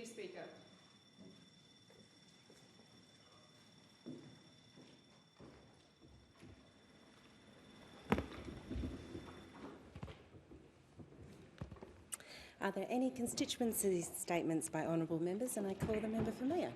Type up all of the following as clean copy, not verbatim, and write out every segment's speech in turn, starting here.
Deputy Speaker. Are there any constituency statements by honourable members? And I call the member for Mayor.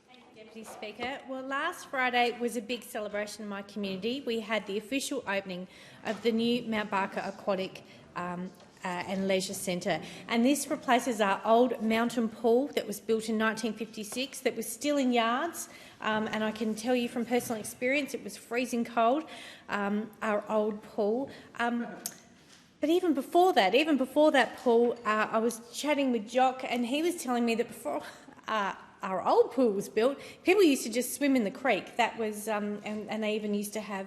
Thank you, Deputy Speaker. Well, last Friday was a big celebration in my community. We had the official opening of the new Mount Barker Aquatic and Leisure Centre, and this replaces our old mountain pool that was built in 1956 that was still in yards, and I can tell you from personal experience it was freezing cold, our old pool. But even before that pool, I was chatting with Jock, and he was telling me that before our old pool was built, people used to just swim in the creek. That was, and they even used to have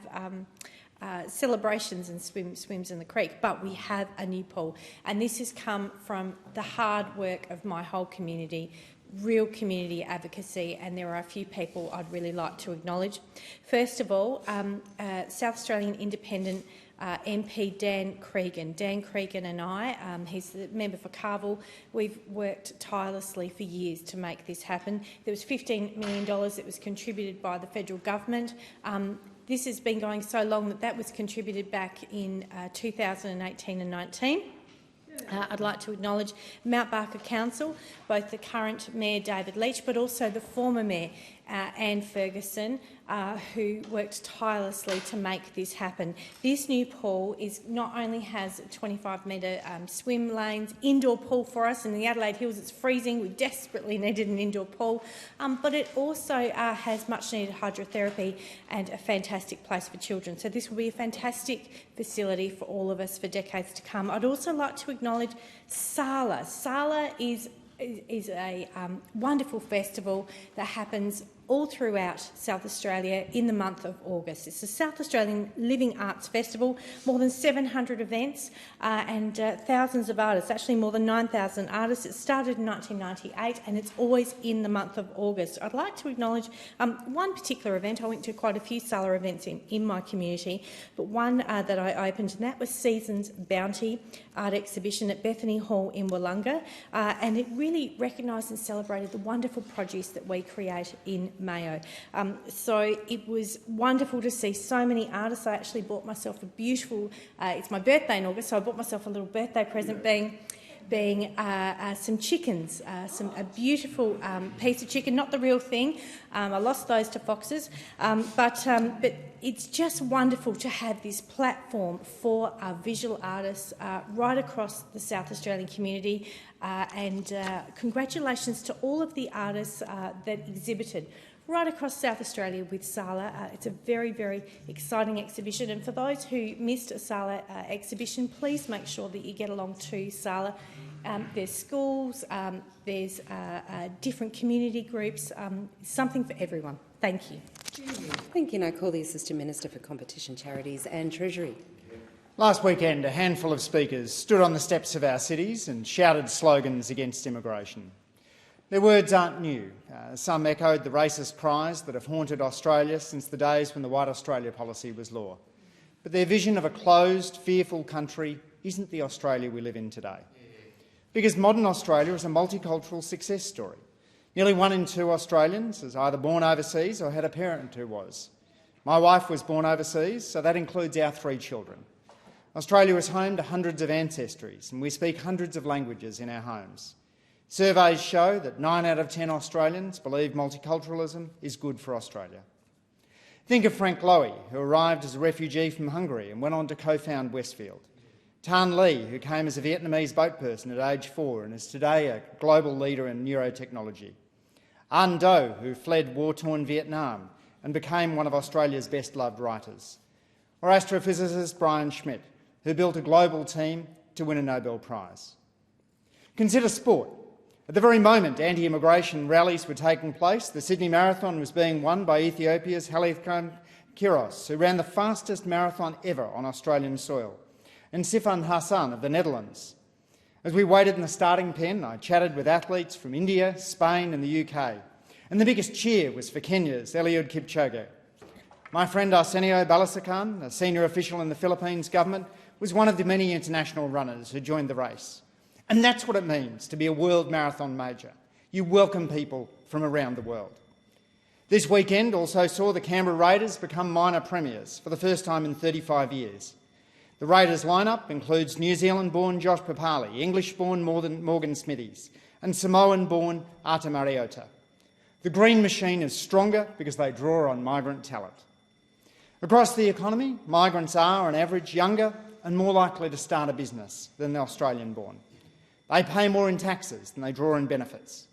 celebrations and swims in the creek. But we have a new pool, and this has come from the hard work of my whole community. Real community advocacy, and there are a few people I'd really like to acknowledge. First of all, South Australian Independent MP Dan Cregan. Dan Cregan and I, he's the member for Carville, we've worked tirelessly for years to make this happen. There was $15 million that was contributed by the federal government. This has been going so long that was contributed back in 2018 and 19. I'd like to acknowledge Mount Barker Council, both the current Mayor David Leach but also the former Mayor Anne Ferguson, who worked tirelessly to make this happen. This new pool not only has 25-metre swim lanes, indoor pool for us. In the Adelaide Hills it's freezing, we desperately needed an indoor pool, but it also has much-needed hydrotherapy and a fantastic place for children. So this will be a fantastic facility for all of us for decades to come. I'd also like to acknowledge Sala. Sala is a wonderful festival that happens all throughout South Australia in the month of August. It's the South Australian Living Arts Festival, more than 700 events and thousands of artists, actually more than 9,000 artists. It started in 1998 and it's always in the month of August. I'd like to acknowledge one particular event. I went to quite a few Sala events in my community, but one that I opened, and that was Seasons Bounty Art Exhibition at Bethany Hall in Wollonga, and it really recognised and celebrated the wonderful produce that we create in Mayo. So it was wonderful to see so many artists. I actually bought myself a beautiful, it's my birthday in August, so I bought myself a little birthday present being some chickens, a beautiful piece of chicken, not the real thing. I lost those to foxes, but it's just wonderful to have this platform for our visual artists right across the South Australian community, and congratulations to all of the artists that exhibited right across South Australia with Sala. It's a very, very exciting exhibition, and for those who missed a Sala exhibition, please make sure that you get along to Sala. There's schools, there's different community groups, something for everyone. Thank you. Thank you. And I call the Assistant Minister for Competition, Charities and Treasury. Last weekend, a handful of speakers stood on the steps of our cities and shouted slogans against immigration. Their words aren't new. Some echoed the racist cries that have haunted Australia since the days when the White Australia policy was law. But their vision of a closed, fearful country isn't the Australia we live in today. Because modern Australia is a multicultural success story. Nearly 1 in 2 Australians is either born overseas or had a parent who was. My wife was born overseas, so that includes our 3 children. Australia is home to hundreds of ancestries, and we speak hundreds of languages in our homes. Surveys show that 9 out of 10 Australians believe multiculturalism is good for Australia. Think of Frank Lowy, who arrived as a refugee from Hungary and went on to co-found Westfield. Tan Le, who came as a Vietnamese boat person at age 4 and is today a global leader in neurotechnology. An Do, who fled war-torn Vietnam and became one of Australia's best-loved writers. Or astrophysicist Brian Schmidt, who built a global team to win a Nobel Prize. Consider sport. At the very moment anti-immigration rallies were taking place, the Sydney Marathon was being won by Ethiopia's Haileykom Kiros, who ran the fastest marathon ever on Australian soil, and Sifan Hassan of the Netherlands. As we waited in the starting pen, I chatted with athletes from India, Spain and the UK, and the biggest cheer was for Kenya's Eliud Kipchoge. My friend Arsenio Balasacan, a senior official in the Philippines government, was one of the many international runners who joined the race. And that's what it means to be a world marathon major. You welcome people from around the world. This weekend also saw the Canberra Raiders become minor premiers for the first time in 35 years. The Raiders lineup includes New Zealand-born Josh Papali, English-born Morgan Smithies, and Samoan-born Ata Mariota. The Green Machine is stronger because they draw on migrant talent. Across the economy, migrants are, on average, younger and more likely to start a business than the Australian-born. They pay more in taxes than they draw in benefits.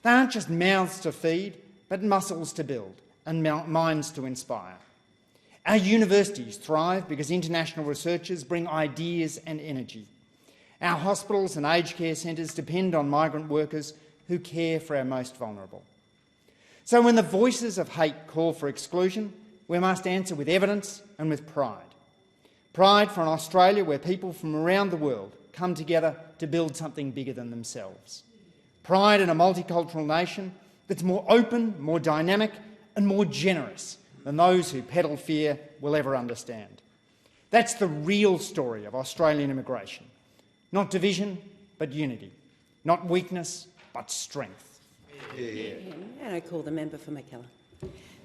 They aren't just mouths to feed, but muscles to build and minds to inspire. Our universities thrive because international researchers bring ideas and energy. Our hospitals and aged care centres depend on migrant workers who care for our most vulnerable. So when the voices of hate call for exclusion, we must answer with evidence and with pride. Pride for an Australia where people from around the world come together to build something bigger than themselves. Pride in a multicultural nation that's more open, more dynamic and more generous than those who peddle fear will ever understand. That's the real story of Australian immigration. Not division, but unity. Not weakness, but strength. And I call the member for Mackellar.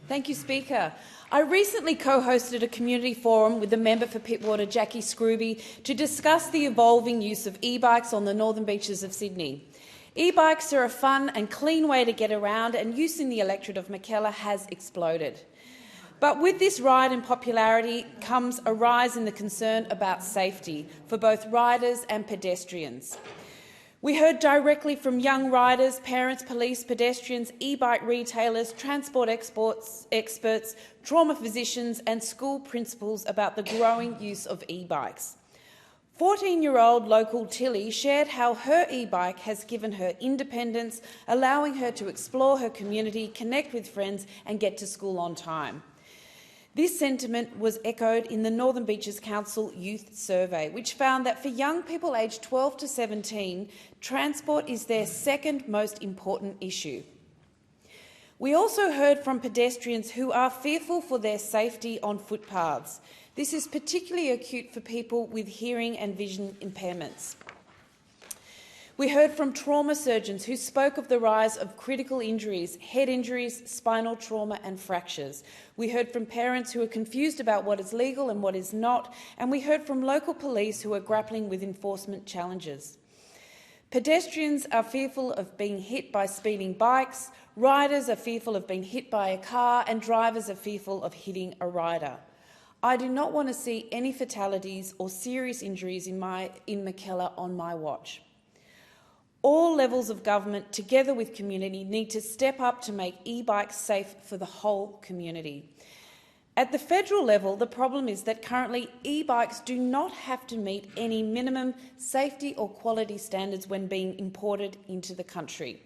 Thank you, Speaker. I recently co-hosted a community forum with the member for Pittwater, Jackie Scrooby, to discuss the evolving use of e-bikes on the northern beaches of Sydney. E-bikes are a fun and clean way to get around, and use in the electorate of Mackellar has exploded. But with this ride in popularity comes a rise in the concern about safety for both riders and pedestrians. We heard directly from young riders, parents, police, pedestrians, e-bike retailers, transport experts, trauma physicians and school principals about the growing use of e-bikes. 14-year-old local Tilly shared how her e-bike has given her independence, allowing her to explore her community, connect with friends and get to school on time. This sentiment was echoed in the Northern Beaches Council Youth Survey, which found that for young people aged 12 to 17, transport is their second most important issue. We also heard from pedestrians who are fearful for their safety on footpaths. This is particularly acute for people with hearing and vision impairments. We heard from trauma surgeons who spoke of the rise of critical injuries, head injuries, spinal trauma and fractures. We heard from parents who are confused about what is legal and what is not, and we heard from local police who are grappling with enforcement challenges. Pedestrians are fearful of being hit by speeding bikes, riders are fearful of being hit by a car, and drivers are fearful of hitting a rider. I do not want to see any fatalities or serious injuries in Mackellar on my watch. All levels of government, together with community, need to step up to make e-bikes safe for the whole community. At the federal level, the problem is that currently e-bikes do not have to meet any minimum safety or quality standards when being imported into the country.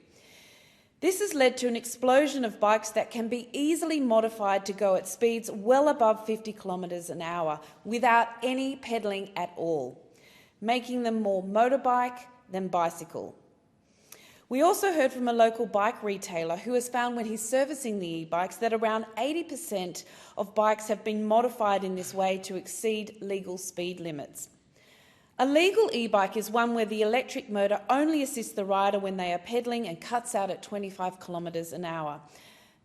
This has led to an explosion of bikes that can be easily modified to go at speeds well above 50 kilometres an hour without any pedalling at all, making them more motorbike than bicycle. We also heard from a local bike retailer who has found when he's servicing the e-bikes that around 80% of bikes have been modified in this way to exceed legal speed limits. A legal e-bike is one where the electric motor only assists the rider when they are pedalling and cuts out at 25 kilometres an hour.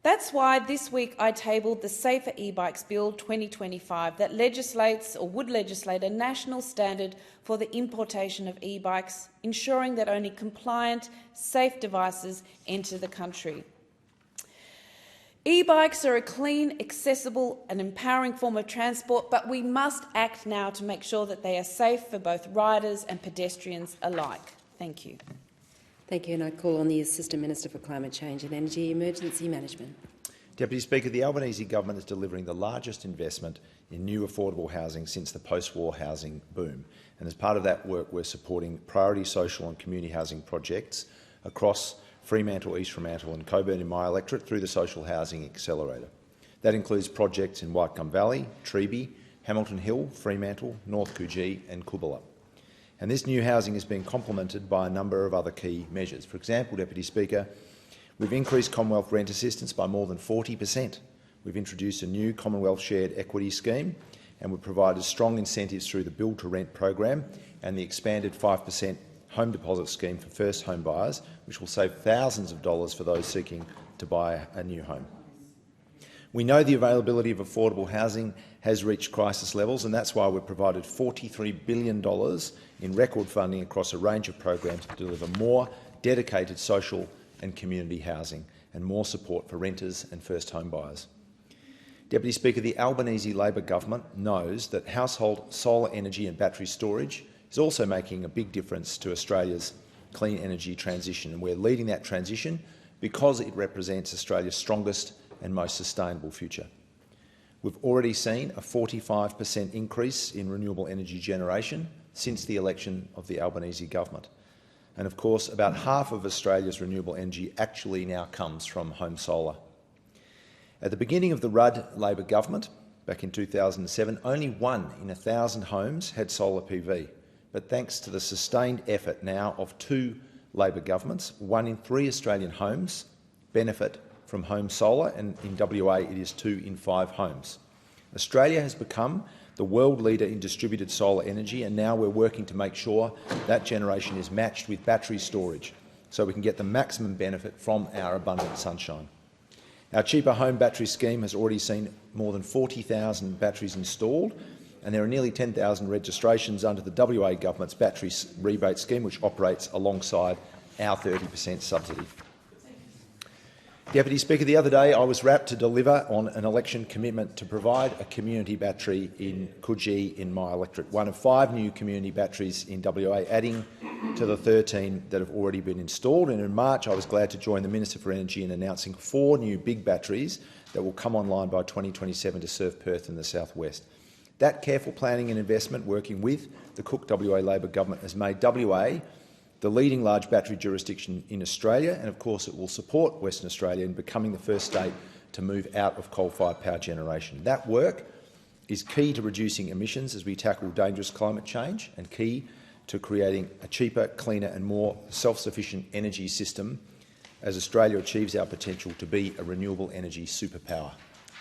That's why this week I tabled the Safer E-Bikes Bill 2025 that legislates or would legislate a national standard for the importation of e-bikes, ensuring that only compliant, safe devices enter the country. E-bikes are a clean, accessible and empowering form of transport, but we must act now to make sure that they are safe for both riders and pedestrians alike. Thank you. Thank you, and I call on the Assistant Minister for Climate Change and Energy Emergency Management. Deputy Speaker, the Albanese government is delivering the largest investment in new affordable housing since the post-war housing boom. And as part of that work, we're supporting priority social and community housing projects across Fremantle, East Fremantle and Coburn in my electorate through the Social Housing Accelerator. That includes projects in Whitegum Valley, Treeby, Hamilton Hill, Fremantle, North Coogee and Coolbellup. And this new housing is being complemented by a number of other key measures. For example, Deputy Speaker, we've increased Commonwealth rent assistance by more than 40%. We've introduced a new Commonwealth shared equity scheme, and we've provided strong incentives through the Build to Rent program and the expanded 5% home deposit scheme for first home buyers, which will save thousands of dollars for those seeking to buy a new home. We know the availability of affordable housing has reached crisis levels, and that's why we've provided $43 billion in record funding across a range of programs to deliver more dedicated social and community housing and more support for renters and first home buyers. Deputy Speaker, the Albanese Labor government knows that household solar energy and battery storage is also making a big difference to Australia's clean energy transition, and we're leading that transition because it represents Australia's strongest and most sustainable future. We've already seen a 45% increase in renewable energy generation since the election of the Albanese government. And of course, about half of Australia's renewable energy actually now comes from home solar. At the beginning of the Rudd Labor government, back in 2007, only 1 in 1,000 homes had solar PV. But thanks to the sustained effort now of 2 Labor governments, 1 in 3 Australian homes benefit from home solar, and in WA it is 2 in 5 homes. Australia has become the world leader in distributed solar energy, and now we're working to make sure that generation is matched with battery storage so we can get the maximum benefit from our abundant sunshine. Our cheaper home battery scheme has already seen more than 40,000 batteries installed, and there are nearly 10,000 registrations under the WA government's battery rebate scheme, which operates alongside our 30% subsidy. Deputy Speaker, the other day I was rapt to deliver on an election commitment to provide a community battery in Coogee in my electorate, one of 5 new community batteries in WA, adding to the 13 that have already been installed. And in March I was glad to join the Minister for Energy in announcing 4 new big batteries that will come online by 2027 to serve Perth and the southwest. That careful planning and investment, working with the Cook WA Labor government, has made WA the leading large battery jurisdiction in Australia, and of course it will support Western Australia in becoming the first state to move out of coal-fired power generation. That work is key to reducing emissions as we tackle dangerous climate change, and key to creating a cheaper, cleaner and more self-sufficient energy system as Australia achieves our potential to be a renewable energy superpower.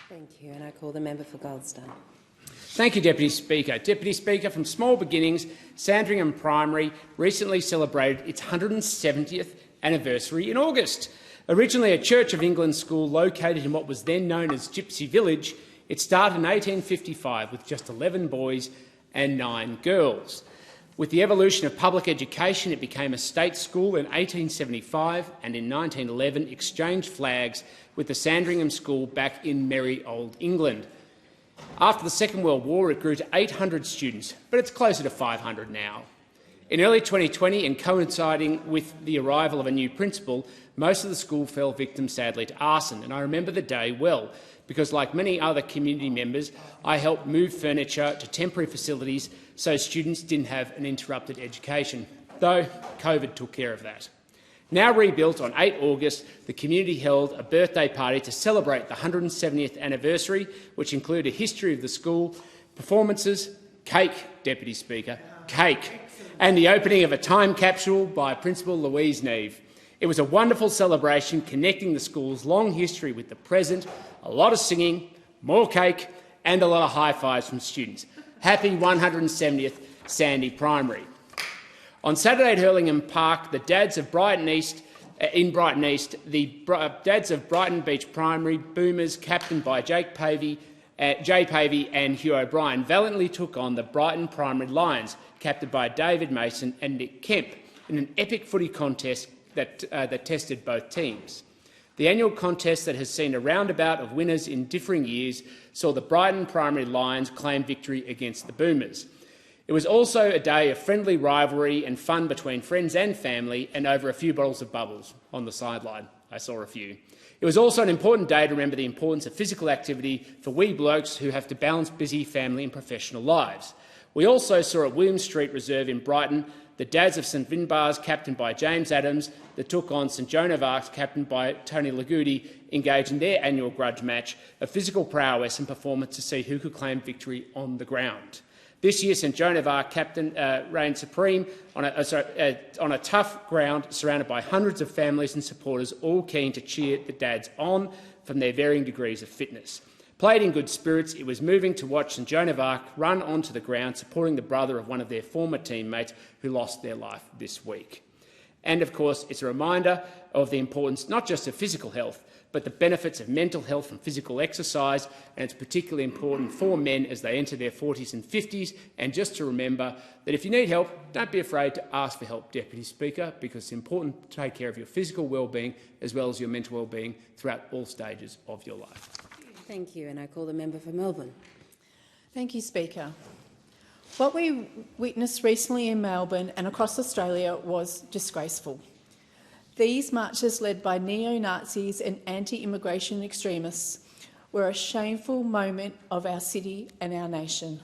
Thank you, and I call the member for Goldstone. Thank you, Deputy Speaker. Deputy Speaker, from small beginnings, Sandringham Primary recently celebrated its 170th anniversary in August. Originally a Church of England school located in what was then known as Gypsy Village, it started in 1855 with just 11 boys and 9 girls. With the evolution of public education, it became a state school in 1875 and in 1911 exchanged flags with the Sandringham School back in merry old England. After the Second World War, it grew to 800 students, but it's closer to 500 now. In early 2020, and coinciding with the arrival of a new principal, most of the school fell victim, sadly, to arson, and I remember the day well, because like many other community members, I helped move furniture to temporary facilities so students didn't have an interrupted education, though COVID took care of that. Now rebuilt on 8 August, the community held a birthday party to celebrate the 170th anniversary, which included a history of the school, performances, cake, Deputy Speaker, cake, and the opening of a time capsule by Principal Louise Neve. It was a wonderful celebration connecting the school's long history with the present, a lot of singing, more cake and a lot of high fives from students. Happy 170th Sandy Primary. On Saturday at Hurlingham Park, the dads of Brighton East, the dads of Brighton Beach Primary Boomers, captained by Jay Pavey and Hugh O'Brien, valiantly took on the Brighton Primary Lions, captained by David Mason and Nick Kemp, in an epic footy contest that tested both teams. The annual contest that has seen a roundabout of winners in differing years saw the Brighton Primary Lions claim victory against the Boomers. It was also a day of friendly rivalry and fun between friends and family, and over a few bottles of bubbles on the sideline. I saw a few. It was also an important day to remember the importance of physical activity for wee blokes who have to balance busy family and professional lives. We also saw at William Street Reserve in Brighton the dads of St Vinbars, captained by James Adams, that took on St Joan of Arc, captained by Tony Lagudi, engage in their annual grudge match of physical prowess and performance to see who could claim victory on the ground. This year, St Joan of Arc captain reigned supreme on a tough ground surrounded by hundreds of families and supporters, all keen to cheer the dads on from their varying degrees of fitness. Played in good spirits, it was moving to watch St Joan of Arc run onto the ground supporting the brother of one of their former teammates who lost their life this week. And of course, it's a reminder of the importance not just of physical health, but the benefits of mental health and physical exercise, and it's particularly important for men as they enter their 40s and 50s. And just to remember that if you need help, don't be afraid to ask for help, Deputy Speaker, because it's important to take care of your physical well-being as well as your mental well-being throughout all stages of your life. Thank you, and I call the member for Melbourne. Thank you, Speaker. What we witnessed recently in Melbourne and across Australia was disgraceful. These marches, led by neo-Nazis and anti-immigration extremists, were a shameful moment of our city and our nation.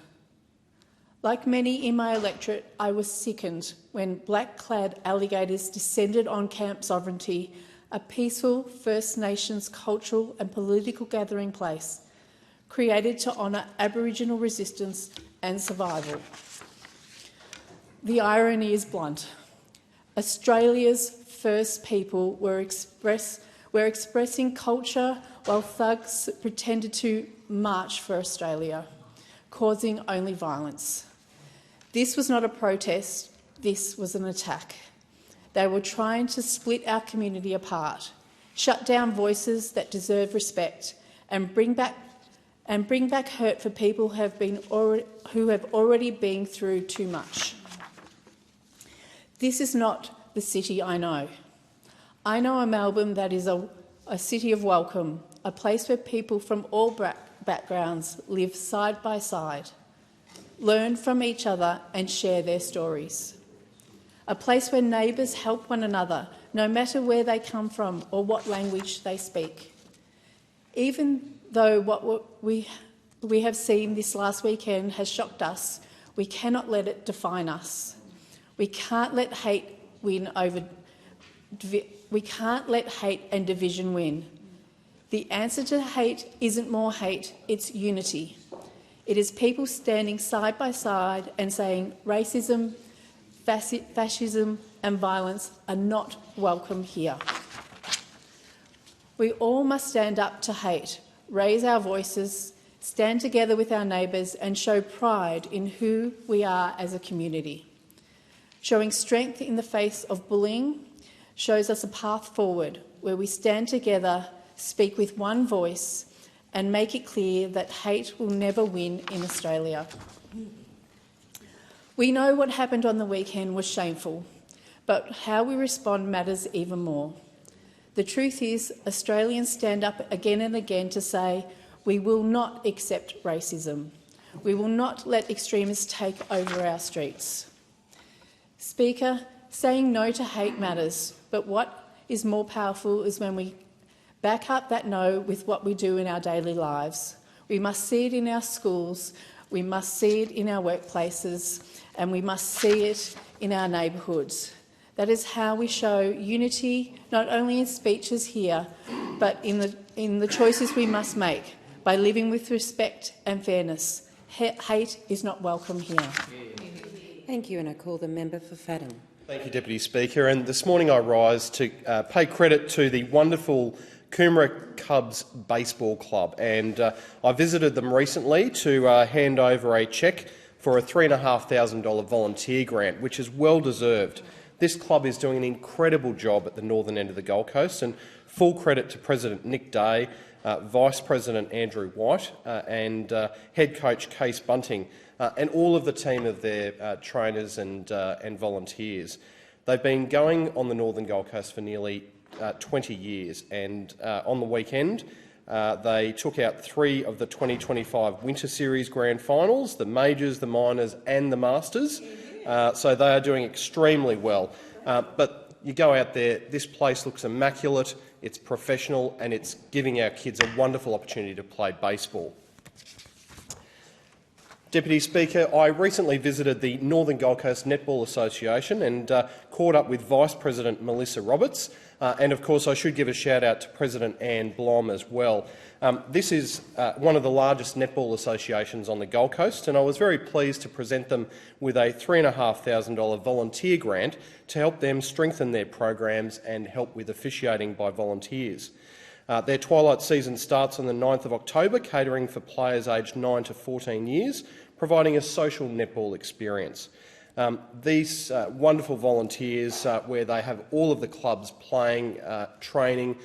Like many in my electorate, I was sickened when black-clad alligators descended on Camp Sovereignty, a peaceful First Nations cultural and political gathering place created to honour Aboriginal resistance and survival. The irony is blunt. Australia's first people were expressing culture while thugs pretended to march for Australia, causing only violence. This was not a protest, this was an attack. They were trying to split our community apart, shut down voices that deserve respect, and bring back hurt for people who have already been through too much. This is not the city I know. I know a Melbourne that is a city of welcome, a place where people from all backgrounds live side by side, learn from each other and share their stories. A place where neighbours help one another, no matter where they come from or what language they speak. Even though what we have seen this last weekend has shocked us, we cannot let it define us. We can't let hate win over. We can't let hate and division win. The answer to hate isn't more hate, it's unity. It is people standing side by side and saying racism, fascism and violence are not welcome here. We all must stand up to hate, raise our voices, stand together with our neighbours and show pride in who we are as a community. Showing strength in the face of bullying shows us a path forward where we stand together, speak with one voice and make it clear that hate will never win in Australia. We know what happened on the weekend was shameful, but how we respond matters even more. The truth is, Australians stand up again and again to say, we will not accept racism. We will not let extremists take over our streets. Speaker, saying no to hate matters, but what is more powerful is when we back up that no with what we do in our daily lives. We must see it in our schools, we must see it in our workplaces, and we must see it in our neighbourhoods. That is how we show unity, not only in speeches here, but in the choices we must make, by living with respect and fairness. Hate is not welcome here. Thank you, and I call the member for Fadden. Thank you, Deputy Speaker. And this morning I rise to pay credit to the wonderful Coomera Cubs Baseball Club, and I visited them recently to hand over a cheque for a $3,500 volunteer grant, which is well deserved. This club is doing an incredible job at the northern end of the Gold Coast, and full credit to President Nick Day, Vice President Andrew White and Head Coach Case Bunting and all of the team of their trainers and volunteers. They've been going on the northern Gold Coast for nearly 20 years, and on the weekend they took out 3 of the 2025 Winter Series Grand Finals, the Majors, the Minors and the Masters. So they are doing extremely well. But you go out there, this place looks immaculate, it's professional and it's giving our kids a wonderful opportunity to play baseball. Deputy Speaker, I recently visited the Northern Gold Coast Netball Association and caught up with Vice President Melissa Roberts, and of course I should give a shout out to President Anne Blom as well. This is one of the largest netball associations on the Gold Coast, and I was very pleased to present them with a $3,500 volunteer grant to help them strengthen their programs and help with officiating by volunteers. Their twilight season starts on the 9th of October, catering for players aged 9 to 14 years, providing a social netball experience. These wonderful volunteers, where they have all of the clubs playing, training,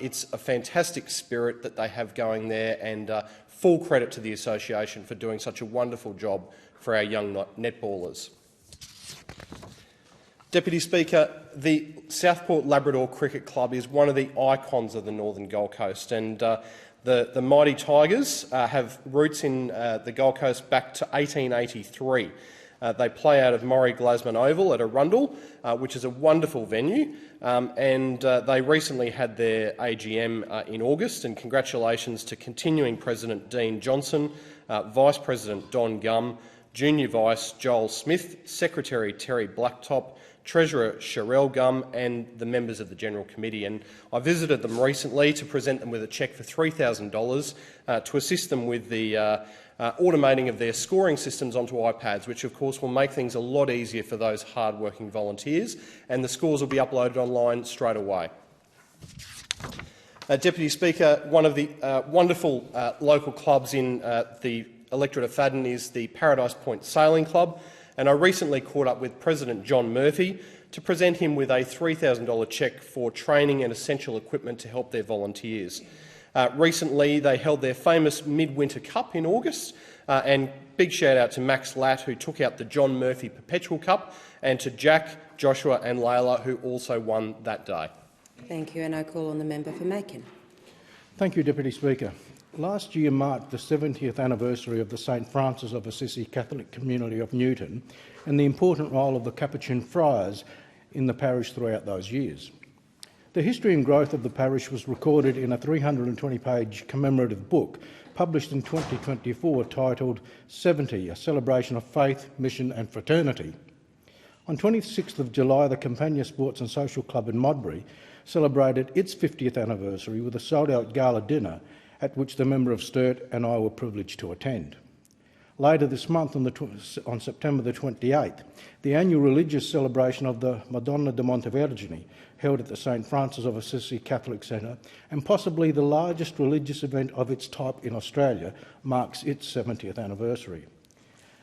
it's a fantastic spirit that they have going there, and full credit to the association for doing such a wonderful job for our young netballers. Deputy Speaker, the Southport Labrador Cricket Club is one of the icons of the Northern Gold Coast, and the Mighty Tigers have roots in the Gold Coast back to 1883. They play out of Maury Glasman Oval at Arundel, which is a wonderful venue, and they recently had their AGM in August, and congratulations to continuing President Dean Johnson, Vice President Don Gum, Junior Vice Joel Smith, Secretary Terry Blacktop, Treasurer Sherelle Gum and the members of the General Committee. And I visited them recently to present them with a cheque for $3,000 to assist them with the automating of their scoring systems onto iPads, which of course will make things a lot easier for those hard-working volunteers, and the scores will be uploaded online straight away. Deputy Speaker, one of the wonderful local clubs in the electorate of Fadden is the Paradise Point Sailing Club, and I recently caught up with President John Murphy to present him with a $3,000 cheque for training and essential equipment to help their volunteers. Recently, they held their famous Midwinter Cup in August, and big shout out to Max Latt, who took out the John Murphy Perpetual Cup, and to Jack, Joshua and Layla, who also won that day. Thank you, and I call on the member for Macon. Thank you, Deputy Speaker. Last year marked the 70th anniversary of the St Francis of Assisi Catholic community of Newton and the important role of the Capuchin friars in the parish throughout those years. The history and growth of the parish was recorded in a 320-page commemorative book published in 2024 titled 70, A Celebration of Faith, Mission and Fraternity. On 26th of July, the Campania Sports and Social Club in Modbury celebrated its 50th anniversary with a sold-out gala dinner at which the member of Sturt and I were privileged to attend. Later this month, on September the 28th, the annual religious celebration of the Madonna de Montevergine, held at the St Francis of Assisi Catholic Centre, and possibly the largest religious event of its type in Australia, marks its 70th anniversary.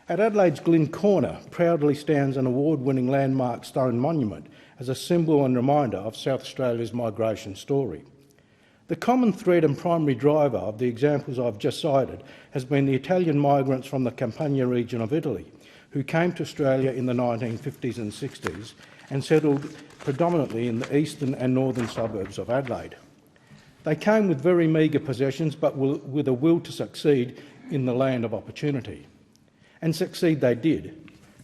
At Adelaide's Glyn Corner proudly stands an award-winning landmark stone monument as a symbol and reminder of South Australia's migration story. The common thread and primary driver of the examples I've just cited has been the Italian migrants from the Campania region of Italy, who came to Australia in the 1950s and 60s and settled predominantly in the eastern and northern suburbs of Adelaide. They came with very meagre possessions, but with a will to succeed in the land of opportunity. And succeed they did.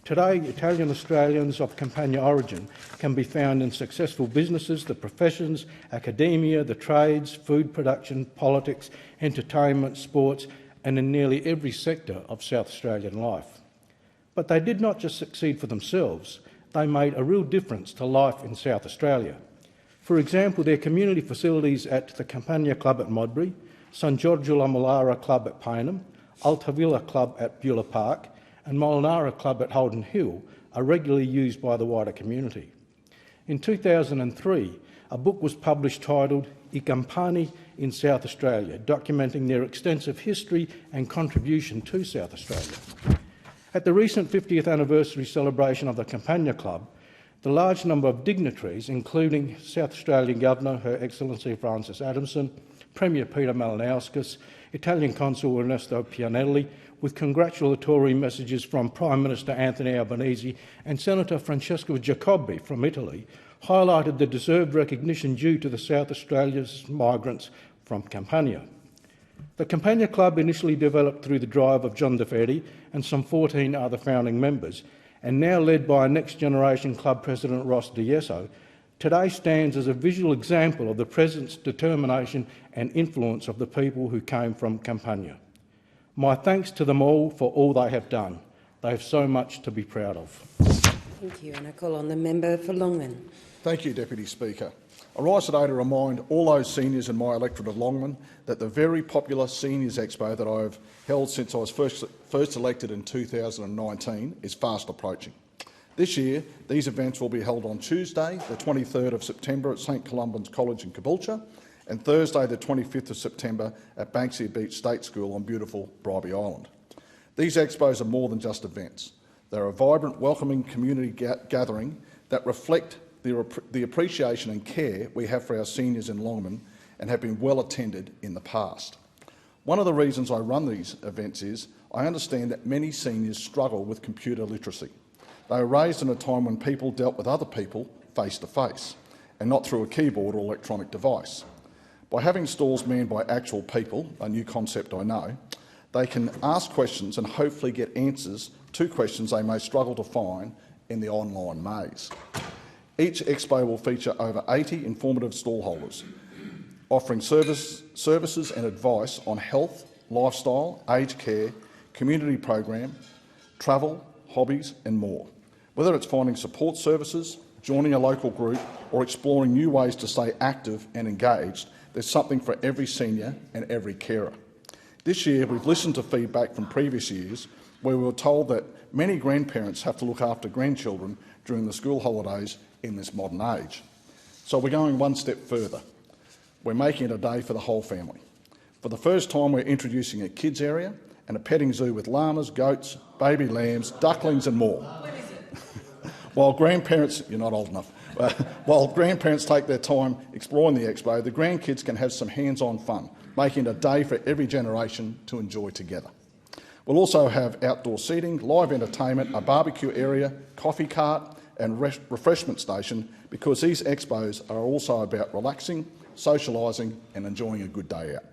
Today, Italian Australians of Campania origin can be found in successful businesses, the professions, academia, the trades, food production, politics, entertainment, sports, and in nearly every sector of South Australian life. But they did not just succeed for themselves, they made a real difference to life in South Australia. For example, their community facilities at the Campania Club at Modbury, San Giorgio La Molara Club at Payneham, Altavilla Club at Beulah Park, and Molinara Club at Holden Hill are regularly used by the wider community. In 2003, a book was published titled I Campani in South Australia, documenting their extensive history and contribution to South Australia. At the recent 50th anniversary celebration of the Campania Club, the large number of dignitaries, including South Australian Governor Her Excellency Francis Adamson, Premier Peter Malinauskas, Italian Consul Ernesto Pianelli, with congratulatory messages from Prime Minister Anthony Albanese and Senator Francesco Giacobbe from Italy, highlighted the deserved recognition due to the South Australia's migrants from Campania. The Campania Club, initially developed through the drive of John DeFerri and some 14 other founding members, and now led by next-generation club president Ross D'Ieso, today stands as a visual example of the presence, determination and influence of the people who came from Campania. My thanks to them all for all they have done. They have so much to be proud of. Thank you, and I call on the member for Longman. Thank you, Deputy Speaker. I rise today to remind all those seniors in my electorate of Longman that the very popular Seniors Expo that I have held since I was first elected in 2019 is fast approaching. This year, these events will be held on Tuesday, the 23rd of September at St Columban's College in Caboolture, and Thursday the 25th of September at Banksia Beach State School on beautiful Bribie Island. These expos are more than just events. They're a vibrant, welcoming community gathering that reflect the appreciation and care we have for our seniors in Longman and have been well attended in the past. One of the reasons I run these events is I understand that many seniors struggle with computer literacy. They were raised in a time when people dealt with other people face to face and not through a keyboard or electronic device. By having stalls manned by actual people, a new concept I know, they can ask questions and hopefully get answers to questions they may struggle to find in the online maze. Each expo will feature over 80 informative stallholders, offering services and advice on health, lifestyle, aged care, community program, travel, hobbies and more. Whether it's finding support services, joining a local group or exploring new ways to stay active and engaged, there's something for every senior and every carer. This year we've listened to feedback from previous years where we were told that many grandparents have to look after grandchildren during the school holidays in this modern age. So we're going one step further. We're making it a day for the whole family. For the first time, we're introducing a kids area and a petting zoo with llamas, goats, baby lambs, ducklings and more. While grandparents, you're not old enough, while grandparents take their time exploring the expo, the grandkids can have some hands-on fun, making it a day for every generation to enjoy together. We'll also have outdoor seating, live entertainment, a barbecue area, coffee cart and refreshment station, because these expos are also about relaxing, socialising and enjoying a good day out.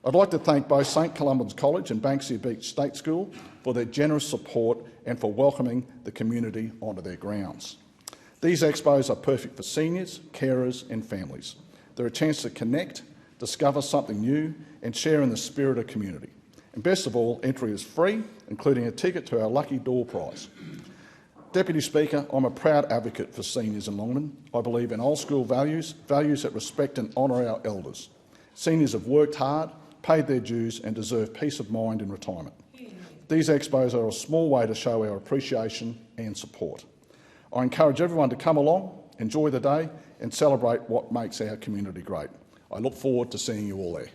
I'd like to thank both St Columba's College and Banksia Beach State School for their generous support and for welcoming the community onto their grounds. These expos are perfect for seniors, carers and families. They're a chance to connect, discover something new and share in the spirit of community. And best of all, entry is free, including a ticket to our lucky door prize. Deputy Speaker, I'm a proud advocate for seniors in Longman. I believe in old school values, values that respect and honour our elders. Seniors have worked hard, paid their dues and deserve peace of mind in retirement. These expos are a small way to show our appreciation and support. I encourage everyone to come along, enjoy the day and celebrate what makes our community great. I look forward to seeing you all there.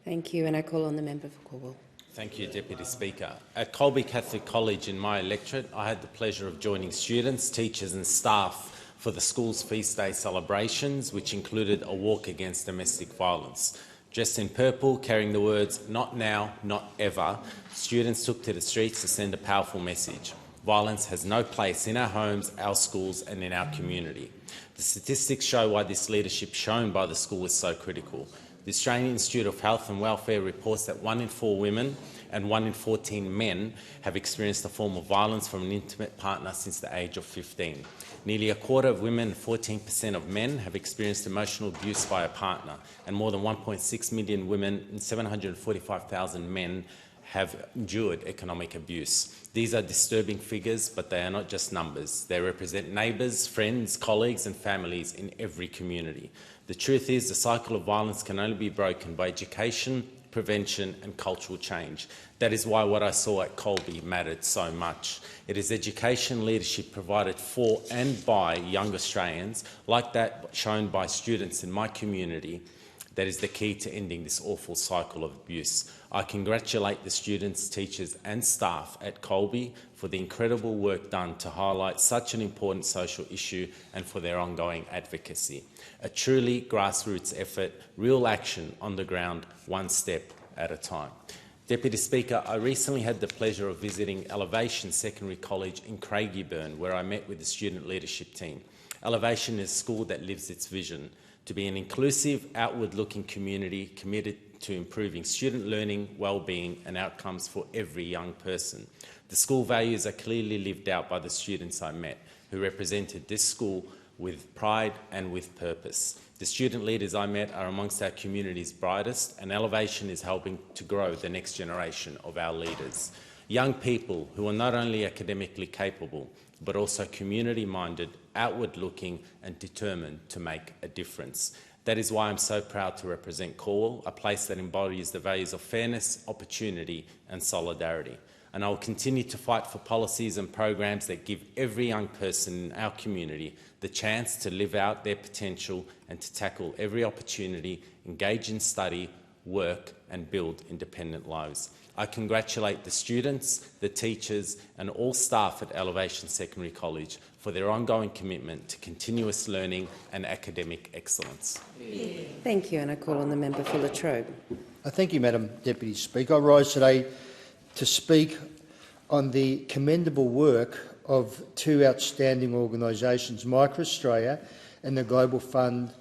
Thank you, and I call on the member for Cornwall. Thank you, Deputy Speaker. At Colby Catholic College in my electorate, I had the pleasure of joining students, teachers and staff for the school's feast day celebrations, which included a walk against domestic violence. Dressed in purple, carrying the words, "Not now, not ever," students took to the streets to send a powerful message. Violence has no place in our homes, our schools and in our community. The statistics show why this leadership shown by the school is so critical. The Australian Institute of Health and Welfare reports that 1 in 4 women and 1 in 14 men have experienced a form of violence from an intimate partner since the age of 15. Nearly a quarter of women and 14% of men have experienced emotional abuse by a partner, and more than 1.6 million women and 745,000 men have endured economic abuse. These are disturbing figures, but they are not just numbers. They represent neighbours, friends, colleagues and families in every community. The truth is the cycle of violence can only be broken by education, prevention and cultural change. That is why what I saw at Colby mattered so much. It is education leadership provided for and by young Australians, like that shown by students in my community, that is the key to ending this awful cycle of abuse. I congratulate the students, teachers and staff at Colby for the incredible work done to highlight such an important social issue and for their ongoing advocacy. A truly grassroots effort, real action on the ground, one step at a time. Deputy Speaker, I recently had the pleasure of visiting Elevation Secondary College in Craigieburn, where I met with the student leadership team. Elevation is a school that lives its vision to be an inclusive, outward-looking community committed to improving student learning, well-being and outcomes for every young person. The school values are clearly lived out by the students I met, who represented this school with pride and with purpose. The student leaders I met are amongst our community's brightest, and Elevation is helping to grow the next generation of our leaders. Young people who are not only academically capable, but also community-minded, outward-looking and determined to make a difference. That is why I'm so proud to represent Cornwall, a place that embodies the values of fairness, opportunity and solidarity. and I will continue to fight for policies and programs that give every young person in our community the chance to live out their potential and to tackle every opportunity, engage in study, work and build independent lives. I congratulate the students, the teachers and all staff at Elevation Secondary College for their ongoing commitment to continuous learning and academic excellence. Thank you, and I call on the member for Latrobe. Thank you, Madam Deputy Speaker. I rise today to speak on the commendable work of two outstanding organisations, MicroAustralia and the Global Fund,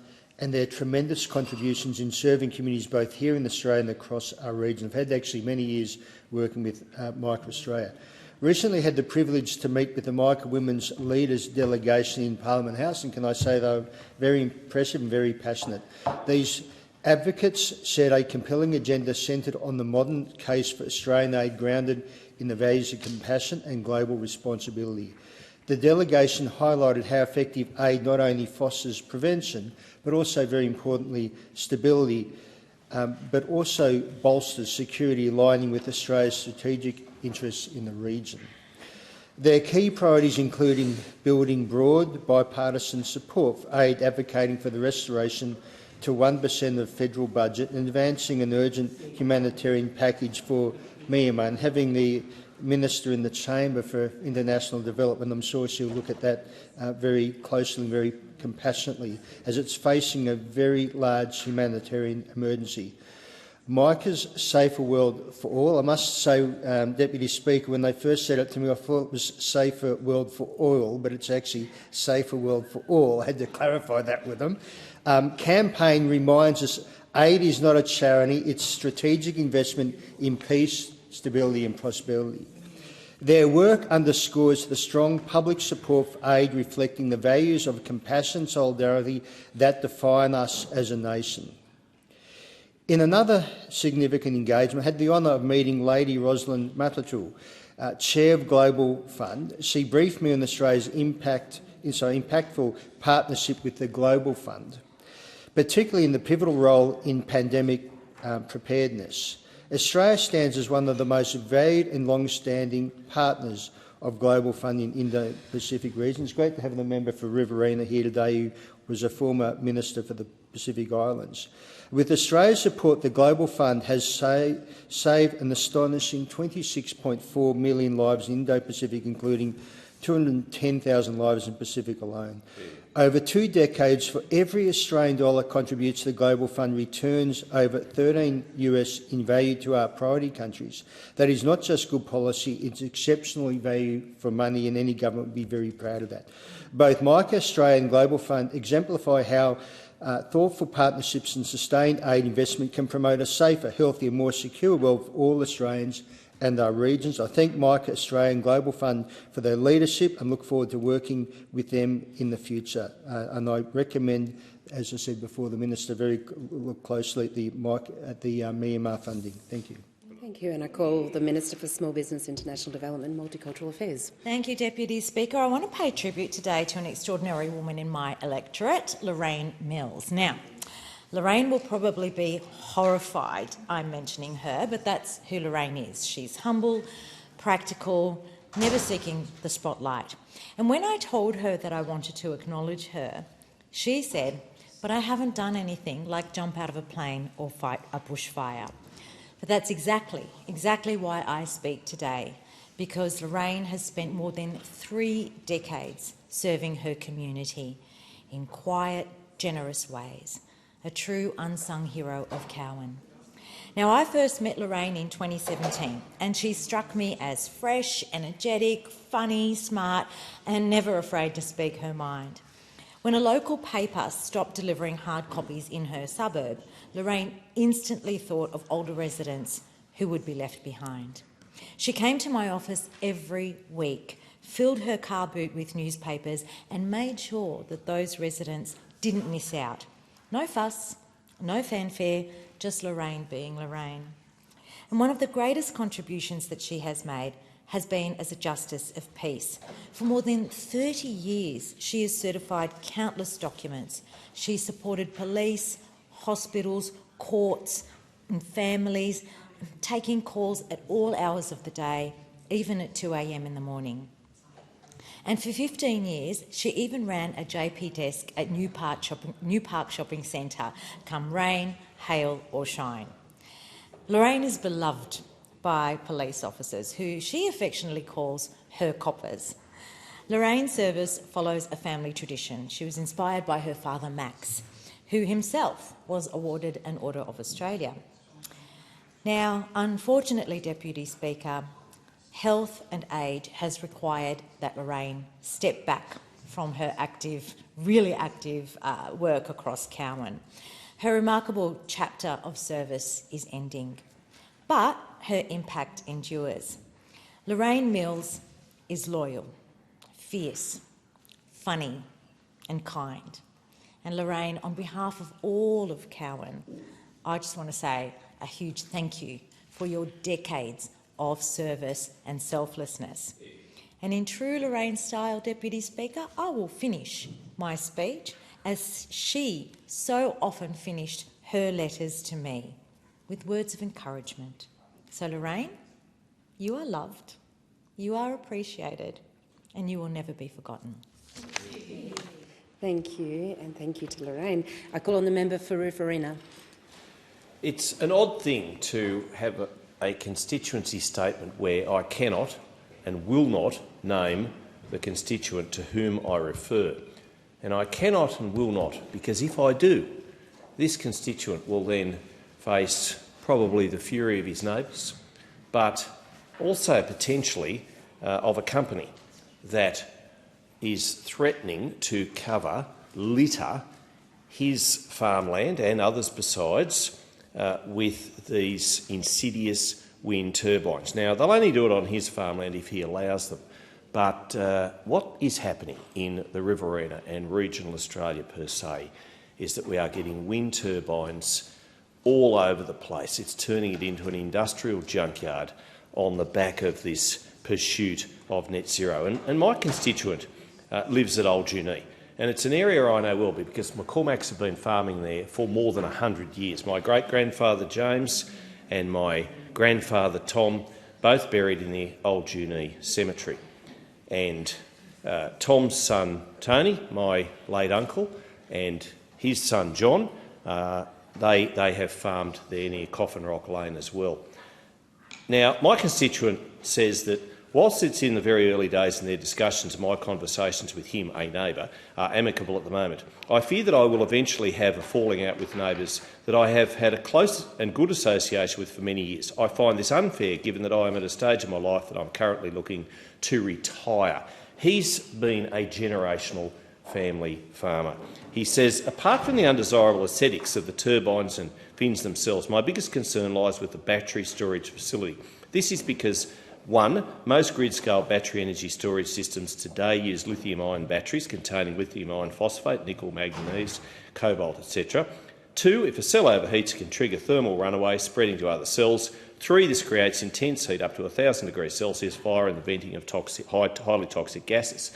and their tremendous contributions in serving communities both here in Australia and across our region. I've had actually many years working with MicroAustralia. Recently had the privilege to meet with the Micro Women's Leaders delegation in Parliament House, and can I say they were very impressive and very passionate. These advocates set a compelling agenda centred on the modern case for Australian aid grounded in the values of compassion and global responsibility. The delegation highlighted how effective aid not only fosters prevention, but also, very importantly, stability, but also bolsters security, aligning with Australia's strategic interests in the region. Their key priorities including building broad bipartisan support for aid, advocating for the restoration to 1% of the federal budget and advancing an urgent humanitarian package for Myanmar, and having the Minister in the Chamber for International Development, I'm sure she'll look at that very closely and very compassionately, as it's facing a very large humanitarian emergency. Micah's Safer World for All, I must say, Deputy Speaker, when they first said it to me, I thought it was Safer World for Oil, but it's actually Safer World for All. I had to clarify that with them. Campaign reminds us aid is not a charity, it's strategic investment in peace, stability and prosperity. Their work underscores the strong public support for aid, reflecting the values of compassion and solidarity that define us as a nation. In another significant engagement, I had the honour of meeting Lady Rosalind Matatul, Chair of Global Fund. She briefed me on Australia's impactful partnership with the Global Fund, particularly in the pivotal role in pandemic preparedness. Australia stands as one of the most valued and long-standing partners of Global Fund in Indo-Pacific region. It's great to have the member for Riverina here today, who was a former Minister for the Pacific Islands. With Australia's support, the Global Fund has saved an astonishing 26.4 million lives in Indo-Pacific, including 210,000 lives in Pacific alone. Over 2 decades, for every Australian dollar contributes to the Global Fund returns over $13 US in value to our priority countries. That is not just good policy, it's exceptionally value for money, and any government would be very proud of that. Both MicroAustralia and Global Fund exemplify how thoughtful partnerships and sustained aid investment can promote a safer, healthier, more secure world for all Australians and our regions. I thank MicroAustralia and Global Fund for their leadership and look forward to working with them in the future. And I recommend, as I said before, the Minister look closely at the Myanmar funding. Thank you. Thank you, and I call the Minister for Small Business, International Development and Multicultural Affairs. Thank you, Deputy Speaker. I want to pay tribute today to an extraordinary woman in my electorate, Lorraine Mills. Now, Lorraine will probably be horrified I'm mentioning her, but that's who Lorraine is. She's humble, practical, never seeking the spotlight. And when I told her that I wanted to acknowledge her, she said, "But I haven't done anything like jump out of a plane or fight a bushfire." But that's exactly why I speak today, because Lorraine has spent more than 3 decades serving her community in quiet, generous ways. A true unsung hero of Cowan. Now, I first met Lorraine in 2017, and she struck me as fresh, energetic, funny, smart, and never afraid to speak her mind. When a local paper stopped delivering hard copies in her suburb, Lorraine instantly thought of older residents who would be left behind. She came to my office every week, filled her car boot with newspapers, and made sure that those residents didn't miss out. No fuss, no fanfare, just Lorraine being Lorraine. And one of the greatest contributions that she has made has been as a Justice of Peace. For more than 30 years, she has certified countless documents. She supported police, hospitals, courts and families, taking calls at all hours of the day, even at 2 a.m. in the morning. And for 15 years, she even ran a JP desk at New Park Shopping Centre, come rain, hail or shine. Lorraine is beloved by police officers, who she affectionately calls her coppers. Lorraine's service follows a family tradition. She was inspired by her father, Max, who himself was awarded an Order of Australia. Now, unfortunately, Deputy Speaker, health and age has required that Lorraine step back from her really active work across Cowan. Her remarkable chapter of service is ending, but her impact endures. Lorraine Mills is loyal, fierce, funny and kind. And Lorraine, on behalf of all of Cowan, I just want to say a huge thank you for your decades of service and selflessness. And in true Lorraine style, Deputy Speaker, I will finish my speech as she so often finished her letters to me, with words of encouragement. So Lorraine, you are loved, you are appreciated, and you will never be forgotten. Thank you, and thank you to Lorraine. I call on the member for Riverina. It's an odd thing to have a constituency statement where I cannot and will not name the constituent to whom I refer. And I cannot and will not, because if I do, this constituent will then face probably the fury of his neighbours, but also potentially of a company that is threatening to cover, litter his farmland and others besides with these insidious wind turbines. Now, they'll only do it on his farmland if he allows them. But what is happening in the Riverina and regional Australia per se is that we are getting wind turbines all over the place. It's turning it into an industrial junkyard on the back of this pursuit of net zero. And my constituent lives at Old Junee, and it's an area I know well because McCormacks have been farming there for more than 100 years. My great-grandfather James and my grandfather Tom, both buried in the Old Junee cemetery. And Tom's son Tony, my late uncle, and his son John, they have farmed there near Coffin Rock Lane as well. Now, my constituent says that whilst it's in the very early days in their discussions, my conversations with him, a neighbour, are amicable at the moment, I fear that I will eventually have a falling out with neighbours that I have had a close and good association with for many years. I find this unfair given that I am at a stage of my life that I'm currently looking to retire. He's been a generational family farmer. He says, apart from the undesirable aesthetics of the turbines and fins themselves, my biggest concern lies with the battery storage facility. This is because, one, most grid-scale battery energy storage systems today use lithium-ion batteries containing lithium iron phosphate, nickel, manganese, cobalt, etc. Two, if a cell overheats, it can trigger thermal runaway spreading to other cells. Three, this creates intense heat up to 1,000 degrees Celsius, fire and the venting of highly toxic gases.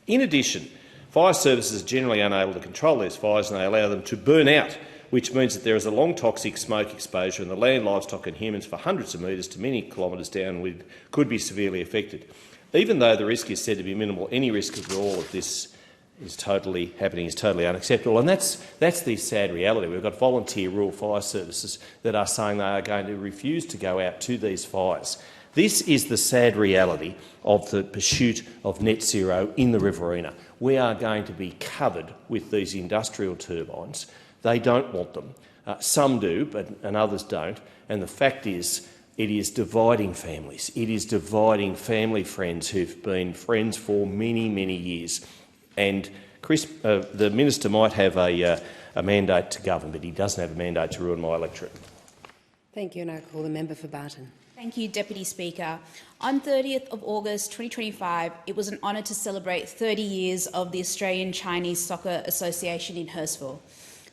In addition, fire services are generally unable to control these fires and they allow them to burn out, which means that there is a long toxic smoke exposure and the land, livestock and humans for hundreds of metres to many kilometres downwind could be severely affected. Even though the risk is said to be minimal, any risk of all of this is totally unacceptable. And that's the sad reality. We've got volunteer rural fire services that are saying they are going to refuse to go out to these fires. This is the sad reality of the pursuit of net zero in the Riverina. We are going to be covered with these industrial turbines. They don't want them. Some do, and others don't. And the fact is, it is dividing families. It is dividing family friends who've been friends for many, many years. And the minister might have a mandate to govern, but he doesn't have a mandate to ruin my electorate. Thank you, and I call the member for Barton. Thank you, Deputy Speaker. On 30th of August 2025, it was an honour to celebrate 30 years of the Australian Chinese Soccer Association in Hurstville.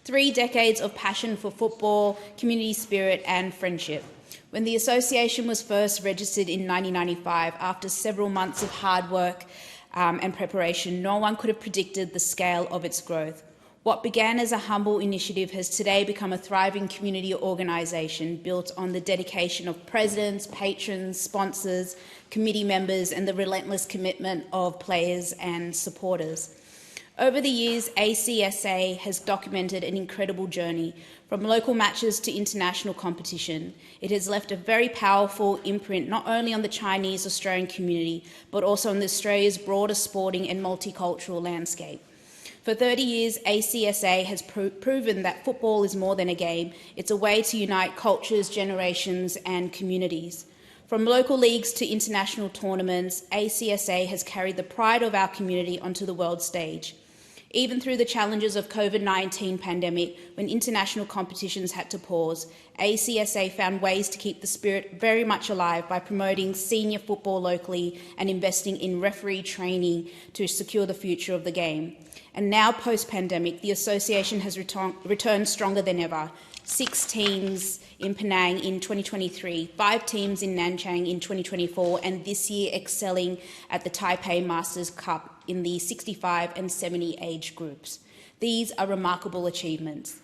3 decades of passion for football, community spirit and friendship. When the association was first registered in 1995, after several months of hard work and preparation, no one could have predicted the scale of its growth. What began as a humble initiative has today become a thriving community organisation built on the dedication of presidents, patrons, sponsors, committee members and the relentless commitment of players and supporters. Over the years, ACSA has documented an incredible journey from local matches to international competition. It has left a very powerful imprint not only on the Chinese Australian community, but also on Australia's broader sporting and multicultural landscape. For 30 years, ACSA has proven that football is more than a game. It's a way to unite cultures, generations and communities. From local leagues to international tournaments, ACSA has carried the pride of our community onto the world stage. Even through the challenges of COVID-19 pandemic, when international competitions had to pause, ACSA found ways to keep the spirit very much alive by promoting senior football locally and investing in referee training to secure the future of the game. And now, post-pandemic, the association has returned stronger than ever. 6 teams in Penang in 2023, 5 teams in Nanchang in 2024, and this year excelling at the Taipei Masters Cup in the 65 and 70 age groups. These are remarkable achievements.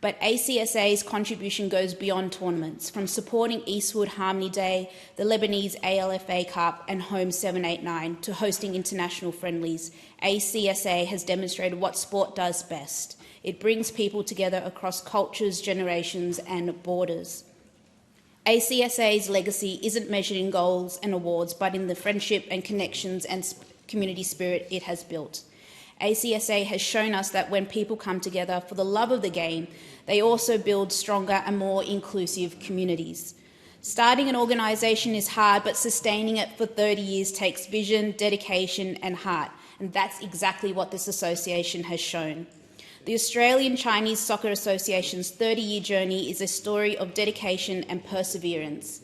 But ACSA's contribution goes beyond tournaments, from supporting Eastwood Harmony Day, the Lebanese ALFA Cup and Home 789 to hosting international friendlies. ACSA has demonstrated what sport does best. It brings people together across cultures, generations and borders. ACSA's legacy isn't measured in goals and awards, but in the friendship and connections and community spirit it has built. ACSA has shown us that when people come together for the love of the game, they also build stronger and more inclusive communities. Starting an organisation is hard, but sustaining it for 30 years takes vision, dedication and heart, and that's exactly what this association has shown. The Australian Chinese Soccer Association's 30-year journey is a story of dedication and perseverance.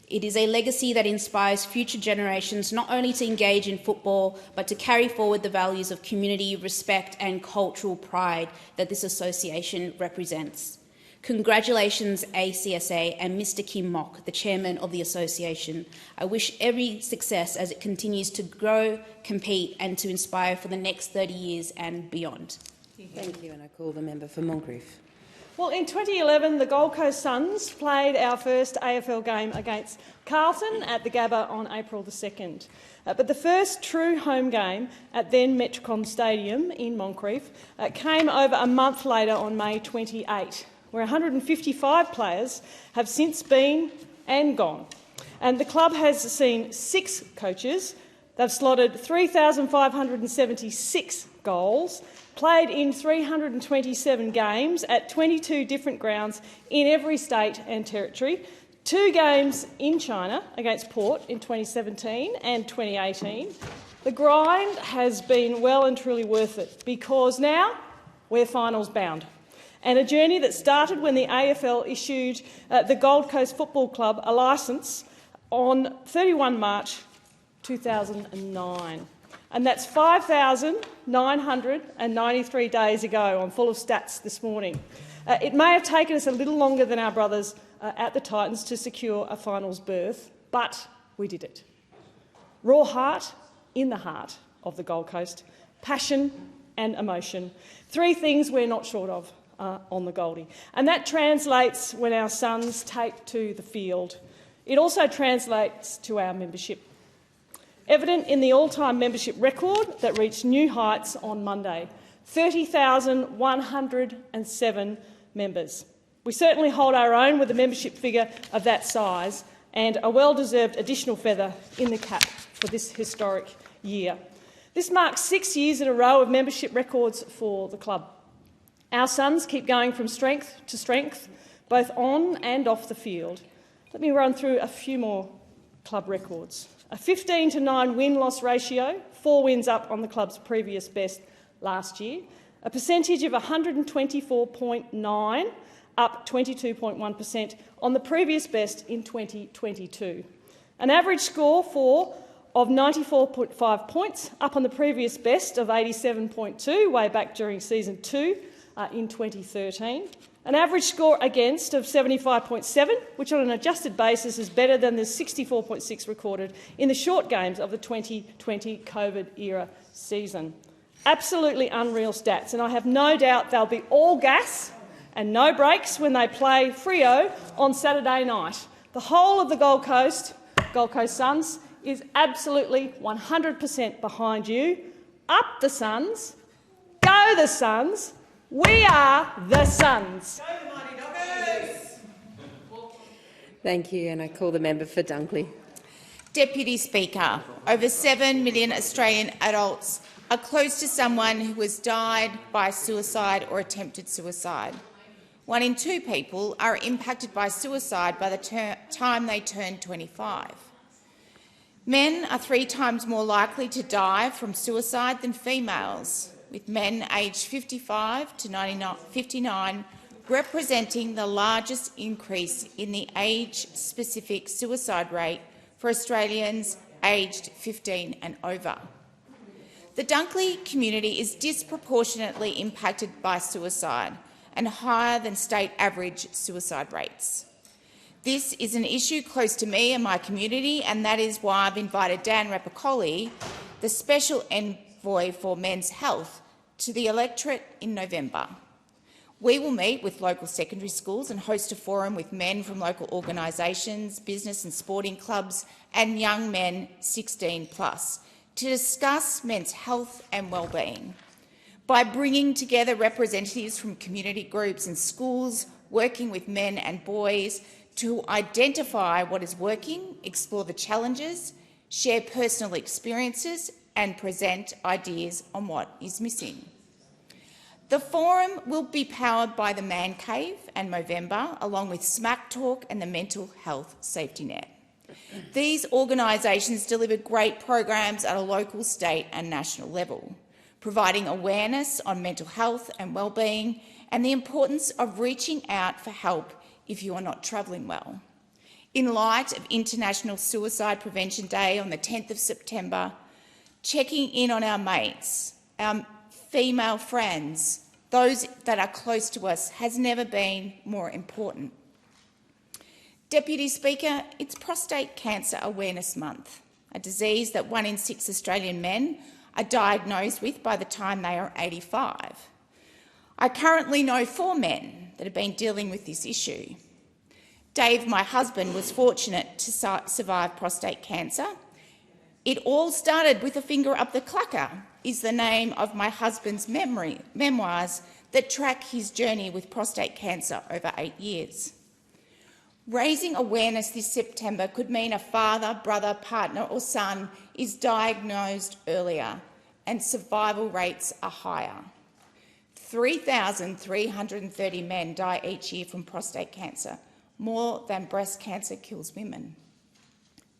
It is a legacy that inspires future generations not only to engage in football, but to carry forward the values of community, respect and cultural pride that this association represents. Congratulations, ACSA and Mr. Kim Mok, the chairman of the association. I wish every success as it continues to grow, compete and to inspire for the next 30 years and beyond. Thank you, and I call the member for Moncrieff. Well, in 2011, the Gold Coast Suns played our first AFL game against Carlton at the Gabba on April the 2nd. But the first true home game at then Metricon Stadium in Moncrieff came over a month later on May 28, where 155 players have since been and gone. And the club has seen 6 coaches. They've slotted 3,576 goals, played in 327 games at 22 different grounds in every state and territory, 2 games in China against Port in 2017 and 2018. The grind has been well and truly worth it, because now we're finals bound. And a journey that started when the AFL issued the Gold Coast Football Club a licence on 31 March 2009. And that's 5,993 days ago. I'm full of stats this morning. It may have taken us a little longer than our brothers at the Titans to secure a finals berth, but we did it. Raw heart in the heart of the Gold Coast, passion and emotion. 3 things we're not short of on the Goldie. And that translates when our sons take to the field. It also translates to our membership. Evident in the all-time membership record that reached new heights on Monday, 30,107 members. We certainly hold our own with a membership figure of that size and a well-deserved additional feather in the cap for this historic year. This marks 6 years in a row of membership records for the club. Our sons keep going from strength to strength, both on and off the field. Let me run through a few more club records. A 15-9 win-loss ratio, 4 wins up on the club's previous best last year. A percentage of 124.9, up 22.1% on the previous best in 2022. An average score of 94.5 points, up on the previous best of 87.2, way back during season 2 in 2013. An average score against of 75.7, which on an adjusted basis is better than the 64.6 recorded in the short games of the 2020 COVID-era season. Absolutely unreal stats, and I have no doubt they'll be all gas and no brakes when they play Freo on Saturday night. The whole of the Gold Coast Suns, is absolutely 100% behind you. Up the Suns. Go the Suns. We are the Suns. Thank you, and I call the member for Dunkley. Deputy Speaker, over 7 million Australian adults are close to someone who has died by suicide or attempted suicide. 1 in 2 people are impacted by suicide by the time they turn 25. Men are 3 times more likely to die from suicide than females, with men aged 55 to 59 representing the largest increase in the age-specific suicide rate for Australians aged 15 and over. The Dunkley community is disproportionately impacted by suicide and higher than state average suicide rates. This is an issue close to me and my community, and that is why I've invited Dan Rapicoli, the Special Envoy for Men's Health, to the electorate in November. We will meet with local secondary schools and host a forum with men from local organisations, business and sporting clubs and young men 16+ to discuss men's health and wellbeing. By bringing together representatives from community groups and schools, working with men and boys to identify what is working, explore the challenges, share personal experiences and present ideas on what is missing. The forum will be powered by the Man Cave and Movember, along with Smack Talk and the Mental Health Safety Net. These organisations deliver great programs at a local, state and national level, providing awareness on mental health and wellbeing and the importance of reaching out for help if you are not travelling well. In light of International Suicide Prevention Day on the 10th of September, checking in on our mates, our female friends, those that are close to us, has never been more important. Deputy Speaker, it's Prostate Cancer Awareness Month, a disease that 1 in 6 Australian men are diagnosed with by the time they are 85. I currently know 4 men that have been dealing with this issue. Dave, my husband, was fortunate to survive prostate cancer. It all started with a finger up the clacker, is the name of my husband's memoirs that track his journey with prostate cancer over 8 years. Raising awareness this September could mean a father, brother, partner or son is diagnosed earlier and survival rates are higher. 3,330 men die each year from prostate cancer, more than breast cancer kills women.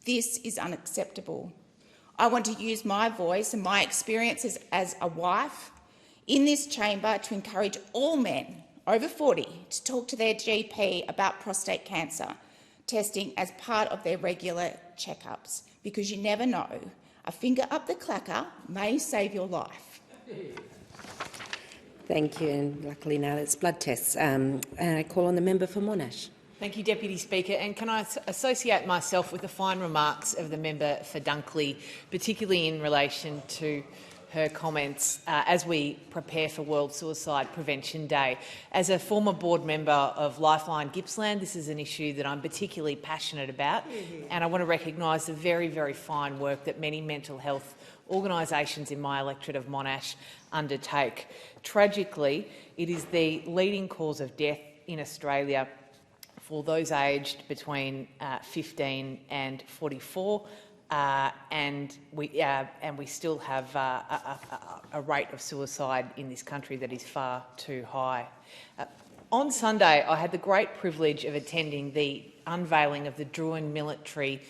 This is unacceptable. I want to use my voice and my experiences as a wife in this chamber to encourage all men over 40 to talk to their GP about prostate cancer testing as part of their regular checkups, because you never know. A finger up the clacker may save your life. Thank you, and luckily now it's blood tests. And I call on the member for Monash. Thank you, Deputy Speaker. And can I associate myself with the fine remarks of the member for Dunkley, particularly in relation to her comments as we prepare for World Suicide Prevention Day. As a former board member of Lifeline Gippsland, this is an issue that I'm particularly passionate about, and I want to recognise the very, very fine work that many mental health organisations in my electorate of Monash undertake. Tragically, it is the leading cause of death in Australia for those aged between 15 and 44. And we still have a rate of suicide in this country that is far too high. On Sunday, I had the great privilege of attending the unveiling of the Drouin Military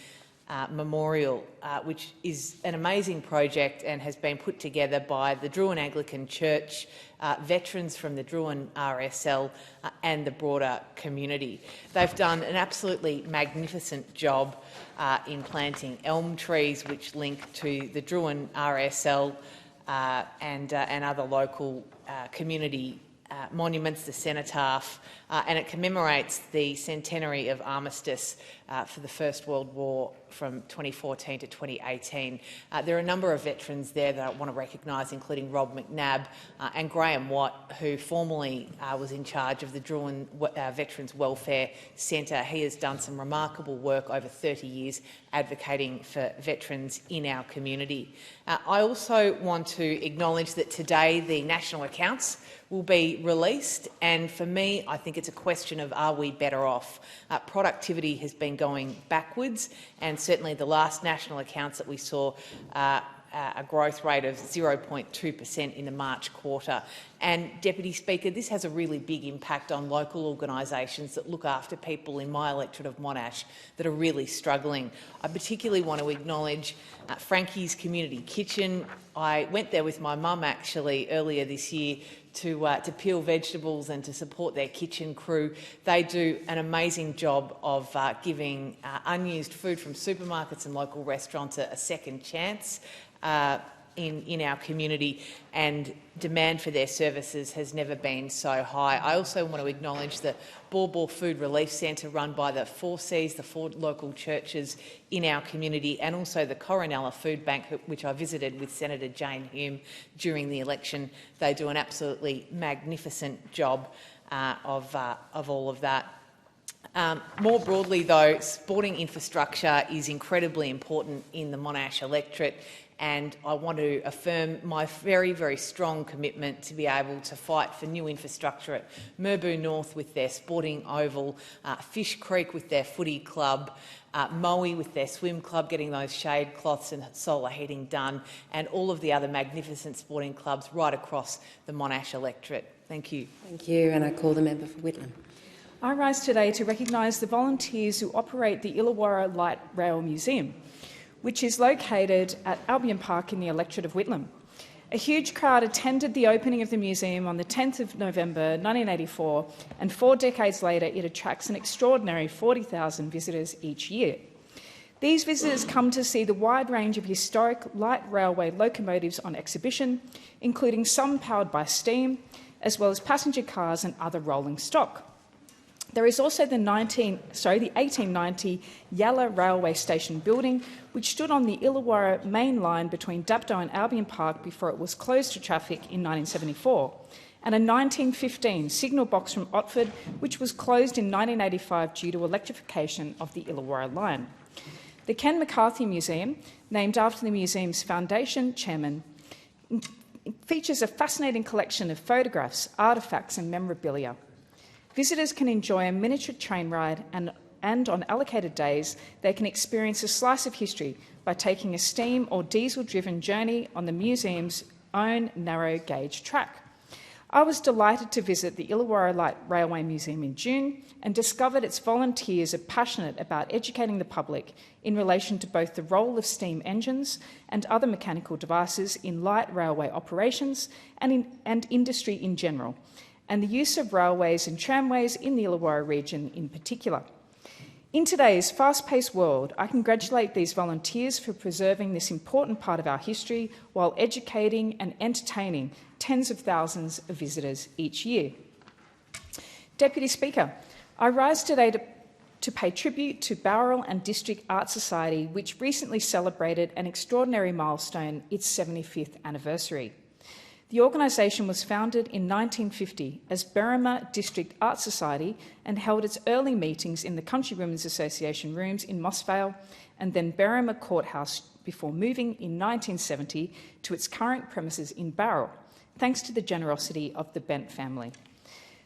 Memorial, which is an amazing project and has been put together by the Drouin Anglican Church, veterans from the Drouin RSL and the broader community. They've done an absolutely magnificent job in planting elm trees which link to the Drouin RSL and other local community monuments, the cenotaph, and it commemorates the centenary of armistice for the First World War from 2014 to 2018. There are a number of veterans there that I want to recognise, including Rob McNabb and Graham Watt, who formerly was in charge of the Drouin Veterans Welfare Centre. He has done some remarkable work over 30 years advocating for veterans in our community. I also want to acknowledge that today the national accounts will be released, and for me, I think it's a question of are we better off? Productivity has been going backwards, and certainly the last national accounts that we saw a growth rate of 0.2% in the March quarter. And, Deputy Speaker, this has a really big impact on local organisations that look after people in my electorate of Monash that are really struggling. I particularly want to acknowledge Frankie's Community Kitchen. I went there with my mum actually earlier this year to peel vegetables and to support their kitchen crew. They do an amazing job of giving unused food from supermarkets and local restaurants a second chance in our community, and demand for their services has never been so high. I also want to acknowledge the Baw Baw Food Relief Centre run by the 4Cs, the 4 local churches in our community, and also the Coronella Food Bank, which I visited with Senator Jane Hume during the election. They do an absolutely magnificent job of all of that. More broadly, though, sporting infrastructure is incredibly important in the Monash electorate, and I want to affirm my very, very strong commitment to be able to fight for new infrastructure at Merboo North with their sporting oval, Fish Creek with their footy club, Moe with their swim club, getting those shade cloths and solar heating done, and all of the other magnificent sporting clubs right across the Monash electorate. Thank you. Thank you, and I call the member for Whitlam. I rise today to recognise the volunteers who operate the Illawarra Light Rail Museum, which is located at Albion Park in the electorate of Whitlam. A huge crowd attended the opening of the museum on the 10th of November 1984, and 4 decades later it attracts an extraordinary 40,000 visitors each year. These visitors come to see the wide range of historic light railway locomotives on exhibition, including some powered by steam, as well as passenger cars and other rolling stock. There is also the 1890 Yalla Railway Station building, which stood on the Illawarra main line between Dapto and Albion Park before it was closed to traffic in 1974, and a 1915 signal box from Otford, which was closed in 1985 due to electrification of the Illawarra line. The Ken McCarthy Museum, named after the museum's foundation chairman, features a fascinating collection of photographs, artefacts and memorabilia. Visitors can enjoy a miniature train ride, and on allocated days they can experience a slice of history by taking a steam or diesel-driven journey on the museum's own narrow-gauge track. I was delighted to visit the Illawarra Light Railway Museum in June and discovered its volunteers are passionate about educating the public in relation to both the role of steam engines and other mechanical devices in light railway operations and industry in general, and the use of railways and tramways in the Illawarra region in particular. In today's fast-paced world, I congratulate these volunteers for preserving this important part of our history while educating and entertaining tens of thousands of visitors each year. Deputy Speaker, I rise today to pay tribute to Bowral and District Art Society, which recently celebrated an extraordinary milestone, its 75th anniversary. The organisation was founded in 1950 as Berrima District Art Society and held its early meetings in the Country Women's Association rooms in Mossvale and then Berrima Courthouse before moving in 1970 to its current premises in Bowral, thanks to the generosity of the Bent family.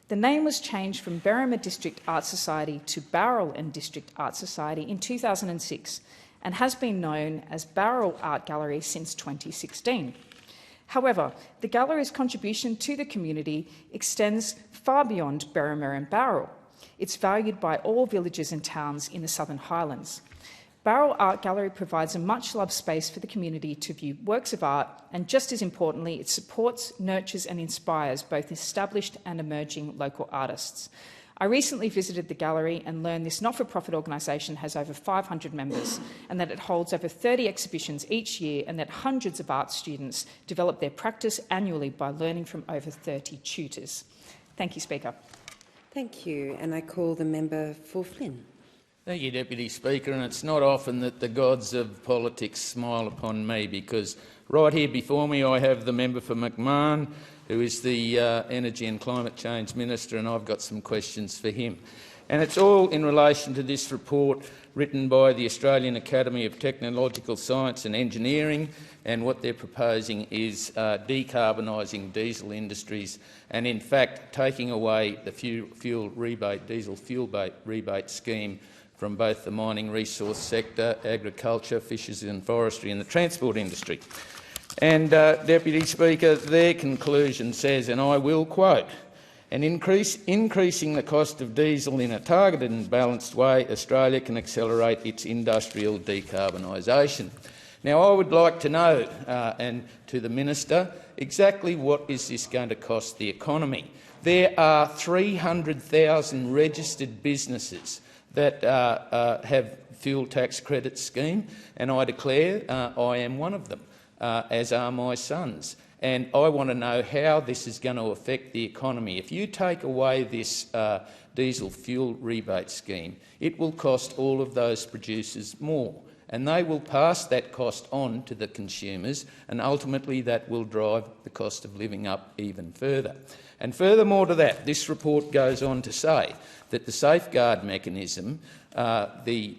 The name was changed from Berrima District Art Society to Bowral and District Art Society in 2006 and has been known as Bowral Art Gallery since 2016. However, the gallery's contribution to the community extends far beyond Berrima and Bowral. It's valued by all villages and towns in the Southern Highlands. Bowral Art Gallery provides a much-loved space for the community to view works of art, and just as importantly, it supports, nurtures and inspires both established and emerging local artists. I recently visited the gallery and learned this not-for-profit organisation has over 500 members and that it holds over 30 exhibitions each year and that hundreds of art students develop their practice annually by learning from over 30 tutors. Thank you, Speaker. Thank you, and I call the member for Flynn. Thank you, Deputy Speaker, and it's not often that the gods of politics smile upon me, because right here before me I have the member for McMahon, who is the Energy and Climate Change Minister, and I've got some questions for him. And it's all in relation to this report written by the Australian Academy of Technological Science and Engineering, and what they're proposing is decarbonising diesel industries and, in fact, taking away the diesel fuel rebate scheme from both the mining resource sector, agriculture, fisheries and forestry and the transport industry. And, Deputy Speaker, their conclusion says, and I will quote, increasing the cost of diesel in a targeted and balanced way, Australia can accelerate its industrial decarbonisation. Now, I would like to know, and to the Minister, exactly what is this going to cost the economy. There are 300,000 registered businesses that have fuel tax credit scheme, and I declare I am one of them, as are my sons. And I want to know how this is going to affect the economy. If you take away this diesel fuel rebate scheme, it will cost all of those producers more, and they will pass that cost on to the consumers, and ultimately that will drive the cost of living up even further. And furthermore to that, this report goes on to say that the safeguard mechanism, the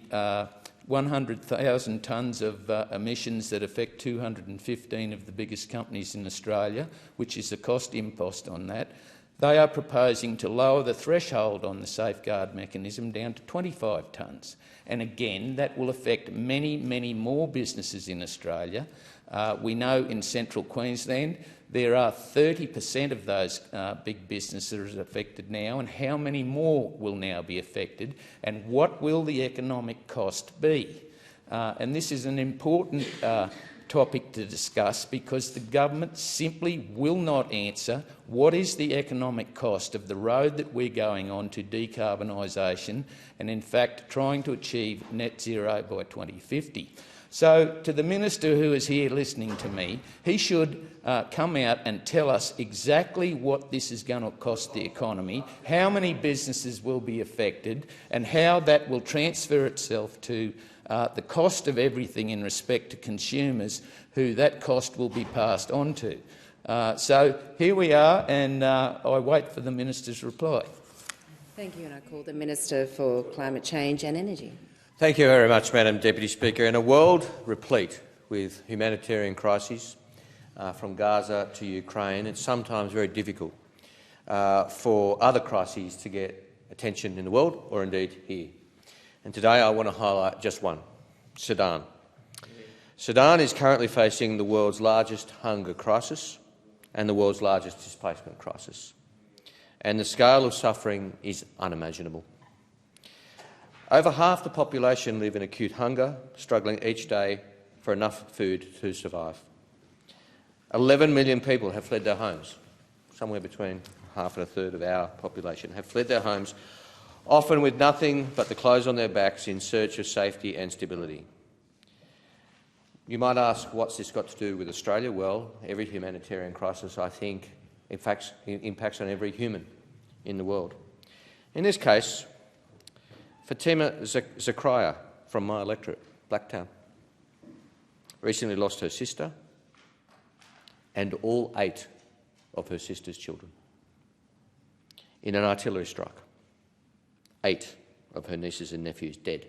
100,000 tonnes of emissions that affect 215 of the biggest companies in Australia, which is a cost impost on that, they are proposing to lower the threshold on the safeguard mechanism down to 25 tonnes. And again, that will affect many, many more businesses in Australia. We know in central Queensland there are 30% of those big businesses affected now, and how many more will now be affected, and what will the economic cost be? And this is an important topic to discuss, because the government simply will not answer what is the economic cost of the road that we're going on to decarbonisation and, in fact, trying to achieve net zero by 2050. So, to the Minister who is here listening to me, he should come out and tell us exactly what this is going to cost the economy, how many businesses will be affected, and how that will transfer itself to the cost of everything in respect to consumers, who that cost will be passed on to. So here we are, and I wait for the Minister's reply. Thank you, and I call the Minister for Climate Change and Energy. Thank you very much, Madam Deputy Speaker. In a world replete with humanitarian crises, from Gaza to Ukraine, it's sometimes very difficult for other crises to get attention in the world, or indeed here. And today I want to highlight just one: Sudan. Sudan is currently facing the world's largest hunger crisis and the world's largest displacement crisis, and the scale of suffering is unimaginable. Over half the population live in acute hunger, struggling each day for enough food to survive. 11 million people have fled their homes. Somewhere between half and a third of our population have fled their homes, often with nothing but the clothes on their backs, in search of safety and stability. You might ask, what's this got to do with Australia? Well, every humanitarian crisis, I think, in fact, impacts on every human in the world. In this case, Fatima Zakaria from my electorate, Blacktown, recently lost her sister and all 8 of her sister's children in an artillery strike. 8 of her nieces and nephews dead.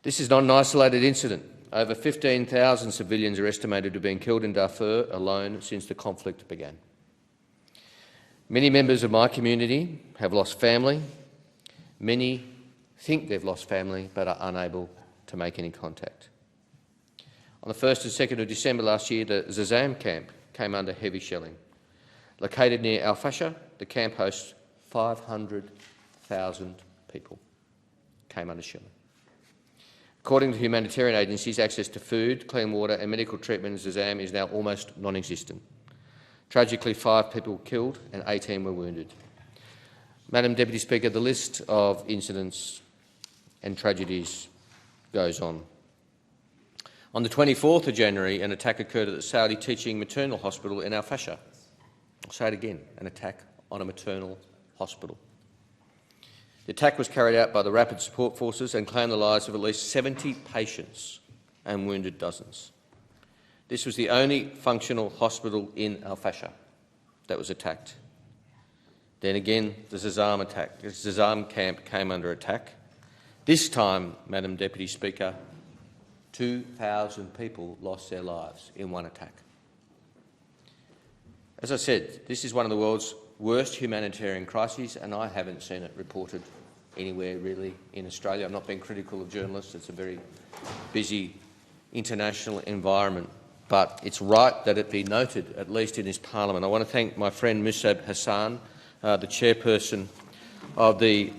This is not an isolated incident. Over 15,000 civilians are estimated to have been killed in Darfur alone since the conflict began. Many members of my community have lost family. Many think they've lost family but are unable to make any contact. On the 1st and 2nd of December last year, the Zazam camp came under heavy shelling. Located near Al Fasher, the camp hosts 500,000 people came under shelling. According to humanitarian agencies, access to food, clean water and medical treatment in Zazam is now almost non-existent. Tragically, 5 people killed and 18 were wounded. Madam Deputy Speaker, the list of incidents and tragedies goes on. On the 24th of January, an attack occurred at the Saudi Teaching Maternal Hospital in Al Fasher. I'll say it again, an attack on a maternal hospital. The attack was carried out by the Rapid Support Forces and claimed the lives of at least 70 patients and wounded dozens. This was the only functional hospital in Al Fasher that was attacked. Then again, the Zazam attack. The Zazam camp came under attack. This time, Madam Deputy Speaker, 2,000 people lost their lives in one attack. As I said, this is one of the world's worst humanitarian crises, and I haven't seen it reported anywhere really in Australia. I'm not being critical of journalists. It's a very busy international environment, but it's right that it be noted, at least in this parliament. I want to thank my friend Musab Hassan, the chairperson of the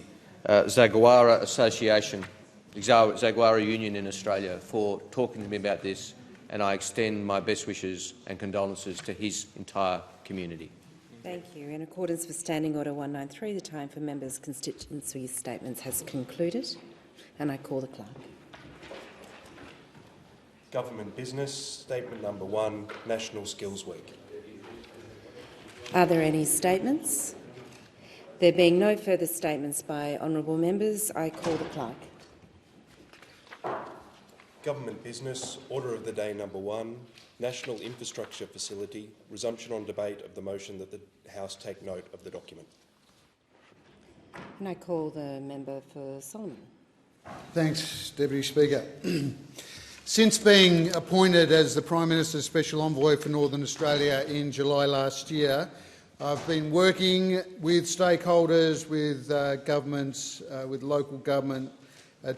Zaguara Association, the Zaguara Union in Australia, for talking to me about this, and I extend my best wishes and condolences to his entire community. Thank you. In accordance with Standing Order 193, the time for members' constituency statements has concluded, and I call the clerk. Government business, statement number 1, National Skills Week. Are there any statements? There being no further statements by honourable members, I call the clerk. Government business, order of the day number 1, National Infrastructure Facility, resumption on debate of the motion that the House take note of the document. And I call the member for Solomon. Thanks, Deputy Speaker. Since being appointed as the Prime Minister's Special Envoy for Northern Australia in July last year, I've been working with stakeholders, with governments, with local government,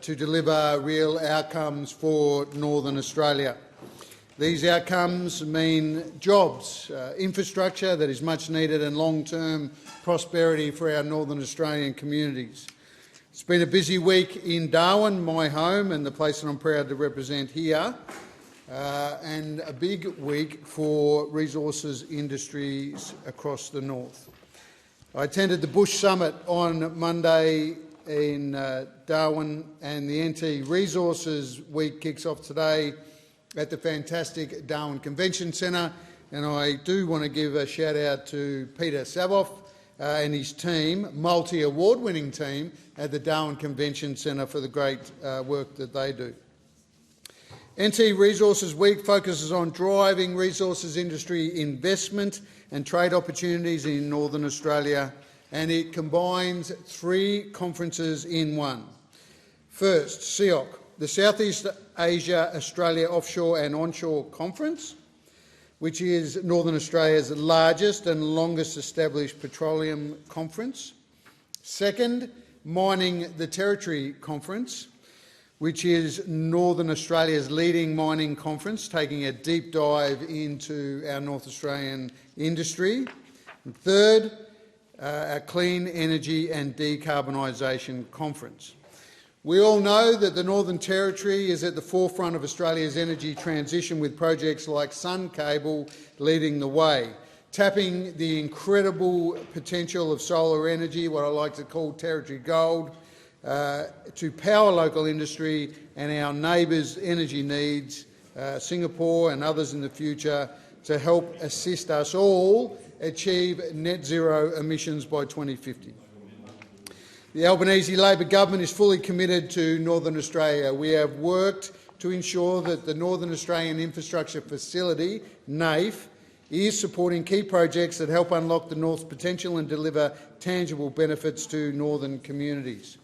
to deliver real outcomes for Northern Australia. These outcomes mean jobs, infrastructure that is much needed, and long-term prosperity for our Northern Australian communities. It's been a busy week in Darwin, my home, and the place that I'm proud to represent here, and a big week for resources industries across the north. I attended the Bush Summit on Monday in Darwin, and the NT Resources Week kicks off today at the fantastic Darwin Convention Centre, and I do want to give a shout out to Peter Savoff and his team, multi-award-winning team at the Darwin Convention Centre, for the great work that they do. NT Resources Week focuses on driving resources industry investment and trade opportunities in Northern Australia, and it combines 3 conferences in one. First, SEOC, the Southeast Asia Australia Offshore and Onshore Conference, which is Northern Australia's largest and longest established petroleum conference. Second, Mining the Territory Conference, which is Northern Australia's leading mining conference, taking a deep dive into our North Australian industry. And third, our Clean Energy and Decarbonisation Conference. We all know that the Northern Territory is at the forefront of Australia's energy transition, with projects like Sun Cable leading the way, tapping the incredible potential of solar energy, what I like to call Territory Gold, to power local industry and our neighbours' energy needs, Singapore and others in the future, to help assist us all achieve net zero emissions by 2050. The Albanese Labor government is fully committed to Northern Australia. We have worked to ensure that the Northern Australian Infrastructure Facility, NAIF, is supporting key projects that help unlock the North's potential and deliver tangible benefits to northern communities.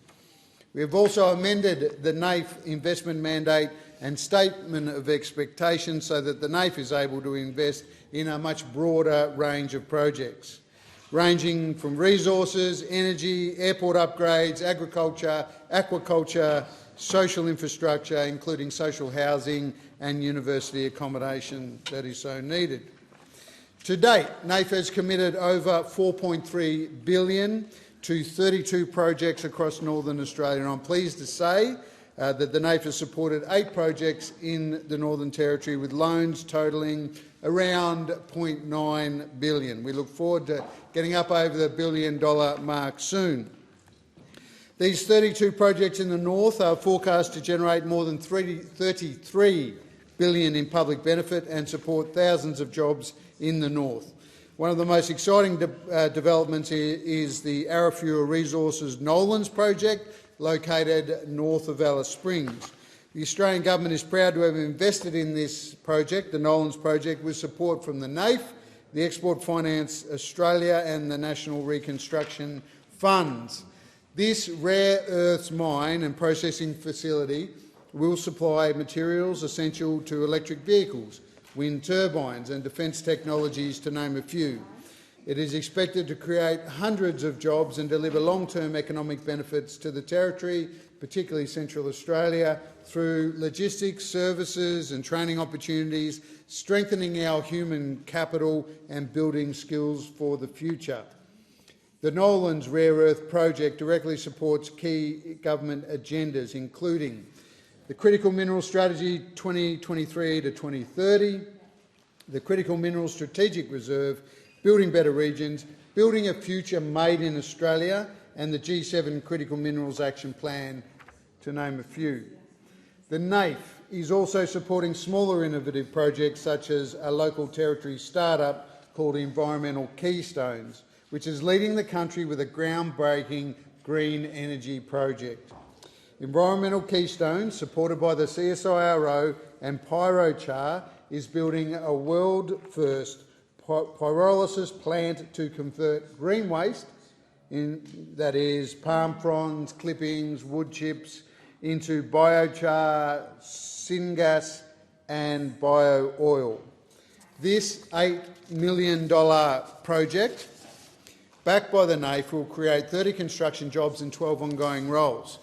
We have also amended the NAIF investment mandate and statement of expectations so that the NAIF is able to invest in a much broader range of projects, ranging from resources, energy, airport upgrades, agriculture, aquaculture, social infrastructure, including social housing and university accommodation that is so needed. To date, NAIF has committed over $4.3 billion to 32 projects across Northern Australia, and I'm pleased to say that the NAIF has supported 8 projects in the Northern Territory, with loans totalling around $0.9 billion. We look forward to getting up over the $1 billion mark soon. These 32 projects in the north are forecast to generate more than $33 billion in public benefit and support thousands of jobs in the north. One of the most exciting developments is the Arafura Resources Nolans project, located north of Alice Springs. The Australian Government is proud to have invested in this project, the Nolans project, with support from the NAIF, the Export Finance Australia and the National Reconstruction Funds. This rare earths mine and processing facility will supply materials essential to electric vehicles, wind turbines and defence technologies, to name a few. It is expected to create hundreds of jobs and deliver long-term economic benefits to the Territory, particularly Central Australia, through logistics, services and training opportunities, strengthening our human capital and building skills for the future. The Nolans Rare Earth Project directly supports key government agendas, including the Critical Mineral Strategy 2023 to 2030, the Critical Mineral Strategic Reserve, Building Better Regions, Building a Future Made in Australia, and the G7 Critical Minerals Action Plan, to name a few. The NAIF is also supporting smaller innovative projects such as a local Territory startup called Environmental Keystones, which is leading the country with a groundbreaking green energy project. Environmental Keystones, supported by the CSIRO and Pyrochar, is building a world-first pyrolysis plant to convert green waste, that is palm fronds, clippings, wood chips, into biochar, syngas and bio-oil. This $8 million project, backed by the NAIF, will create 30 construction jobs and 12 ongoing roles.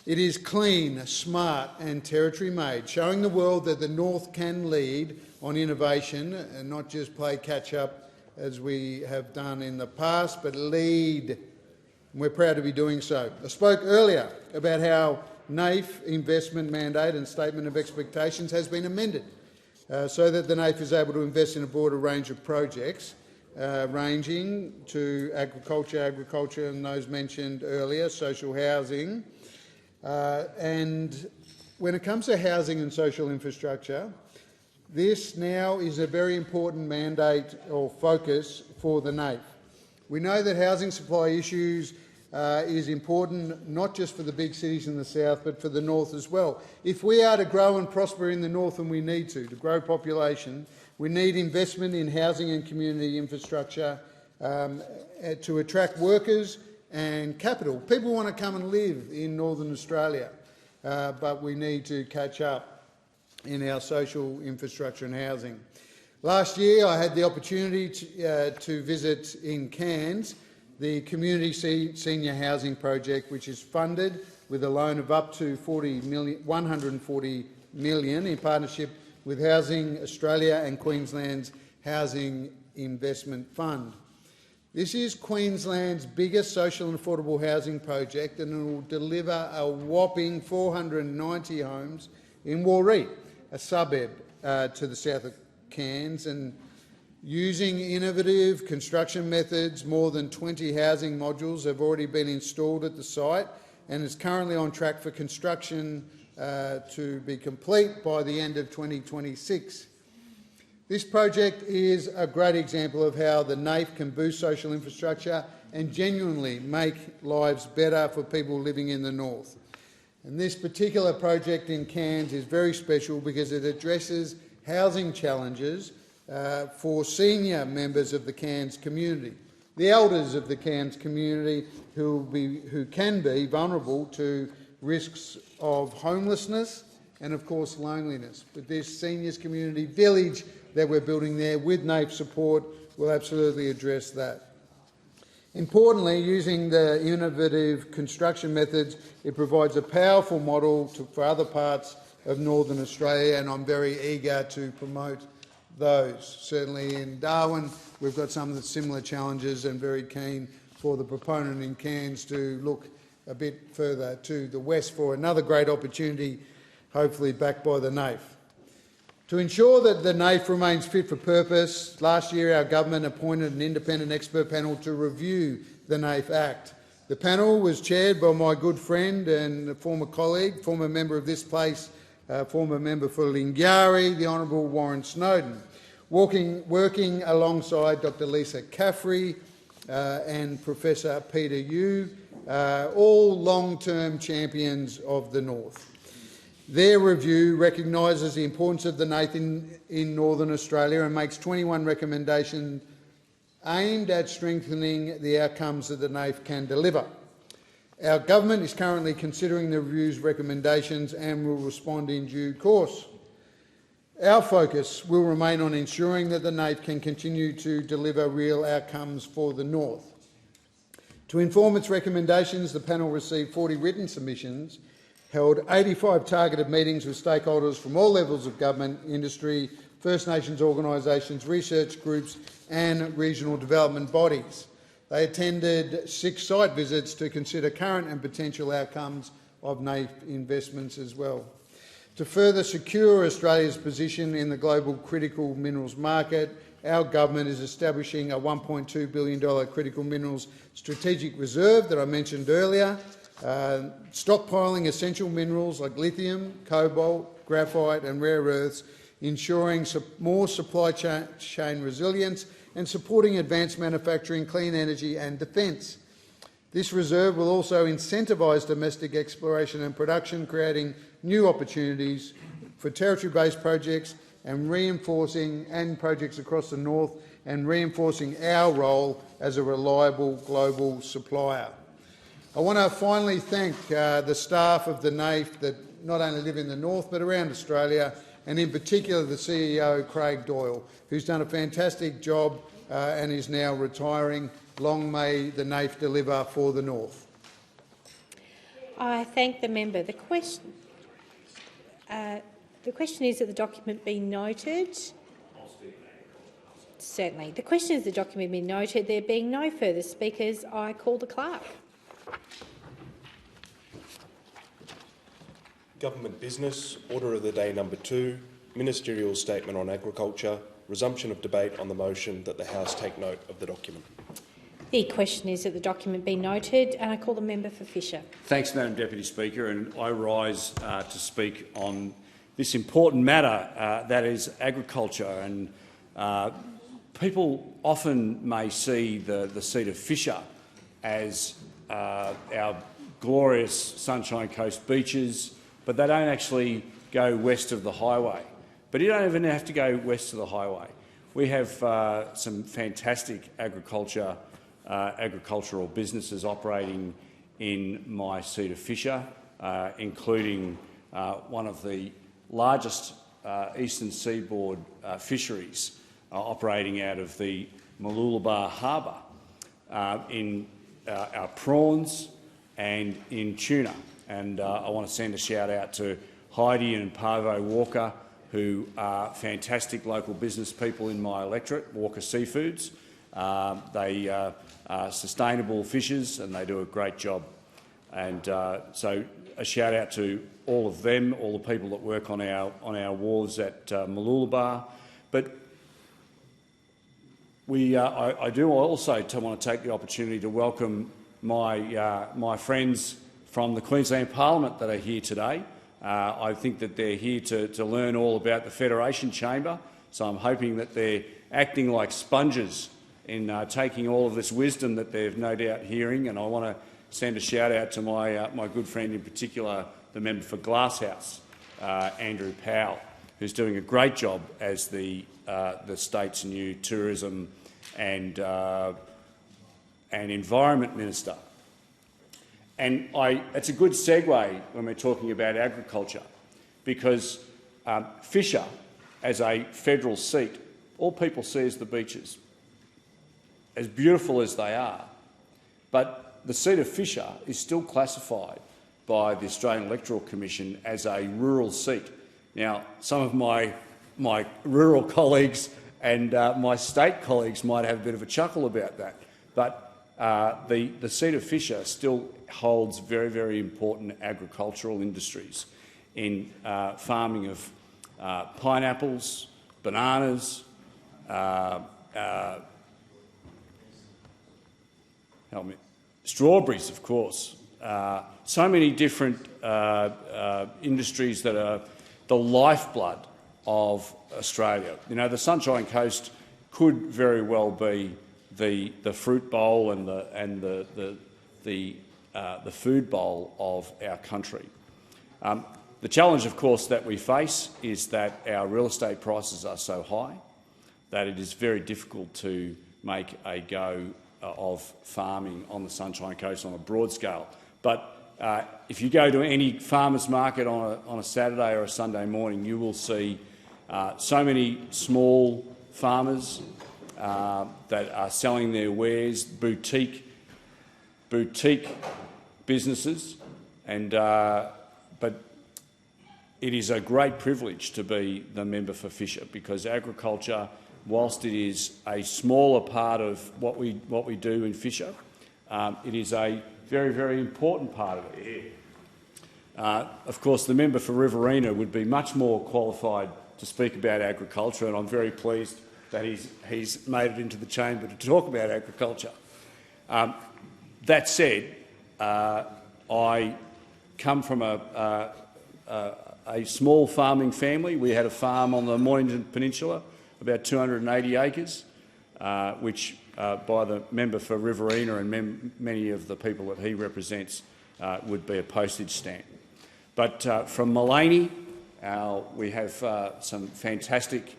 It is clean, smart and Territory-made, showing the world that the North can lead on innovation and not just play catch-up as we have done in the past, but lead. And we're proud to be doing so. I spoke earlier about how NAIF investment mandate and statement of expectations has been amended so that the NAIF is able to invest in a broader range of projects, ranging to agriculture and those mentioned earlier, social housing. And when it comes to housing and social infrastructure, this now is a very important mandate or focus for the NAIF. We know that housing supply issues is important not just for the big cities in the south but for the north as well. If we are to grow and prosper in the north, and we need to grow population, we need investment in housing and community infrastructure to attract workers and capital. People want to come and live in Northern Australia, but we need to catch up in our social infrastructure and housing. Last year I had the opportunity to visit in Cairns the Community Senior Housing Project, which is funded with a loan of up to $140 million in partnership with Housing Australia and Queensland's Housing Investment Fund. This is Queensland's biggest social and affordable housing project, and it will deliver a whopping 490 homes in Warree, a suburb to the south of Cairns, and using innovative construction methods, more than 20 housing modules have already been installed at the site and is currently on track for construction to be complete by the end of 2026. This project is a great example of how the NAIF can boost social infrastructure and genuinely make lives better for people living in the north. And this particular project in Cairns is very special because it addresses housing challenges for senior members of the Cairns community, the elders of the Cairns community who can be vulnerable to risks of homelessness and, of course, loneliness. But this seniors community village that we're building there with NAIF support will absolutely address that. Importantly, using the innovative construction methods, it provides a powerful model for other parts of Northern Australia, and I'm very eager to promote those. Certainly in Darwin, we've got some of the similar challenges, and very keen for the proponent in Cairns to look a bit further to the west for another great opportunity, hopefully backed by the NAIF. To ensure that the NAIF remains fit for purpose, last year our government appointed an independent expert panel to review the NAIF Act. The panel was chaired by my good friend and former colleague, former member of this place, former member for Lingiari, the Honourable Warren Snowden. working alongside Dr Lisa Caffrey and Professor Peter Yu, all long-term champions of the North. Their review recognises the importance of the NAIF in Northern Australia and makes 21 recommendations aimed at strengthening the outcomes that the NAIF can deliver. Our government is currently considering the review's recommendations and will respond in due course. Our focus will remain on ensuring that the NAIF can continue to deliver real outcomes for the North. To inform its recommendations, the panel received 40 written submissions, held 85 targeted meetings with stakeholders from all levels of government, industry, First Nations organisations, research groups and regional development bodies. They attended 6 site visits to consider current and potential outcomes of NAIF investments as well. To further secure Australia's position in the global critical minerals market, our government is establishing a $1.2 billion critical minerals strategic reserve that I mentioned earlier, stockpiling essential minerals like lithium, cobalt, graphite and rare earths, ensuring more supply chain resilience and supporting advanced manufacturing, clean energy and defence. This reserve will also incentivise domestic exploration and production, creating new opportunities for territory-based projects and projects across the North and reinforcing our role as a reliable global supplier. I want to finally thank the staff of the NAIF that not only live in the North but around Australia, and in particular the CEO, Craig Doyle, who's done a fantastic job and is now retiring. Long may the NAIF deliver for the North. I thank the member. The question is that the document be noted. Certainly. The question is the document be noted. There being no further speakers, I call the clerk. Government business, order of the day number 2, ministerial statement on agriculture, resumption of debate on the motion that the House take note of the document. The question is that the document be noted, and I call the member for Fisher. Thanks, Madam Deputy Speaker, and I rise to speak on this important matter that is agriculture. And people often may see the seat of Fisher as our glorious Sunshine Coast beaches, but they don't actually go west of the highway. But you don't even have to go west of the highway. We have some fantastic agricultural businesses operating in my seat of Fisher, including one of the largest eastern seaboard fisheries operating out of the Mooloolaba Harbour in our prawns and in tuna. And I want to send a shout out to Heidi and Parvo Walker, who are fantastic local business people in my electorate, Walker Seafoods. They are sustainable fishers and they do a great job. And so a shout out to all of them, all the people that work on our wharves at Mooloolaba. But I do also want to take the opportunity to welcome my friends from the Queensland Parliament that are here today. I think that they're here to learn all about the Federation Chamber, so I'm hoping that they're acting like sponges in taking all of this wisdom that they're no doubt hearing. And I want to send a shout out to my good friend, in particular the member for Glasshouse, Andrew Powell, who's doing a great job as the state's new tourism and environment minister. And it's a good segue when we're talking about agriculture, because Fisher, as a federal seat, all people see is the beaches, as beautiful as they are. But the seat of Fisher is still classified by the Australian Electoral Commission as a rural seat. Now, some of my rural colleagues and my state colleagues might have a bit of a chuckle about that, but the seat of Fisher still holds very, very important agricultural industries in farming of pineapples, bananas, strawberries, of course. So many different industries that are the lifeblood of Australia. You know, the Sunshine Coast could very well be the fruit bowl and the food bowl of our country. The challenge, of course, that we face is that our real estate prices are so high that it is very difficult to make a go of farming on the Sunshine Coast on a broad scale. But if you go to any farmers market on a Saturday or a Sunday morning, you will see so many small farmers that are selling their wares, boutique businesses, and but it is a great privilege to be the member for Fisher, because agriculture, whilst it is a smaller part of what we do in Fisher, it is a very, very important part of it. Of course, the member for Riverina would be much more qualified to speak about agriculture, and I'm very pleased that he's made it into the chamber to talk about agriculture. That said, I come from a small farming family. We had a farm on the Mornington Peninsula, about 280 acres, which by the member for Riverina and many of the people that he represents would be a postage stamp. But from Maleny, we have some fantastic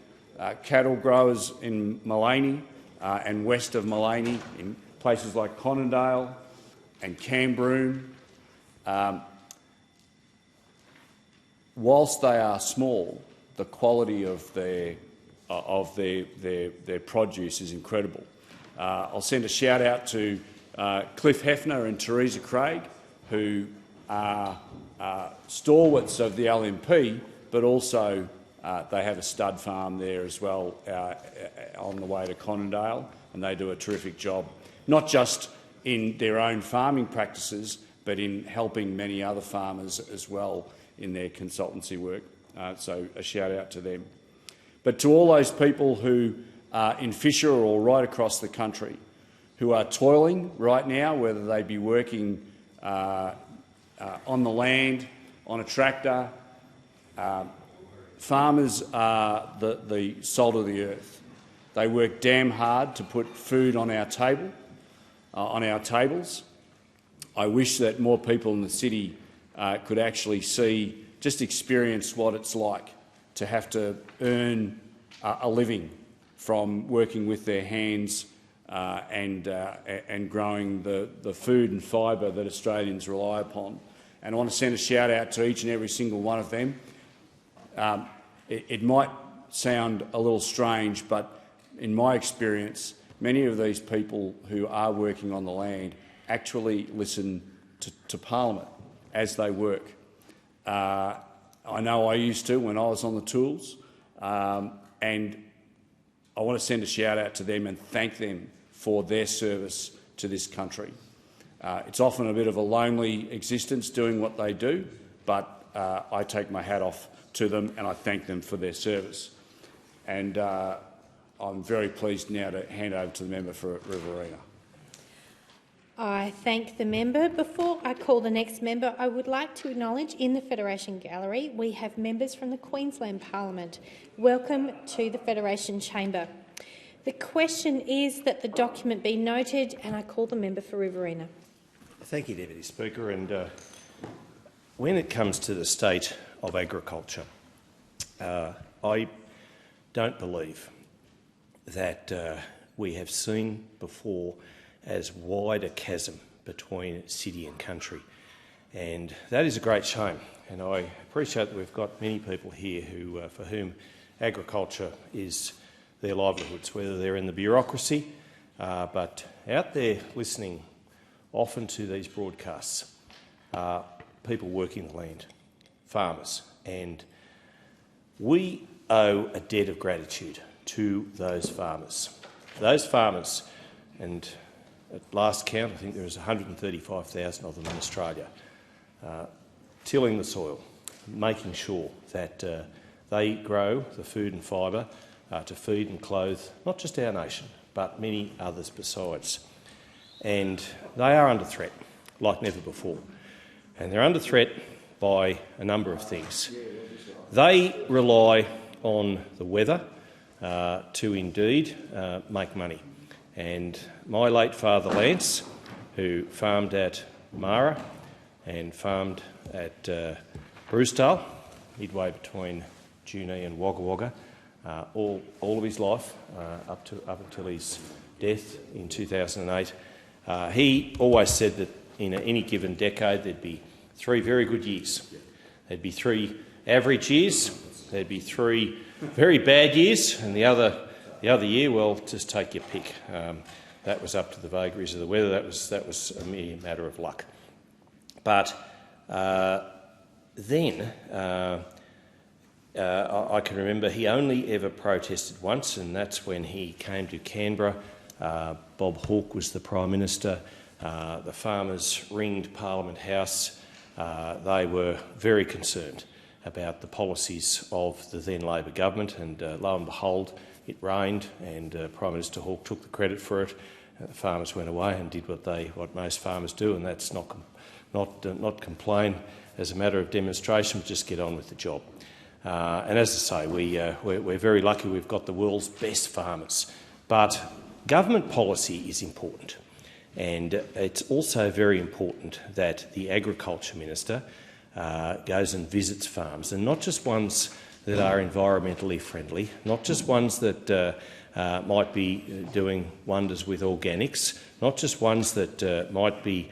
cattle growers in Maleny and west of Maleny, in places like Conondale and Cambroon. Whilst they are small, the quality of their produce is incredible. I'll send a shout out to Cliff Hefner and Teresa Craig, who are stalwarts of the LNP, but also they have a stud farm there as well on the way to Conondale, and they do a terrific job, not just in their own farming practices, but in helping many other farmers as well in their consultancy work. So a shout out to them. But to all those people who are in Fisher or right across the country who are toiling right now, whether they be working on the land, on a tractor, farmers are the salt of the earth. They work damn hard to put food on our table, on our tables. I wish that more people in the city could actually see, just experience what it's like to have to earn a living from working with their hands and growing the food and fibre that Australians rely upon. And I want to send a shout out to each and every single one of them. It might sound a little strange, but in my experience, many of these people who are working on the land actually listen to Parliament as they work. I know I used to when I was on the tools, and I want to send a shout out to them and thank them for their service to this country. It's often a bit of a lonely existence doing what they do, but I take my hat off to them and I thank them for their service. And I'm very pleased now to hand over to the member for Riverina. I thank the member. Before I call the next member, I would like to acknowledge in the Federation Gallery we have members from the Queensland Parliament. Welcome to the Federation Chamber. The question is that the document be noted, and I call the member for Riverina. Thank you, Deputy Speaker. And when it comes to the state of agriculture, I don't believe that we have seen before as wide a chasm between city and country, and that is a great shame. And I appreciate that we've got many people here who, for whom agriculture is their livelihoods, whether they're in the bureaucracy, but out there listening often to these broadcasts, people working the land, farmers, and we owe a debt of gratitude to those farmers. Those farmers, and at last count, I think there was 135,000 of them in Australia, tilling the soil, making sure that they grow the food and fibre to feed and clothe not just our nation, but many others besides. And they are under threat, like never before. And they're under threat by a number of things. They rely on the weather to indeed make money. And my late father Lance, who farmed at Mara and farmed at Brucedale, midway between Junee and Wagga Wagga, all of his life up until his death in 2008, he always said that in any given decade there'd be 3 very good years. There'd be 3 average years, there'd be 3 very bad years, and the other year, well, just take your pick. That was up to the vagaries of the weather. That was a mere matter of luck. But then I can remember he only ever protested once, and that's when he came to Canberra. Bob Hawke was the Prime Minister. The farmers ringed Parliament House. They were very concerned about the policies of the then Labor government, and lo and behold, it rained, and Prime Minister Hawke took the credit for it. The farmers went away and did what most farmers do, and that's not complain as a matter of demonstration, but just get on with the job. And as I say, we're very lucky we've got the world's best farmers. But government policy is important, and it's also very important that the Agriculture Minister goes and visits farms, and not just ones that are environmentally friendly, not just ones that might be doing wonders with organics, not just ones that might be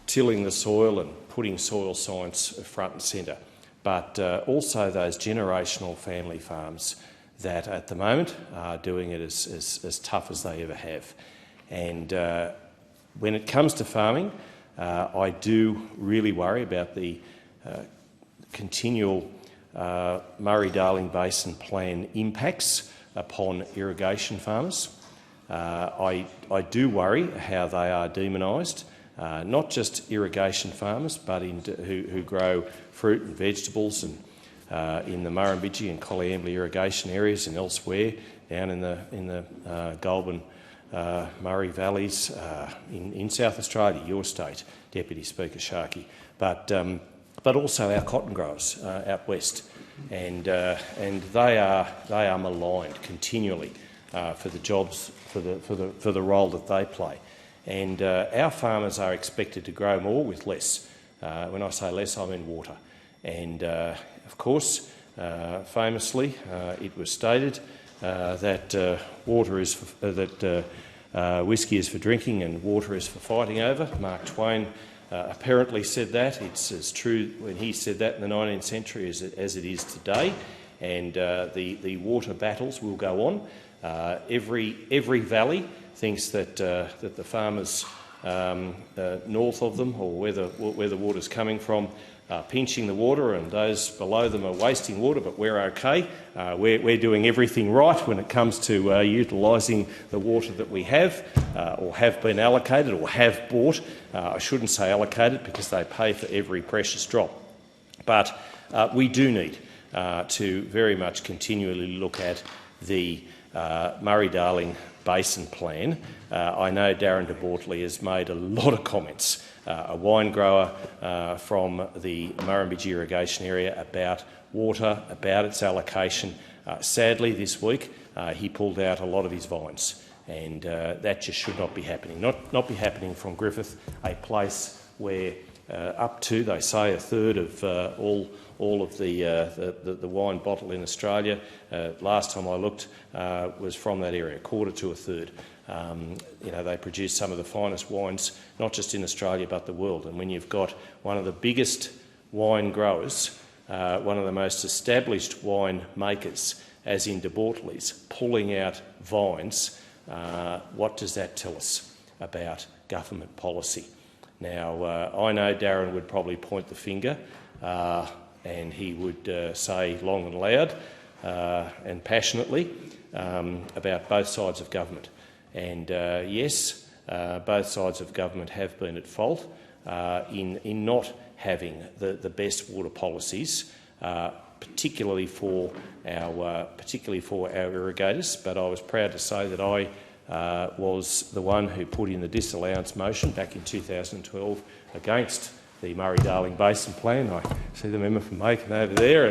tilling the soil and putting soil science front and centre, but also those generational family farms that at the moment are doing it as tough as they ever have. And when it comes to farming, I do really worry about the continual Murray-Darling Basin Plan impacts upon irrigation farmers. I do worry how they are demonised, not just irrigation farmers, but who grow fruit and vegetables, and in the Murrumbidgee and Colliambly irrigation areas and elsewhere, down in the Goulburn Murray valleys, in South Australia, your state, Deputy Speaker Sharkey, but also our cotton growers out west, and they are maligned continually for the jobs, for the role that they play, and our farmers are expected to grow more with less. When I say less, I mean water, and of course, famously, it was stated that whisky is for drinking and water is for fighting over. Mark Twain apparently said that. It's as true when he said that in the 19th century as it is today, and the water battles will go on. Every valley thinks that the farmers north of them, or where the water's coming from, are pinching the water, and those below them are wasting water, but we're okay. We're doing everything right when it comes to utilising the water that we have, or have been allocated, or have bought. I shouldn't say allocated because they pay for every precious drop. But we do need to very much continually look at the Murray-Darling Basin Plan. I know Darren de Bortley has made a lot of comments, a wine grower from the Murrumbidgee irrigation area, about water, about its allocation. Sadly, this week he pulled out a lot of his vines, and that just should not be happening. Not be happening from Griffith, a place where up to, they say, a third of all of the wine bottled in Australia, last time I looked, was from that area, a quarter to a third. They produce some of the finest wines, not just in Australia but the world. And when you've got one of the biggest wine growers, one of the most established wine makers, as in de Bortley's, pulling out vines, what does that tell us about government policy? Now, I know Darren would probably point the finger and he would say long and loud and passionately about both sides of government. And yes, both sides of government have been at fault in not having the best water policies, particularly for our irrigators. But I was proud to say that I was the one who put in the disallowance motion back in 2012 against Murray-Darling Basin Plan. I see the member from Macon over there,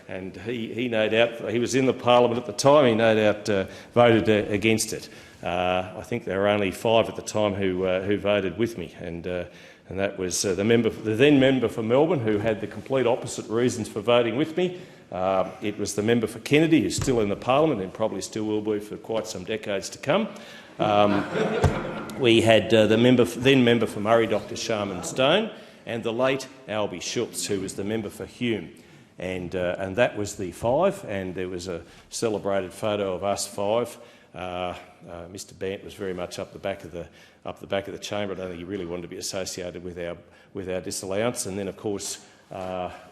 and he no doubt, he was in the parliament at the time, he no doubt voted against it. I think there were only 5 at the time who voted with me, and that was the then member for Melbourne, who had the complete opposite reasons for voting with me. It was the member for Kennedy, who's still in the parliament and probably still will be for quite some decades to come. We had the then member for Murray, Dr. Sharman Stone, and the late Albie Schultz, who was the member for Hume. And that was the 5, and there was a celebrated photo of us 5. Mr. Bant was very much up the back of the chamber. I don't think he really wanted to be associated with our disallowance. And then, of course,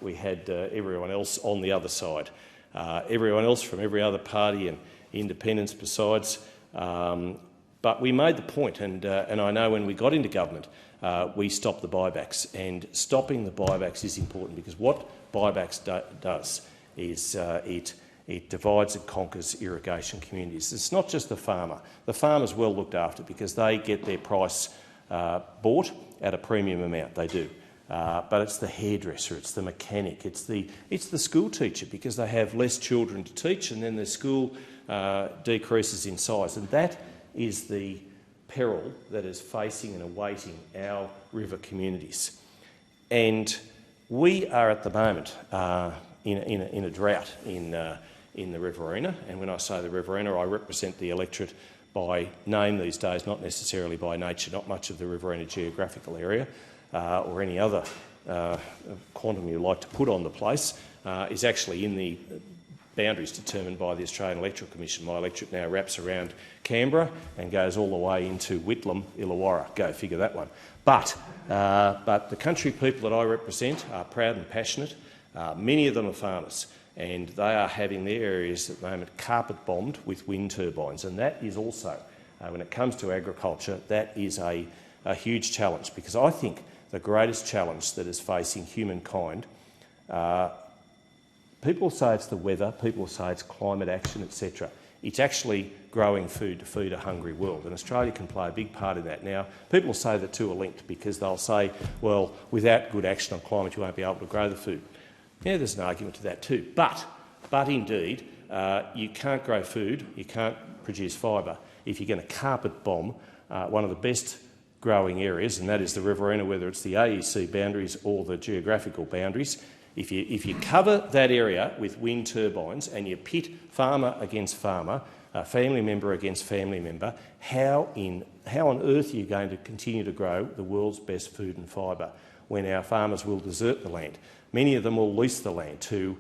we had everyone else on the other side, everyone else from every other party and independents besides. But we made the point, and I know when we got into government, we stopped the buybacks. And stopping the buybacks is important, because what buybacks does is it divides and conquers irrigation communities. It's not just the farmer. The farmer's well looked after because they get their price bought at a premium amount. They do. But it's the hairdresser, it's the mechanic, it's the school teacher, because they have less children to teach, and then the school decreases in size. And that is the peril that is facing and awaiting our river communities. And we are at the moment in a drought in the Riverina. And when I say the Riverina, I represent the electorate by name these days, not necessarily by nature. Not much of the Riverina geographical area or any other quantum you like to put on the place is actually in the boundaries determined by the Australian Electoral Commission. My electorate now wraps around Canberra and goes all the way into Whitlam, Illawarra. Go figure that one. But the country people that I represent are proud and passionate. Many of them are farmers, and they are having their areas at the moment carpet bombed with wind turbines. And that is also, when it comes to agriculture, that is a huge challenge, because I think the greatest challenge that is facing humankind, people say it's the weather, people say it's climate action, etc. It's actually growing food to feed a hungry world, and Australia can play a big part in that. Now, people say the two are linked, because they'll say, well, without good action on climate, you won't be able to grow the food. Yeah, there's an argument to that too. But indeed, you can't grow food, you can't produce fibre if you're going to carpet bomb one of the best growing areas, and that is the Riverina, whether it's the AEC boundaries or the geographical boundaries. If you cover that area with wind turbines and you pit farmer against farmer, family member against family member, how on earth are you going to continue to grow the world's best food and fibre when our farmers will desert the land? Many of them will lease the land to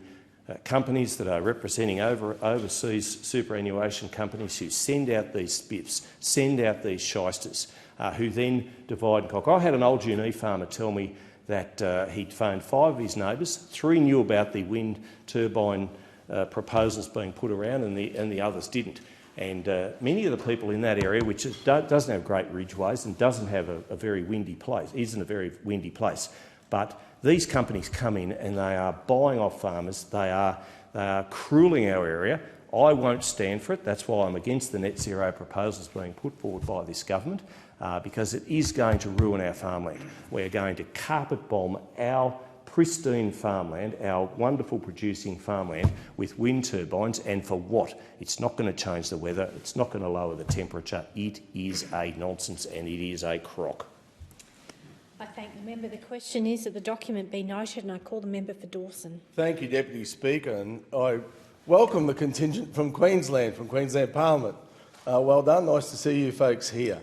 companies that are representing overseas superannuation companies who send out these spiffs, send out these shysters, who then divide and conquer. I had an old Junee farmer tell me that he'd phoned 5 of his neighbours, 3 knew about the wind turbine proposals being put around, and the others didn't. And many of the people in that area, which doesn't have great ridgeways and doesn't have a very windy place, isn't a very windy place, but these companies come in and they are buying off farmers. They are cruelling our area. I won't stand for it. That's why I'm against the net zero proposals being put forward by this government, because it is going to ruin our farmland. We're going to carpet bomb our pristine farmland, our wonderful producing farmland, with wind turbines. And for what? It's not going to change the weather. It's not going to lower the temperature. It is a nonsense and it is a crock. I thank the member. The question is that the document be noted, and I call the member for Dawson. Thank you, Deputy Speaker, and I welcome the contingent from Queensland Parliament. Well done. Nice to see you folks here.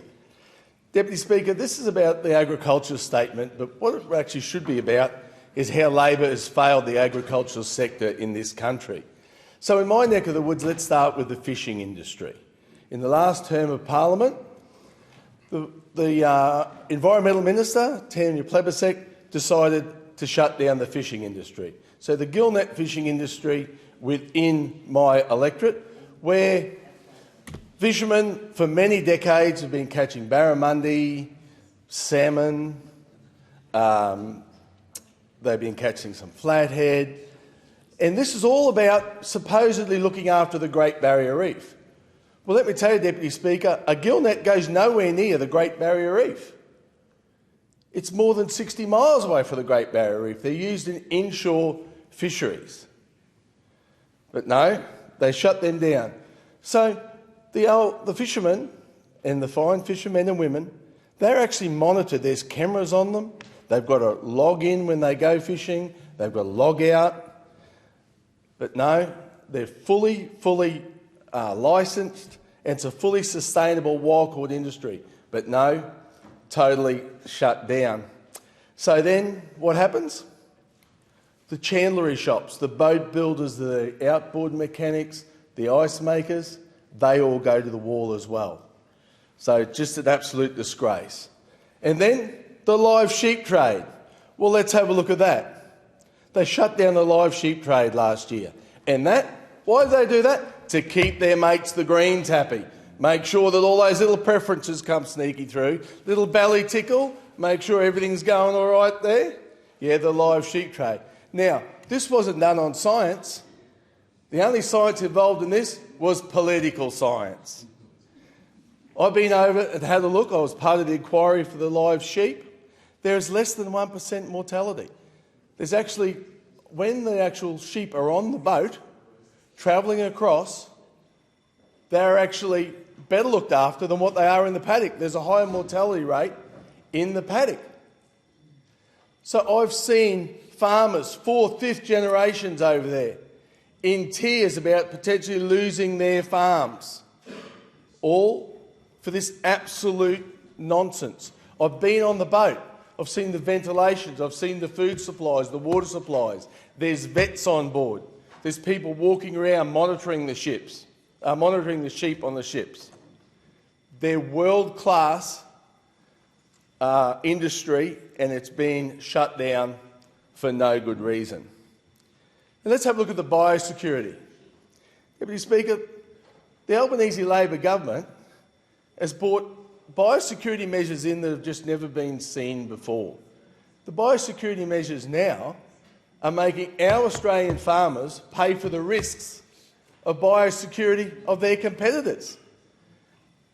Deputy Speaker, this is about the agriculture statement, but what it actually should be about is how Labor has failed the agricultural sector in this country. So in my neck of the woods, let's start with the fishing industry. In the last term of Parliament, the Environmental Minister, Tanya Plibersek, decided to shut down the fishing industry. So the gillnet fishing industry within my electorate, where fishermen for many decades have been catching barramundi, salmon, they've been catching some flathead, and this is all about supposedly looking after the Great Barrier Reef. Well, let me tell you, Deputy Speaker, a gillnet goes nowhere near the Great Barrier Reef. It's more than 60 miles away from the Great Barrier Reef. They're used in inshore fisheries. But no, they shut them down. So the fishermen and the fine fishermen and women, they're actually monitored. There's cameras on them. They've got to log in when they go fishing. They've got to log out. But no, they're fully licensed, and it's a fully sustainable wild caught industry. But no, totally shut down. So then what happens? The chandlery shops, the boat builders, the outboard mechanics, the ice makers, they all go to the wall as well. So just an absolute disgrace. And then the live sheep trade. Well, let's have a look at that. They shut down the live sheep trade last year. And why did they do that? To keep their mates, the Greens, happy. Make sure that all those little preferences come sneaky through. Little belly tickle, make sure everything's going all right there. Yeah, the live sheep trade. Now, this wasn't done on science. The only science involved in this was political science. I've been over and had a look. I was part of the inquiry for the live sheep. There is less than 1% mortality. There's actually, when the actual sheep are on the boat, travelling across, they're actually better looked after than what they are in the paddock. There's a higher mortality rate in the paddock. So I've seen farmers, 4th, 5th generations over there, in tears about potentially losing their farms, all for this absolute nonsense. I've been on the boat. I've seen the ventilations. I've seen the food supplies, the water supplies. There's vets on board. There's people walking around monitoring the ships, monitoring the sheep on the ships. They're world-class industry, and it's been shut down for no good reason. And let's have a look at the biosecurity. Deputy Speaker, the Albanese Labor government has brought biosecurity measures in that have just never been seen before. The biosecurity measures now are making our Australian farmers pay for the risks of biosecurity of their competitors.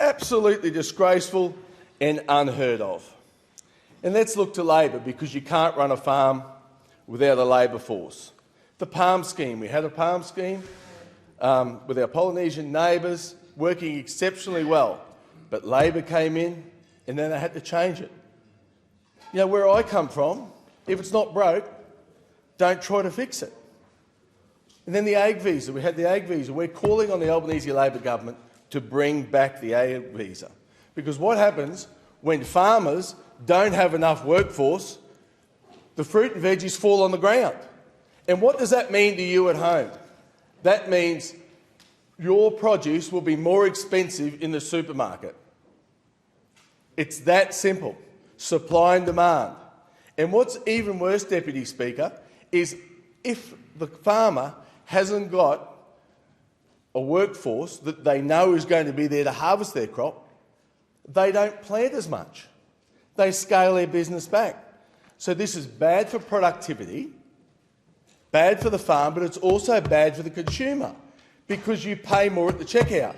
Absolutely disgraceful and unheard of. And let's look to Labor, because you can't run a farm without a labour force. The palm scheme. We had a palm scheme with our Polynesian neighbours working exceptionally well. But Labor came in and then they had to change it. You know, where I come from, if it's not broke, don't try to fix it. And then the ag visa. We had the ag visa. We're calling on the Albanese Labor government to bring back the ag visa. Because what happens when farmers don't have enough workforce, the fruit and veggies fall on the ground. And what does that mean to you at home? That means your produce will be more expensive in the supermarket. It's that simple. Supply and demand. And what's even worse, Deputy Speaker, is if the farmer hasn't got a workforce that they know is going to be there to harvest their crop, they don't plant as much. They scale their business back. So this is bad for productivity, bad for the farm, but it's also bad for the consumer, because you pay more at the checkout.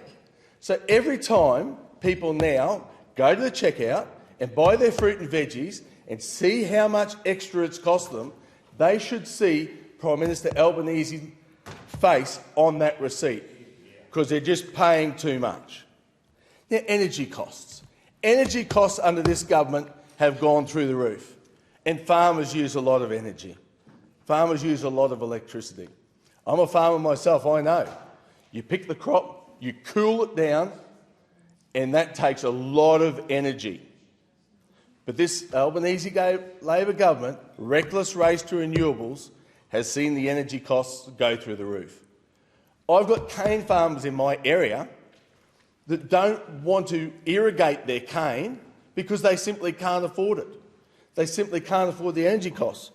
So every time people now go to the checkout and buy their fruit and veggies and see how much extra it's cost them, they should see Prime Minister Albanese's face on that receipt, because they're just paying too much. Now, energy costs. Energy costs under this government have gone through the roof, and farmers use a lot of energy. Farmers use a lot of electricity. I'm a farmer myself, I know. You pick the crop, you cool it down, and that takes a lot of energy. But this Albanese Labor government, reckless race to renewables, has seen the energy costs go through the roof. I've got cane farmers in my area that don't want to irrigate their cane because they simply can't afford it. They simply can't afford the energy costs,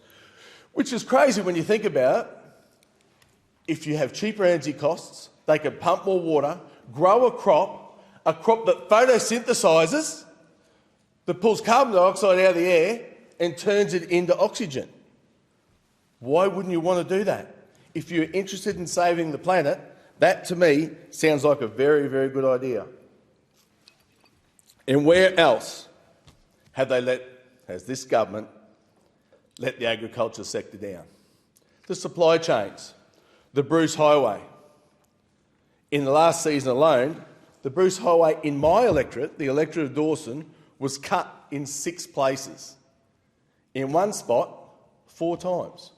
which is crazy when you think about it. If you have cheaper energy costs, they can pump more water, grow a crop that photosynthesises, that pulls carbon dioxide out of the air and turns it into oxygen. Why wouldn't you want to do that? If you're interested in saving the planet, that to me sounds like a very, very good idea. And where else have they let has this government let the agriculture sector down. The supply chains, the Bruce Highway. In the last season alone, the Bruce Highway in my electorate, the electorate of Dawson, was cut in 6 places. In one spot, 4 times.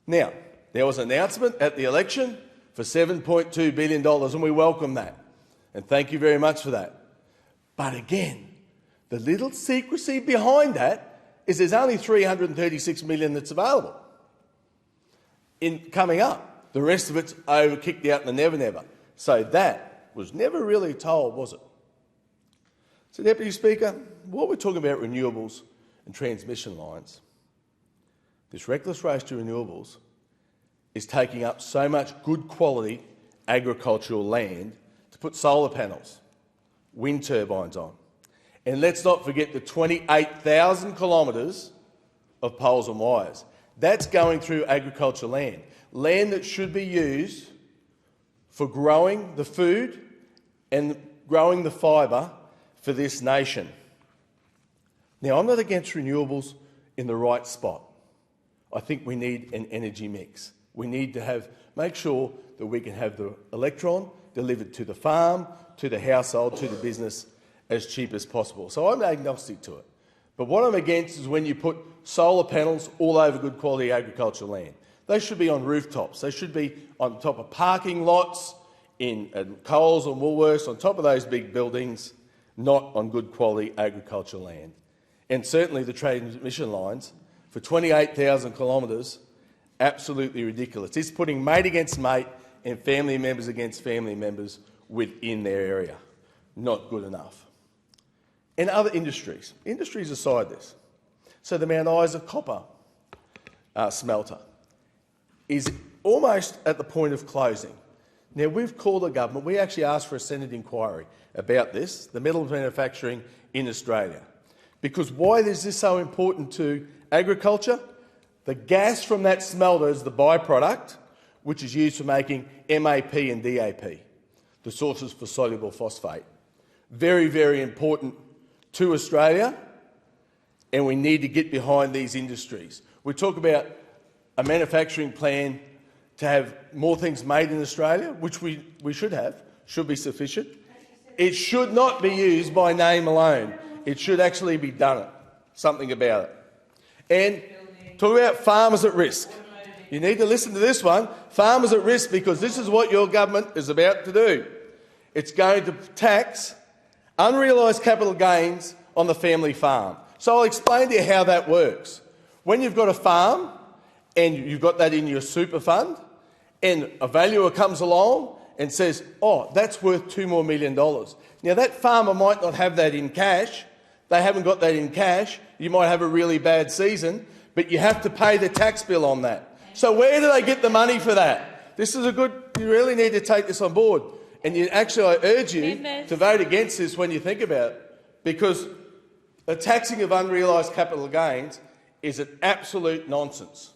Now, there was an announcement at the election for $7.2 billion, and we welcome that. And thank you very much for that. But again, the little secrecy behind that is there's only $336 million that's available coming up. The rest of it's kicked out in the never-never. So that was never really told, was it? So, Deputy Speaker, what we're talking about renewables and transmission lines, this reckless race to renewables is taking up so much good quality agricultural land to put solar panels, wind turbines on. And let's not forget the 28,000 kilometres of poles and wires. That's going through agricultural land, land that should be used for growing the food and growing the fibre for this nation. Now, I'm not against renewables in the right spot. I think we need an energy mix. We need to make sure that we can have the electron delivered to the farm, to the household, to the business as cheap as possible. So I'm agnostic to it. But what I'm against is when you put solar panels all over good quality agricultural land. They should be on rooftops. They should be on top of parking lots, in Coles and Woolworths, on top of those big buildings, not on good quality agricultural land. And certainly the transmission lines for 28,000 kilometres, absolutely ridiculous. It's putting mate against mate and family members against family members within their area. Not good enough. And other industries aside this. So the Mount Isa copper smelter is almost at the point of closing. Now, we've called the government, we actually asked for a Senate inquiry about this, the metals manufacturing in Australia. Because why is this so important to agriculture? The gas from that smelter is the byproduct, which is used for making MAP and DAP, the sources for soluble phosphate. Very, very important to Australia, and we need to get behind these industries. We talk about a manufacturing plan to have more things made in Australia, which we should have, should be sufficient. It should not be used by name alone. It should actually be done, something about it. And talk about farmers at risk. You need to listen to this one. Farmers at risk, because this is what your government is about to do. It's going to tax unrealised capital gains on the family farm. So I'll explain to you how that works. When you've got a farm and you've got that in your super fund and a valuer comes along and says, oh, that's worth $2 more million. Now, that farmer might not have that in cash. They haven't got that in cash. You might have a really bad season, but you have to pay the tax bill on that. So where do they get the money for that? This is you really need to take this on board. And I urge you to vote against this when you think about it, because the taxing of unrealised capital gains is an absolute nonsense.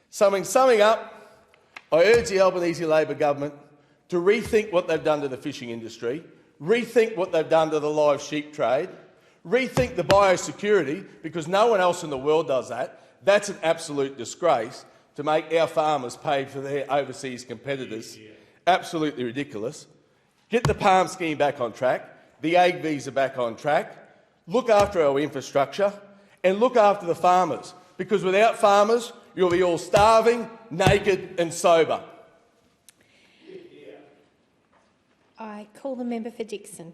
Summing up, I urge the Albanese Labor government to rethink what they've done to the fishing industry, rethink what they've done to the live sheep trade, rethink the biosecurity, because no one else in the world does that. That's an absolute disgrace to make our farmers pay for their overseas competitors. Absolutely ridiculous. Get the PALM scheme back on track, the ag visa back on track, look after our infrastructure and look after the farmers, because without farmers you'll be all starving, naked and sober. I call the member for Dixon.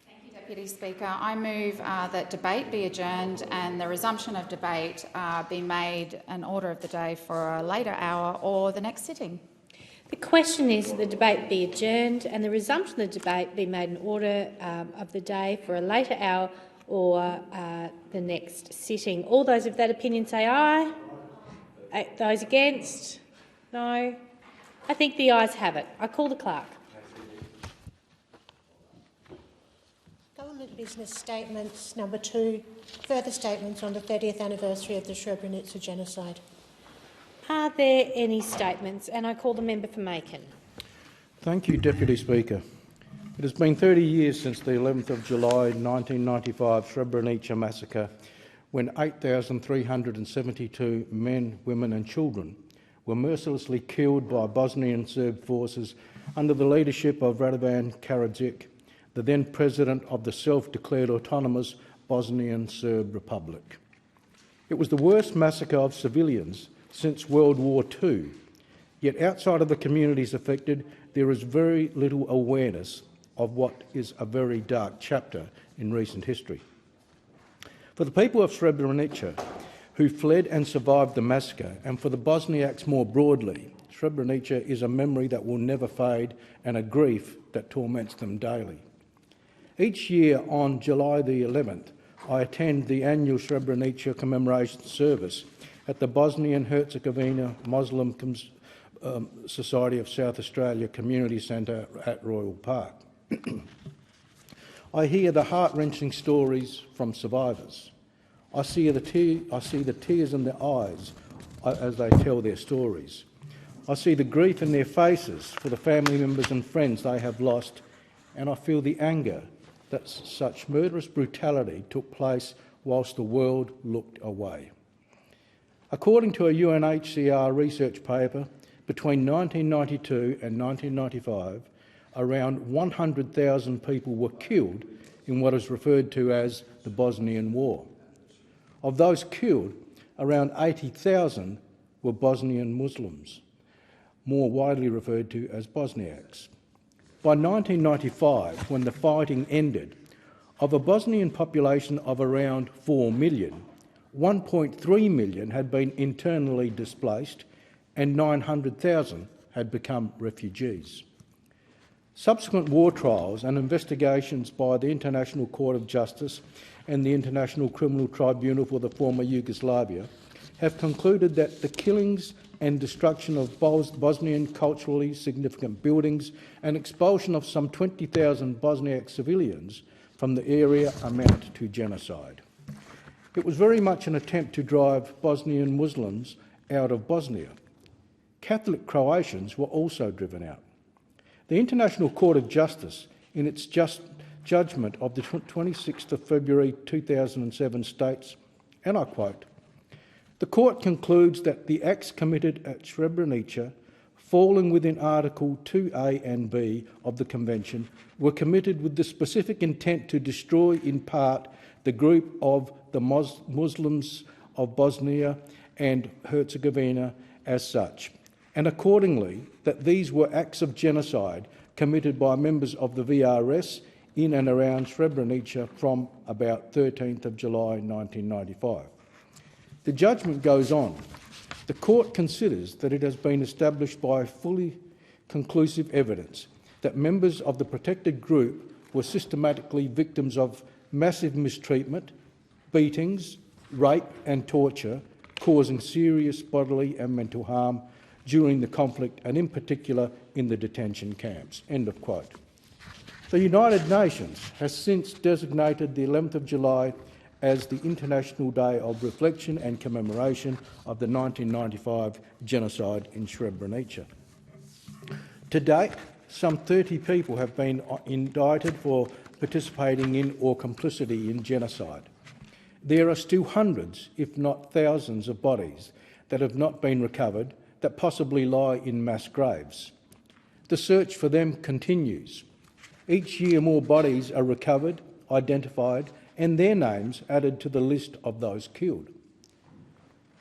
Thank you, Deputy Speaker. I move that debate be adjourned and the resumption of debate be made an order of the day for a later hour or the next sitting. The question is that the debate be adjourned and the resumption of the debate be made an order of the day for a later hour or the next sitting. All those of that opinion say aye. Those against? No. I think the ayes have it. I call the clerk. Government Business Statements number 2, further statements on the 30th anniversary of the Srebrenica genocide. Are there any statements? And I call the member for Macon. Thank you, Deputy Speaker. It has been 30 years since the 11th of July 1995 Srebrenica massacre, when 8,372 men, women and children were mercilessly killed by Bosnian Serb forces under the leadership of Radovan Karadzic, the then president of the self-declared autonomous Bosnian Serb Republic. It was the worst massacre of civilians since World War II, yet outside of the communities affected, there is very little awareness of what is a very dark chapter in recent history. For the people of Srebrenica who fled and survived the massacre, and for the Bosniaks more broadly, Srebrenica is a memory that will never fade and a grief that torments them daily. Each year on July the 11th, I attend the annual Srebrenica commemoration service at the Bosnian-Herzegovina Muslim Society of South Australia Community Centre at Royal Park. I hear the heart-wrenching stories from survivors. I see the tears in their eyes as they tell their stories. I see the grief in their faces for the family members and friends they have lost, and I feel the anger that such murderous brutality took place whilst the world looked away. According to a UNHCR research paper, between 1992 and 1995, around 100,000 people were killed in what is referred to as the Bosnian War. Of those killed, around 80,000 were Bosnian Muslims, more widely referred to as Bosniaks. By 1995, when the fighting ended, of a Bosnian population of around 4 million, 1.3 million had been internally displaced and 900,000 had become refugees. Subsequent war trials and investigations by the International Court of Justice and the International Criminal Tribunal for the former Yugoslavia have concluded that the killings and destruction of Bosnian culturally significant buildings and expulsion of some 20,000 Bosniak civilians from the area amount to genocide. It was very much an attempt to drive Bosnian Muslims out of Bosnia. Catholic Croatians were also driven out. The International Court of Justice, in its judgment of the 26th of February 2007 states, and I quote, "The court concludes that the acts committed at Srebrenica, falling within Article 2A and B of the Convention, were committed with the specific intent to destroy in part the group of the Muslims of Bosnia and Herzegovina as such, and accordingly that these were acts of genocide committed by members of the VRS in and around Srebrenica from about 13th of July 1995. The judgment goes on. The court considers that it has been established by fully conclusive evidence that members of the protected group were systematically victims of massive mistreatment, beatings, rape and torture, causing serious bodily and mental harm during the conflict and in particular in the detention camps." End of quote. The United Nations has since designated the 11th of July as the International Day of Reflection and Commemoration of the 1995 genocide in Srebrenica. To date, some 30 people have been indicted for participating in or complicity in genocide. There are still hundreds, if not thousands, of bodies that have not been recovered that possibly lie in mass graves. The search for them continues. Each year more bodies are recovered, identified and their names added to the list of those killed.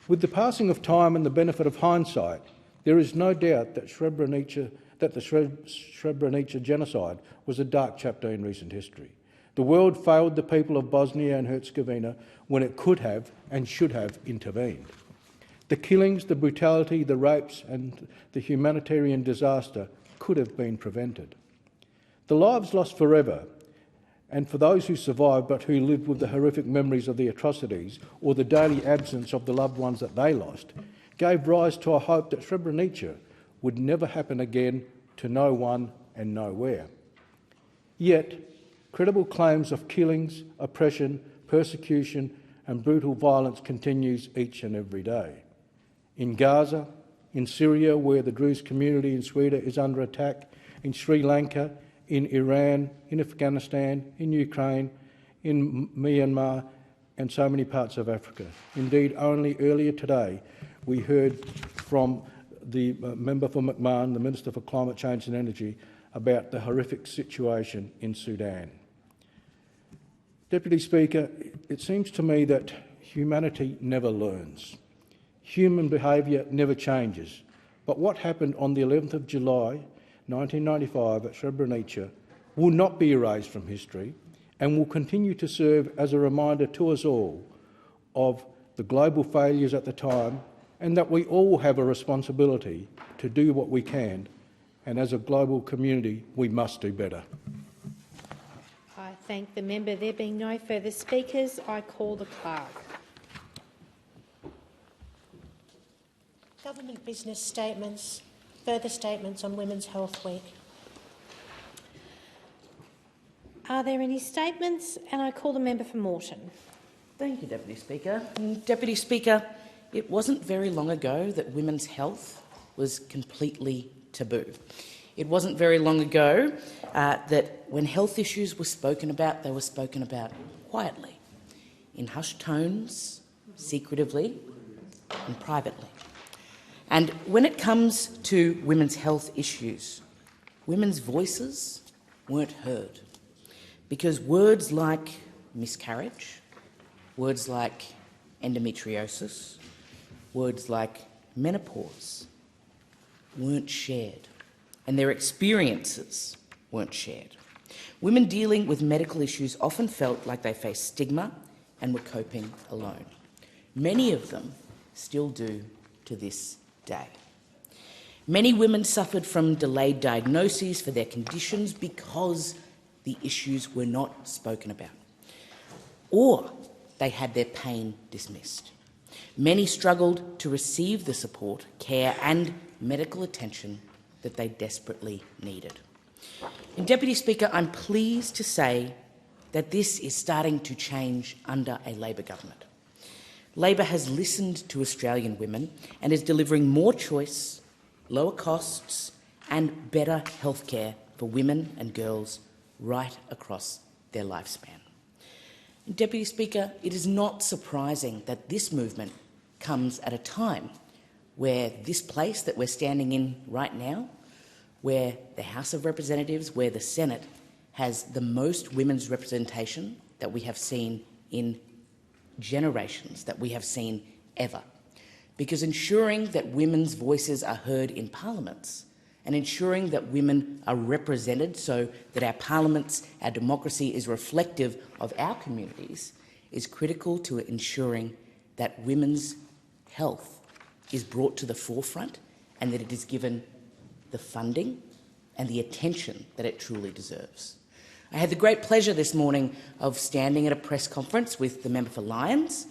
With the passing of time and the benefit of hindsight, there is no doubt that the Srebrenica genocide was a dark chapter in recent history. The world failed the people of Bosnia and Herzegovina when it could have and should have intervened. The killings, the brutality, the rapes and the humanitarian disaster could have been prevented. The lives lost forever, and for those who survived but who lived with the horrific memories of the atrocities or the daily absence of the loved ones that they lost, gave rise to a hope that Srebrenica would never happen again to no one and nowhere. Yet, credible claims of killings, oppression, persecution and brutal violence continues each and every day. In Gaza, in Syria, where the Druze community in Sweden is under attack, in Sri Lanka, in Iran, in Afghanistan, in Ukraine, in Myanmar and so many parts of Africa. Indeed, only earlier today we heard from the member for McMahon, the Minister for Climate Change and Energy, about the horrific situation in Sudan. Deputy Speaker, it seems to me that humanity never learns. Human behaviour never changes. But what happened on the 11th of July 1995 at Srebrenica will not be erased from history and will continue to serve as a reminder to us all of the global failures at the time, and that we all have a responsibility to do what we can, and as a global community we must do better. I thank the member. There being no further speakers, I call the clerk. Government business statements. Further statements on Women's Health Week. Are there any statements? And I call the member for Moreton. Thank you, Deputy Speaker. Deputy Speaker, it wasn't very long ago that women's health was completely taboo. It wasn't very long ago that when health issues were spoken about, they were spoken about quietly, in hushed tones, secretively and privately. And when it comes to women's health issues, women's voices weren't heard, because words like miscarriage, words like endometriosis, words like menopause weren't shared, and their experiences weren't shared. Women dealing with medical issues often felt like they faced stigma and were coping alone. Many of them still do to this day. Many women suffered from delayed diagnoses for their conditions because the issues were not spoken about, or they had their pain dismissed. Many struggled to receive the support, care and medical attention that they desperately needed. And Deputy Speaker, I'm pleased to say that this is starting to change under a Labor government. Labor has listened to Australian women and is delivering more choice, lower costs and better healthcare for women and girls right across their lifespan. And Deputy Speaker, it is not surprising that this movement comes at a time where this place that we're standing in right now, where the House of Representatives, where the Senate has the most women's representation that we have seen in generations, that we have seen ever. Because ensuring that women's voices are heard in parliaments and ensuring that women are represented so that our parliaments, our democracy is reflective of our communities is critical to ensuring that women's health is brought to the forefront and that it is given the funding and the attention that it truly deserves. I had the great pleasure this morning of standing at a press conference with the member for Lyons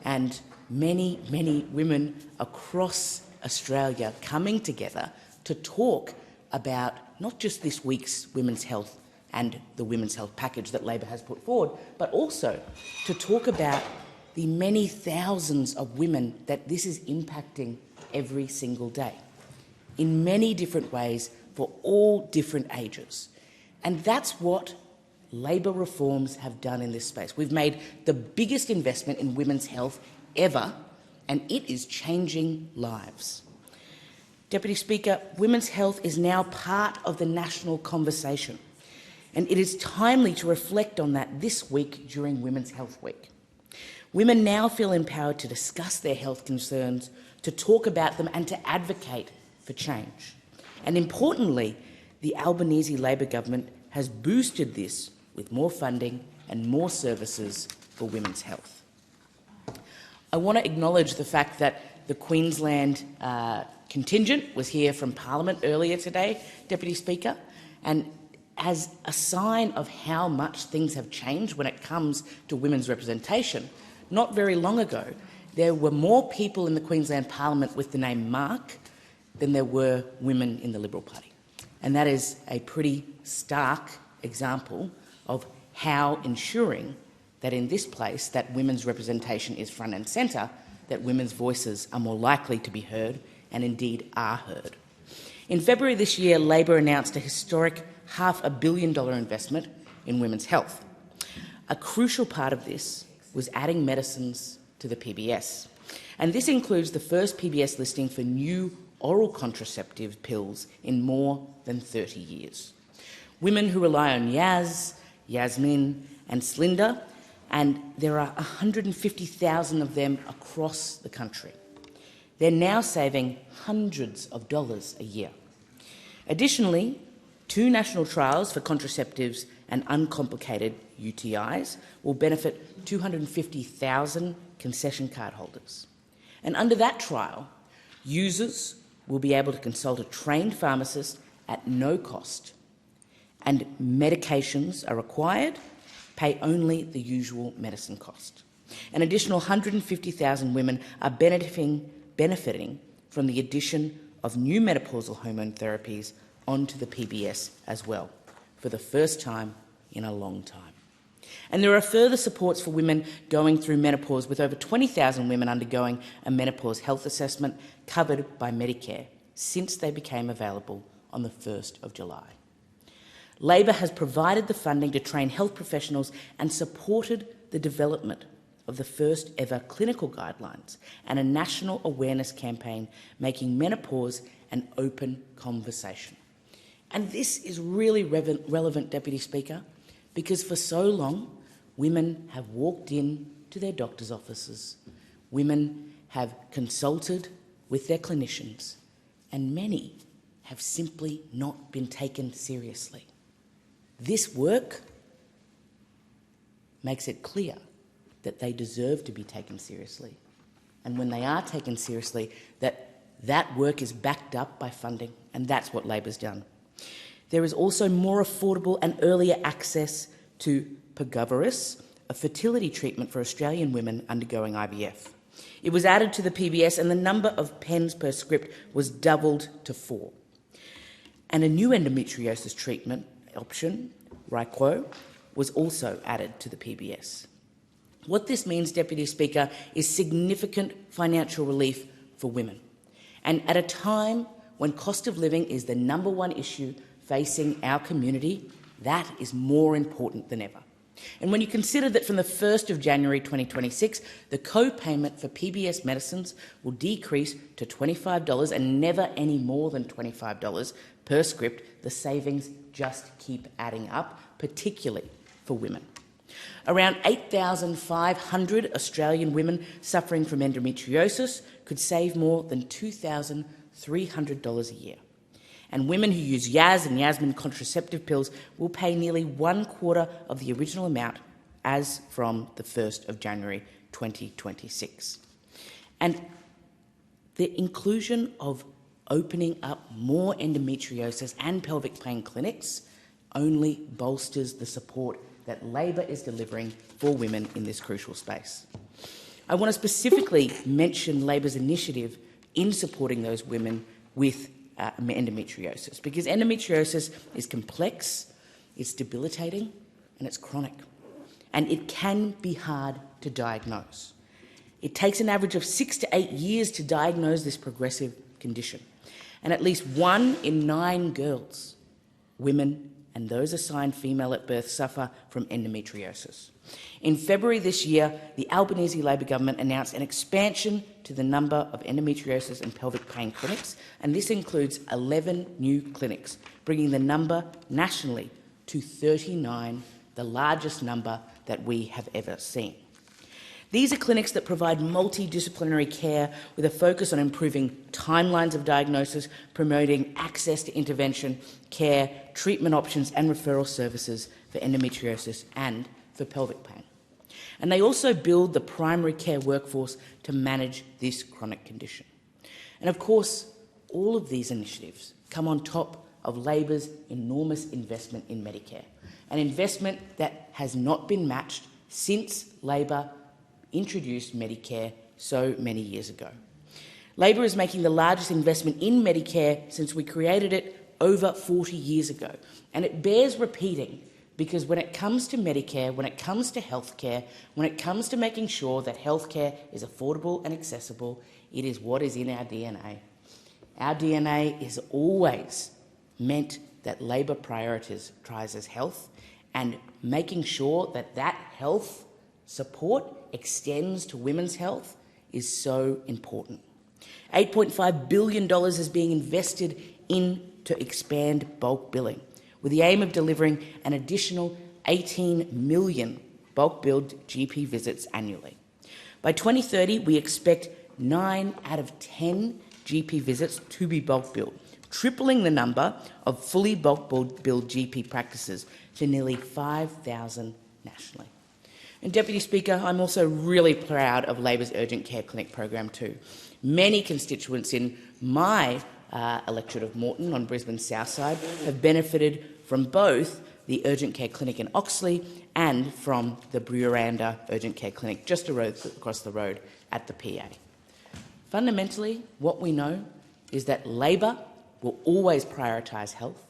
and many, many women across Australia coming together to talk about not just this week's women's health and the women's health package that Labor has put forward, but also to talk about the many thousands of women that this is impacting every single day in many different ways for all different ages. And that's what Labor reforms have done in this space. We've made the biggest investment in women's health ever, and it is changing lives. Deputy Speaker, women's health is now part of the national conversation, and it is timely to reflect on that this week during Women's Health Week. Women now feel empowered to discuss their health concerns, to talk about them and to advocate for change. And importantly, the Albanese Labor government has boosted this with more funding and more services for women's health. I want to acknowledge the fact that the Queensland contingent was here from Parliament earlier today, Deputy Speaker, and as a sign of how much things have changed when it comes to women's representation, not very long ago, there were more people in the Queensland Parliament with the name Mark than there were women in the Liberal Party. And that is a pretty stark example of how ensuring that in this place that women's representation is front and centre, that women's voices are more likely to be heard and indeed are heard. In February this year, Labor announced a historic $500 million investment in women's health. A crucial part of this was adding medicines to the PBS. And this includes the first PBS listing for new oral contraceptive pills in more than 30 years. Women who rely on Yaz, Yasmin and Slinda, and there are 150,000 of them across the country. They're now saving hundreds of dollars a year. Additionally, 2 national trials for contraceptives and uncomplicated UTIs will benefit 250,000 concession card holders. And under that trial, users will be able to consult a trained pharmacist at no cost, and medications are required, pay only the usual medicine cost. An additional 150,000 women are benefiting from the addition of new menopausal hormone therapies onto the PBS as well, for the first time in a long time. And there are further supports for women going through menopause, with over 20,000 women undergoing a menopause health assessment covered by Medicare since they became available on the 1st of July. Labor has provided the funding to train health professionals and supported the development of the first ever clinical guidelines and a national awareness campaign making menopause an open conversation. And this is really relevant, Deputy Speaker, because for so long, women have walked in to their doctor's offices, women have consulted with their clinicians, and many have simply not been taken seriously. This work makes it clear that they deserve to be taken seriously. And when they are taken seriously, that work is backed up by funding, and that's what Labor's done. There is also more affordable and earlier access to Pergoveris, a fertility treatment for Australian women undergoing IVF. It was added to the PBS, and the number of pens per script was doubled to 4. And a new endometriosis treatment option, Ryquo, was also added to the PBS. What this means, Deputy Speaker, is significant financial relief for women. And at a time when cost of living is the #1 issue facing our community, that is more important than ever. And when you consider that from the 1st of January 2026, the co-payment for PBS medicines will decrease to $25 and never any more than $25 per script, the savings just keep adding up, particularly for women. Around 8,500 Australian women suffering from endometriosis could save more than $2,300 a year. And women who use Yaz and Yasmin contraceptive pills will pay nearly 1/4 of the original amount as from the 1st of January 2026. And the inclusion of opening up more endometriosis and pelvic pain clinics only bolsters the support that Labor is delivering for women in this crucial space. I want to specifically mention Labor's initiative in supporting those women with endometriosis, because endometriosis is complex, it's debilitating, and it's chronic. And it can be hard to diagnose. It takes an average of 6 to 8 years to diagnose this progressive condition. And at least 1 in 9 girls, women, and those assigned female at birth suffer from endometriosis. In February this year, the Albanese Labor government announced an expansion to the number of endometriosis and pelvic pain clinics, and this includes 11 new clinics, bringing the number nationally to 39, the largest number that we have ever seen. These are clinics that provide multidisciplinary care with a focus on improving timelines of diagnosis, promoting access to intervention, care, treatment options and referral services for endometriosis and for pelvic pain. And they also build the primary care workforce to manage this chronic condition. And of course, all of these initiatives come on top of Labor's enormous investment in Medicare, an investment that has not been matched since Labor introduced Medicare so many years ago. Labor is making the largest investment in Medicare since we created it over 40 years ago. And it bears repeating, because when it comes to Medicare, when it comes to healthcare, when it comes to making sure that healthcare is affordable and accessible, it is what is in our DNA. Our DNA is always meant that Labor prioritises health, and making sure that that health support extends to women's health is so important. $8.5 billion is being invested to expand bulk billing, with the aim of delivering an additional 18 million bulk billed GP visits annually. By 2030, we expect 9 out of 10 GP visits to be bulk billed, tripling the number of fully bulk billed GP practices to nearly 5,000 nationally. And Deputy Speaker, I'm also really proud of Labor's Urgent Care Clinic program too. Many constituents in my electorate of Moreton on Brisbane's south side have benefited from both the Urgent Care Clinic in Oxley and from the Buranda Urgent Care Clinic just across the road at the PA. Fundamentally, what we know is that Labor will always prioritise health,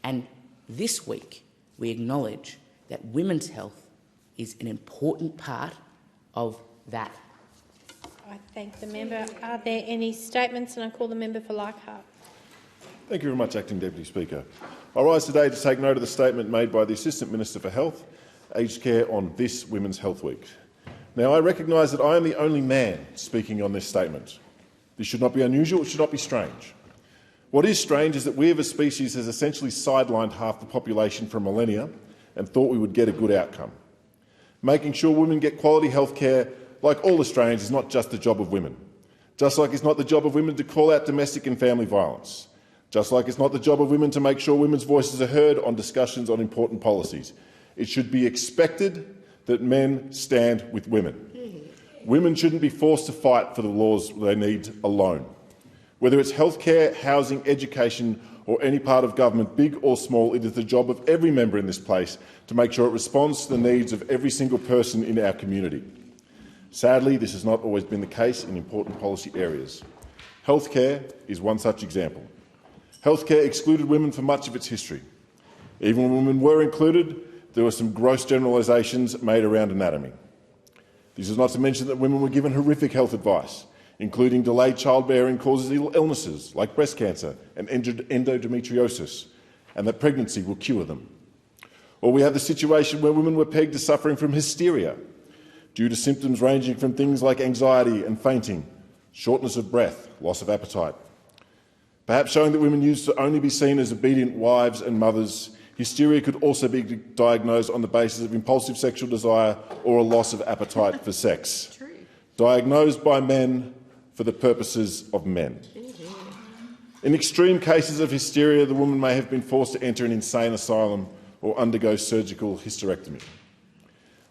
and this week we acknowledge that women's health is an important part of that. I thank the member. Are there any statements? And I call the member for Leichhardt. Thank you very much, Acting Deputy Speaker. I rise today to take note of the statement made by the Assistant Minister for Health, Aged Care, on this Women's Health Week. Now, I recognise that I am the only man speaking on this statement. This should not be unusual, it should not be strange. What is strange is that we as a species has essentially sidelined half the population for millennia and thought we would get a good outcome. Making sure women get quality health care, like all Australians, is not just the job of women. Just like it's not the job of women to call out domestic and family violence. Just like it's not the job of women to make sure women's voices are heard on discussions on important policies. It should be expected that men stand with women. Women shouldn't be forced to fight for the laws they need alone. Whether it's healthcare, housing, education or any part of government, big or small, it is the job of every member in this place to make sure it responds to the needs of every single person in our community. Sadly, this has not always been the case in important policy areas. Healthcare is one such example. Healthcare excluded women for much of its history. Even when women were included, there were some gross generalisations made around anatomy. This is not to mention that women were given horrific health advice, including delayed childbearing causes illnesses like breast cancer and endometriosis, and that pregnancy will cure them. Or we have the situation where women were pegged as suffering from hysteria due to symptoms ranging from things like anxiety and fainting, shortness of breath, loss of appetite. Perhaps showing that women used to only be seen as obedient wives and mothers, hysteria could also be diagnosed on the basis of impulsive sexual desire or a loss of appetite for sex. Diagnosed by men for the purposes of men. In extreme cases of hysteria, the woman may have been forced to enter an insane asylum or undergo surgical hysterectomy.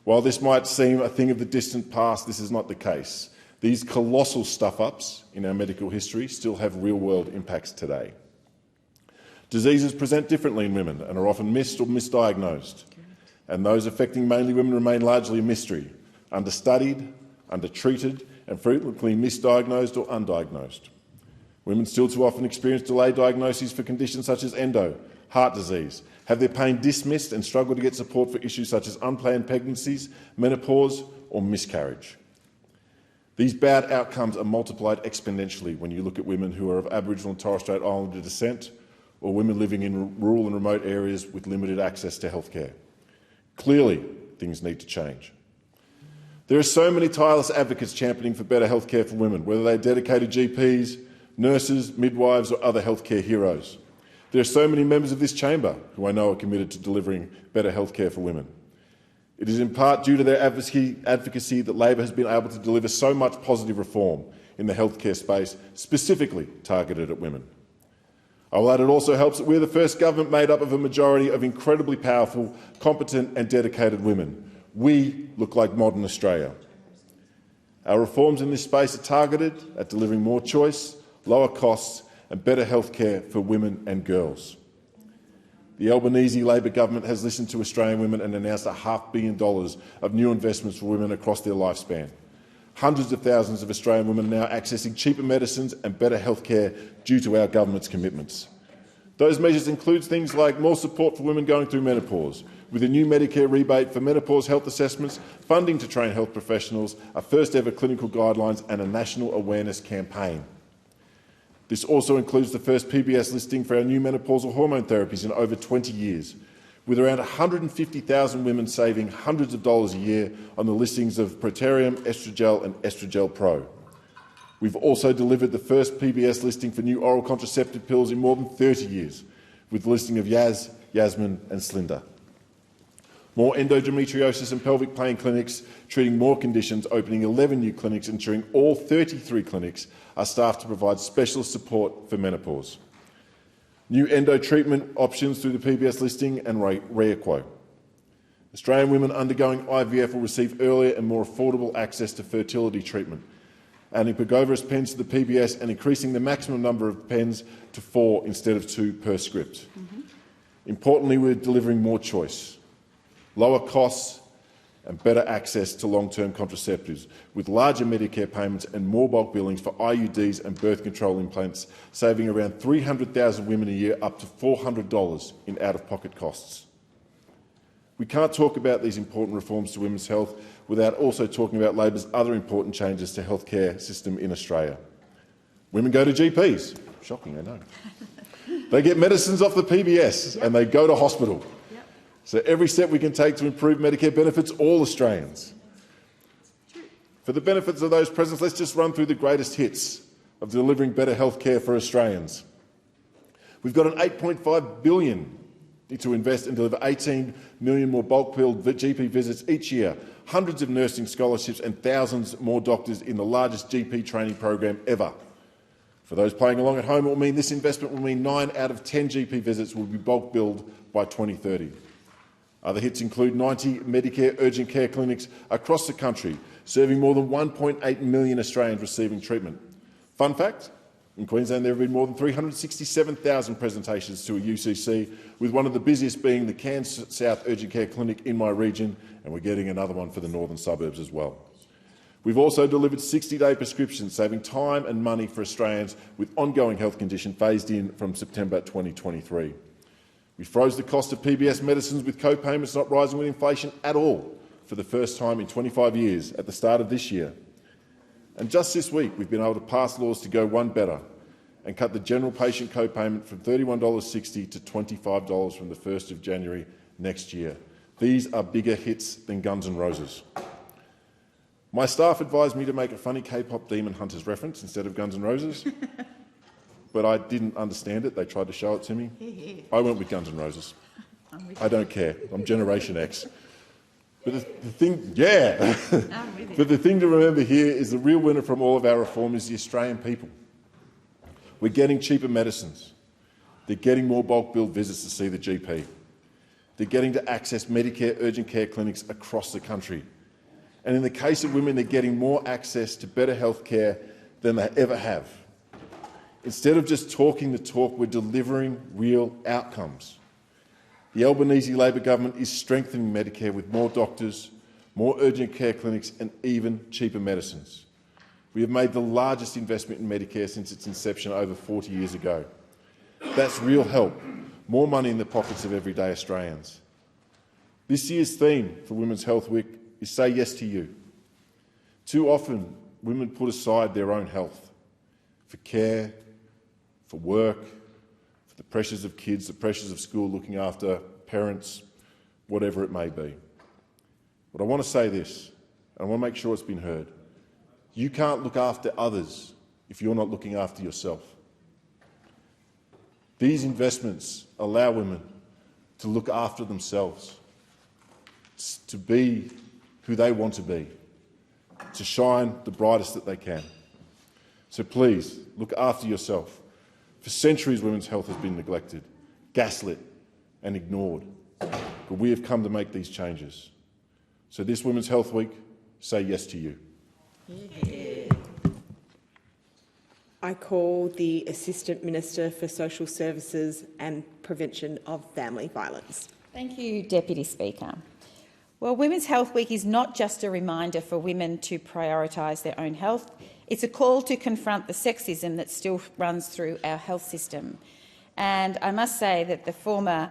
While this might seem a thing of the distant past, this is not the case. These colossal stuff-ups in our medical history still have real-world impacts today. Diseases present differently in women and are often missed or misdiagnosed, and those affecting mainly women remain largely a mystery, understudied, undertreated and frequently misdiagnosed or undiagnosed. Women still too often experience delayed diagnoses for conditions such as endo, heart disease, have their pain dismissed and struggle to get support for issues such as unplanned pregnancies, menopause or miscarriage. These bad outcomes are multiplied exponentially when you look at women who are of Aboriginal and Torres Strait Islander descent or women living in rural and remote areas with limited access to health care. Clearly, things need to change. There are so many tireless advocates championing for better health care for women, whether they're dedicated GPs, nurses, midwives or other health care heroes. There are so many members of this chamber who I know are committed to delivering better health care for women. It is in part due to their advocacy that Labor has been able to deliver so much positive reform in the healthcare space, specifically targeted at women. I will add it also helps that we're the first government made up of a majority of incredibly powerful, competent and dedicated women. We look like modern Australia. Our reforms in this space are targeted at delivering more choice, lower costs and better health care for women and girls. The Albanese Labor government has listened to Australian women and announced $500 million of new investments for women across their lifespan. Hundreds of thousands of Australian women are now accessing cheaper medicines and better health care due to our government's commitments. Those measures include things like more support for women going through menopause, with a new Medicare rebate for menopause health assessments, funding to train health professionals, a first-ever clinical guidelines and a national awareness campaign. This also includes the first PBS listing for our new menopausal hormone therapies in over 20 years, with around 150,000 women saving hundreds of dollars a year on the listings of Proterium, Estrogel and Estrogel Pro. We've also delivered the first PBS listing for new oral contraceptive pills in more than 30 years, with the listing of Yaz, Yasmin and Slinda. More endometriosis and pelvic pain clinics treating more conditions, opening 11 new clinics, ensuring all 33 clinics are staffed to provide specialist support for menopause. New endo treatment options through the PBS listing and ReaQuo. Australian women undergoing IVF will receive earlier and more affordable access to fertility treatment, adding Pergoveris pens to the PBS and increasing the maximum number of pens to 4 instead of 2 per script. Importantly, we're delivering more choice, lower costs and better access to long-term contraceptives, with larger Medicare payments and more bulk billings for IUDs and birth control implants, saving around 300,000 women a year up to $400 in out-of-pocket costs. We can't talk about these important reforms to women's health without also talking about Labor's other important changes to the healthcare system in Australia. Women go to GPs. Shocking, I know. They get medicines off the PBS and they go to hospital. So every step we can take to improve Medicare benefits all Australians. For the benefits of those present, let's just run through the greatest hits of delivering better health care for Australians. We've got an $8.5 billion to invest and deliver 18 million more bulk billed GP visits each year, hundreds of nursing scholarships and thousands more doctors in the largest GP training program ever. For those playing along at home, it will mean this investment will mean 9 out of 10 GP visits will be bulk billed by 2030. Other hits include 90 Medicare urgent care clinics across the country, serving more than 1.8 million Australians receiving treatment. Fun fact, in Queensland there have been more than 367,000 presentations to a UCC, with one of the busiest being the Cairns South Urgent Care Clinic in my region, and we're getting another one for the northern suburbs as well. We've also delivered 60-day prescriptions, saving time and money for Australians with ongoing health condition phased in from September 2023. We froze the cost of PBS medicines with co-payments not rising with inflation at all for the first time in 25 years at the start of this year. And just this week, we've been able to pass laws to go one better and cut the general patient co-payment from $31.60 to $25 from the 1st of January next year. These are bigger hits than Guns N' Roses. My staff advised me to make a funny K-pop Demon Hunters reference instead of Guns N' Roses. But I didn't understand it. They tried to show it to me. I went with Guns N' Roses. I don't care. I'm Generation X. But the thing, yeah. But the thing to remember here is the real winner from all of our reform is the Australian people. We're getting cheaper medicines. They're getting more bulk billed visits to see the GP. They're getting to access Medicare urgent care clinics across the country. And in the case of women, they're getting more access to better health care than they ever have. Instead of just talking the talk, we're delivering real outcomes. The Albanese Labor government is strengthening Medicare with more doctors, more urgent care clinics and even cheaper medicines. We have made the largest investment in Medicare since its inception over 40 years ago. That's real help, more money in the pockets of everyday Australians. This year's theme for Women's Health Week is Say Yes to You. Too often, women put aside their own health for care, for work, for the pressures of kids, the pressures of school, looking after parents, whatever it may be. But I want to say this, and I want to make sure it's been heard. You can't look after others if you're not looking after yourself. These investments allow women to look after themselves, to be who they want to be, to shine the brightest that they can. So please, look after yourself. For centuries, women's health has been neglected, gaslit and ignored. But we have come to make these changes. So this Women's Health Week, say yes to you. I call the Assistant Minister for Social Services and Prevention of Family Violence. Thank you, Deputy Speaker. Well, Women's Health Week is not just a reminder for women to prioritise their own health. It's a call to confront the sexism that still runs through our health system. And I must say that the former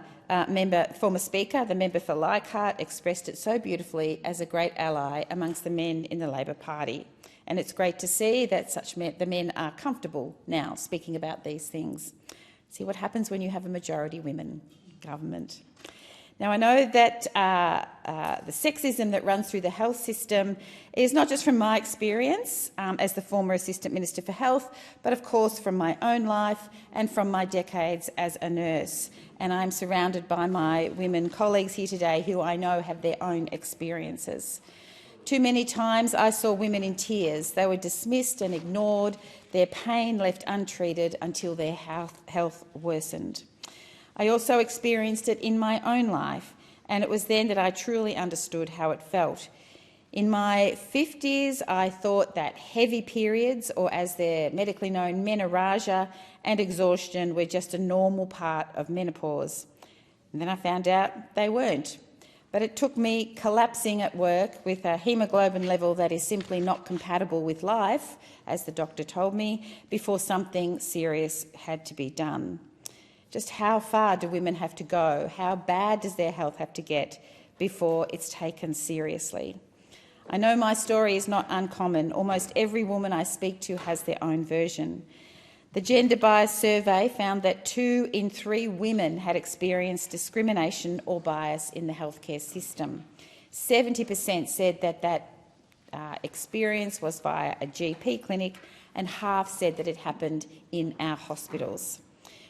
Speaker, the member for Leichhardt, expressed it so beautifully as a great ally amongst the men in the Labor Party. And it's great to see that the men are comfortable now speaking about these things. See what happens when you have a majority women government. Now, I know that the sexism that runs through the health system is not just from my experience as the former Assistant Minister for Health, but of course from my own life and from my decades as a nurse. And I'm surrounded by my women colleagues here today who I know have their own experiences. Too many times I saw women in tears. They were dismissed and ignored, their pain left untreated until their health worsened. I also experienced it in my own life, and it was then that I truly understood how it felt. In my 50s, I thought that heavy periods, or as they're medically known, menorrhagia, and exhaustion were just a normal part of menopause. And then I found out they weren't. But it took me collapsing at work with a haemoglobin level that is simply not compatible with life, as the doctor told me, before something serious had to be done. Just how far do women have to go? How bad does their health have to get before it's taken seriously? I know my story is not uncommon. Almost every woman I speak to has their own version. The Gender Bias Survey found that 2 in 3 women had experienced discrimination or bias in the healthcare system. 70% said that experience was via a GP clinic, and half said that it happened in our hospitals.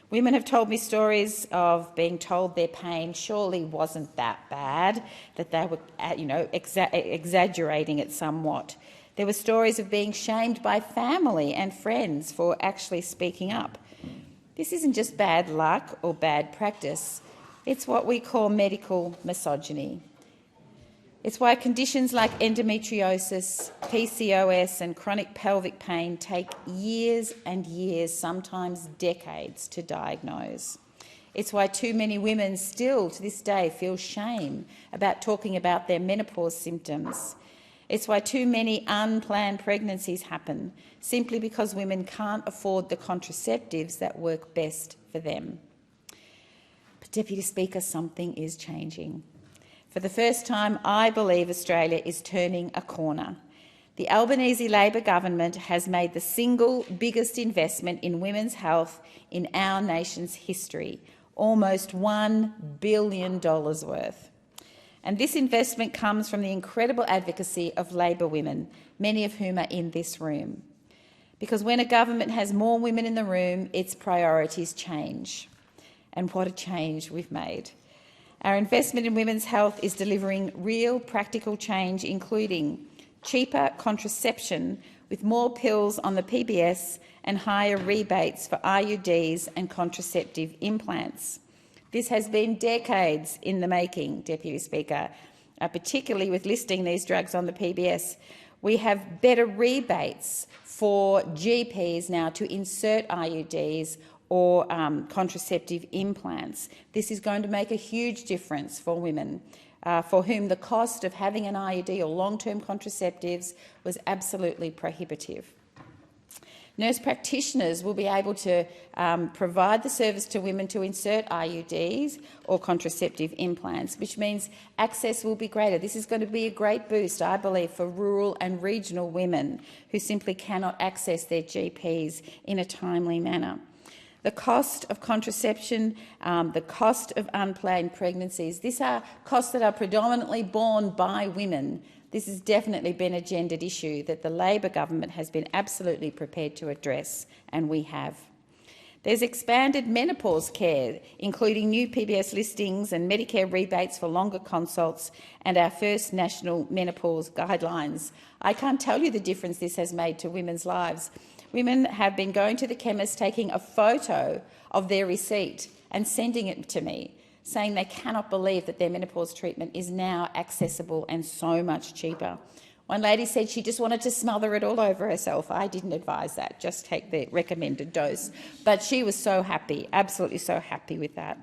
Women have told me stories of being told their pain surely wasn't that bad, that they were, exaggerating it somewhat. There were stories of being shamed by family and friends for actually speaking up. This isn't just bad luck or bad practice. It's what we call medical misogyny. It's why conditions like endometriosis, PCOS and chronic pelvic pain take years and years, sometimes decades, to diagnose. It's why too many women still to this day feel shame about talking about their menopause symptoms. It's why too many unplanned pregnancies happen, simply because women can't afford the contraceptives that work best for them. But, Deputy Speaker, something is changing. For the first time, I believe Australia is turning a corner. The Albanese Labor government has made the single biggest investment in women's health in our nation's history, almost $1 billion worth. And this investment comes from the incredible advocacy of Labor women, many of whom are in this room. Because when a government has more women in the room, its priorities change. And what a change we've made. Our investment in women's health is delivering real practical change, including cheaper contraception with more pills on the PBS and higher rebates for IUDs and contraceptive implants. This has been decades in the making, Deputy Speaker, particularly with listing these drugs on the PBS. We have better rebates for GPs now to insert IUDs or contraceptive implants. This is going to make a huge difference for women for whom the cost of having an IUD or long-term contraceptives was absolutely prohibitive. Nurse practitioners will be able to provide the service to women to insert IUDs or contraceptive implants, which means access will be greater. This is going to be a great boost, I believe, for rural and regional women who simply cannot access their GPs in a timely manner. The cost of contraception, the cost of unplanned pregnancies, these are costs that are predominantly borne by women. This has definitely been a gendered issue that the Labor government has been absolutely prepared to address, and we have. There's expanded menopause care, including new PBS listings and Medicare rebates for longer consults and our first national menopause guidelines. I can't tell you the difference this has made to women's lives. Women have been going to the chemist, taking a photo of their receipt and sending it to me, saying they cannot believe that their menopause treatment is now accessible and so much cheaper. One lady said she just wanted to smother it all over herself. I didn't advise that, just take the recommended dose. But she was so happy, absolutely so happy with that.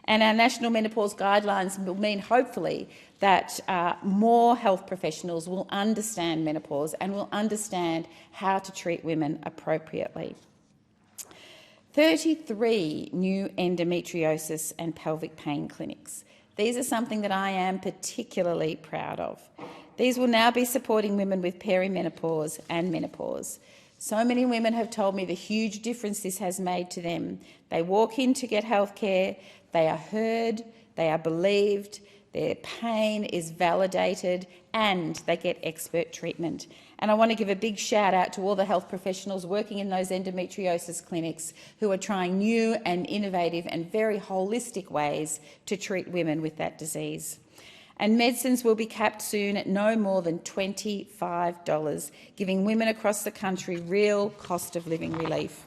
And our national menopause guidelines will mean, hopefully, that more health professionals will understand menopause and will understand how to treat women appropriately. 33 new endometriosis and pelvic pain clinics. These are something that I am particularly proud of. These will now be supporting women with perimenopause and menopause. So many women have told me the huge difference this has made to them. They walk in to get health care, they are heard, they are believed, their pain is validated, and they get expert treatment. And I want to give a big shout out to all the health professionals working in those endometriosis clinics who are trying new and innovative and very holistic ways to treat women with that disease. And medicines will be capped soon at no more than $25, giving women across the country real cost of living relief.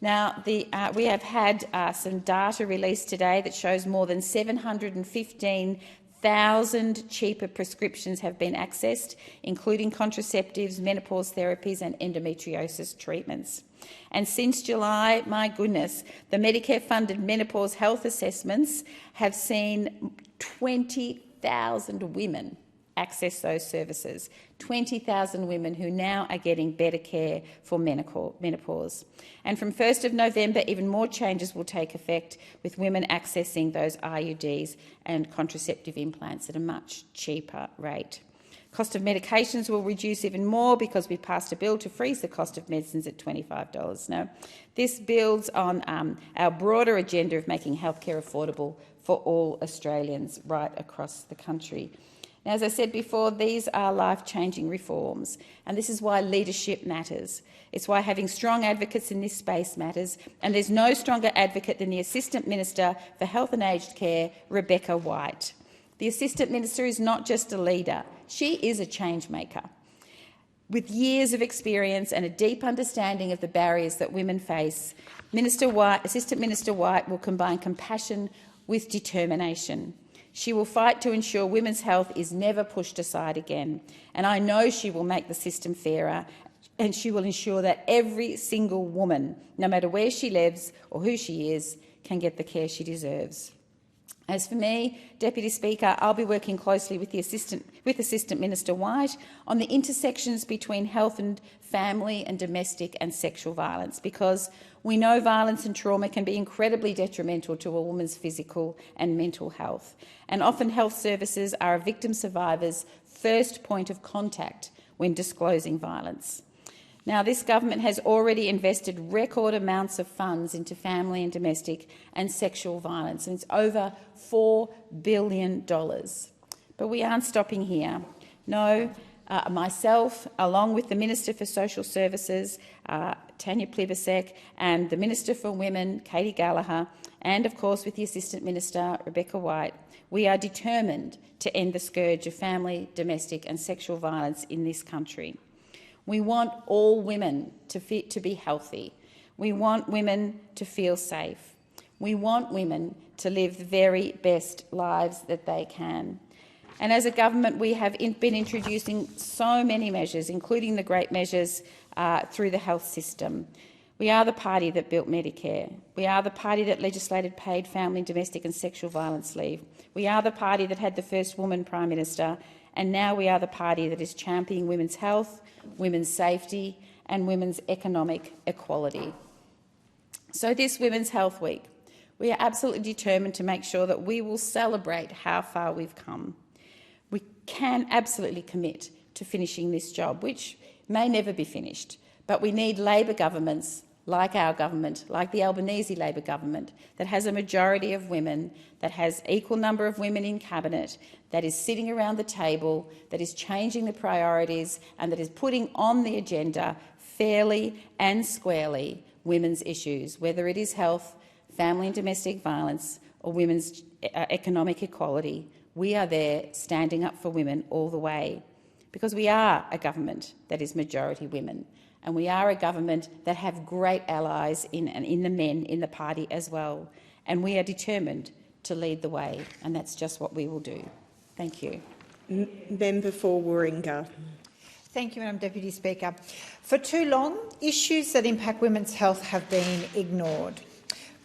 Now, we have had some data released today that shows more than 715,000 cheaper prescriptions have been accessed, including contraceptives, menopause therapies and endometriosis treatments. And since July, my goodness, the Medicare-funded menopause health assessments have seen 20,000 women access those services, 20,000 women who now are getting better care for menopause. And from 1st of November, even more changes will take effect, with women accessing those IUDs and contraceptive implants at a much cheaper rate. Cost of medications will reduce even more because we passed a bill to freeze the cost of medicines at $25. Now, this builds on our broader agenda of making healthcare affordable for all Australians right across the country. Now, as I said before, these are life-changing reforms, and this is why leadership matters. It's why having strong advocates in this space matters, and there's no stronger advocate than the Assistant Minister for Health and Aged Care, Rebecca White. The Assistant Minister is not just a leader, she is a change maker. With years of experience and a deep understanding of the barriers that women face, Assistant Minister White will combine compassion with determination. She will fight to ensure women's health is never pushed aside again. And I know she will make the system fairer, and she will ensure that every single woman, no matter where she lives or who she is, can get the care she deserves. As for me, Deputy Speaker, I'll be working closely with Assistant Minister White on the intersections between health and family and domestic and sexual violence, because we know violence and trauma can be incredibly detrimental to a woman's physical and mental health. And often health services are a victim survivor's first point of contact when disclosing violence. Now, this government has already invested record amounts of funds into family and domestic and sexual violence, and it's over $4 billion. But we aren't stopping here. No, myself, along with the Minister for Social Services, Tanya Plibersek, and the Minister for Women, Katie Gallagher, and of course with the Assistant Minister, Rebecca White, we are determined to end the scourge of family, domestic and sexual violence in this country. We want all women to be healthy. We want women to feel safe. We want women to live the very best lives that they can. And as a government, we have been introducing so many measures, including the great measures through the health system. We are the party that built Medicare. We are the party that legislated paid family, domestic and sexual violence leave. We are the party that had the first woman Prime Minister. And now we are the party that is championing women's health, women's safety and women's economic equality. So this Women's Health Week, we are absolutely determined to make sure that we will celebrate how far we've come. We can absolutely commit to finishing this job, which may never be finished, but we need Labor governments like our government, like the Albanese Labor government, that has a majority of women, that has equal number of women in cabinet, that is sitting around the table, that is changing the priorities and that is putting on the agenda fairly and squarely women's issues, whether it is health, family and domestic violence or women's economic equality. We are there standing up for women all the way, because we are a government that is majority women. And we are a government that have great allies in the men in the party as well. And we are determined to lead the way, and that's just what we will do. Thank you. Member for Warringah. Thank you, Madam Deputy Speaker. For too long, issues that impact women's health have been ignored.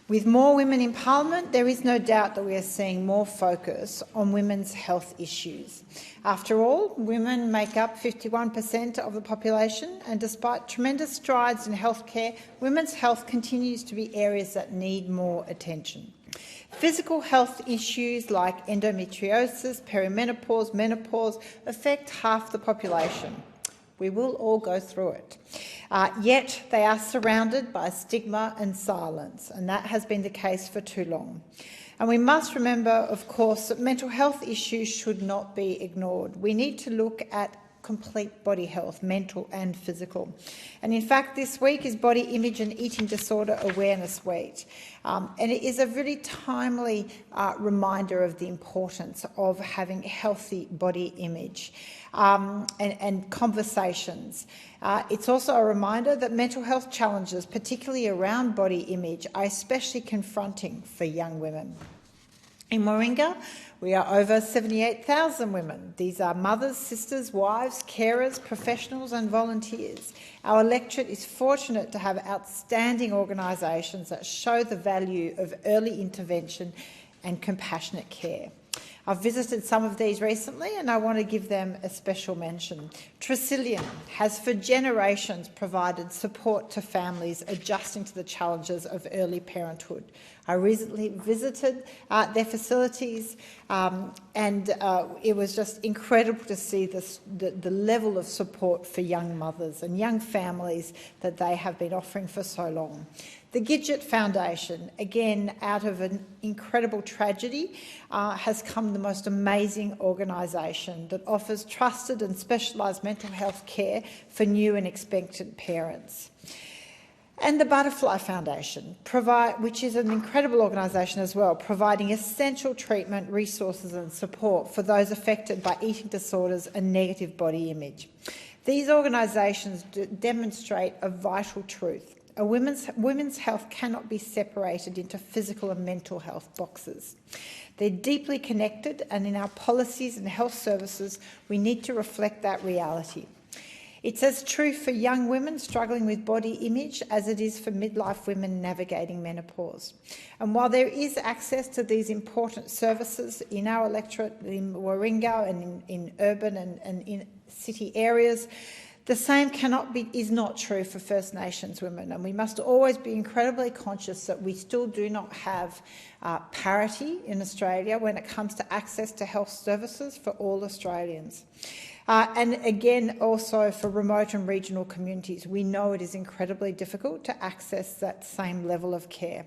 With more women in Parliament, there is no doubt that we are seeing more focus on women's health issues. After all, women make up 51% of the population, and despite tremendous strides in healthcare, women's health continues to be areas that need more attention. Physical health issues like endometriosis, perimenopause, menopause affect half the population. We will all go through it. Yet they are surrounded by stigma and silence, and that has been the case for too long. And we must remember, of course, that mental health issues should not be ignored. We need to look at complete body health, mental and physical. And in fact, this week is Body Image and Eating Disorder Awareness Week. And it is a really timely reminder of the importance of having healthy body image and conversations. It's also a reminder that mental health challenges, particularly around body image, are especially confronting for young women. In Warringah, we are over 78,000 women. These are mothers, sisters, wives, carers, professionals and volunteers. Our electorate is fortunate to have outstanding organisations that show the value of early intervention and compassionate care. I've visited some of these recently and I want to give them a special mention. Tresillian has for generations provided support to families adjusting to the challenges of early parenthood. I recently visited their facilities and it was just incredible to see the level of support for young mothers and young families that they have been offering for so long. The Gidget Foundation, again, out of an incredible tragedy, has come the most amazing organisation that offers trusted and specialised mental health care for new and expectant parents. And the Butterfly Foundation, which is an incredible organisation as well, providing essential treatment, resources and support for those affected by eating disorders and negative body image. These organisations demonstrate a vital truth. Women's health cannot be separated into physical and mental health boxes. They're deeply connected, and in our policies and health services, we need to reflect that reality. It's as true for young women struggling with body image as it is for midlife women navigating menopause. And while there is access to these important services in our electorate, in Warringah and in urban and in city areas, the same is not true for First Nations women, and we must always be incredibly conscious that we still do not have parity in Australia when it comes to access to health services for all Australians. And again, also for remote and regional communities, we know it is incredibly difficult to access that same level of care.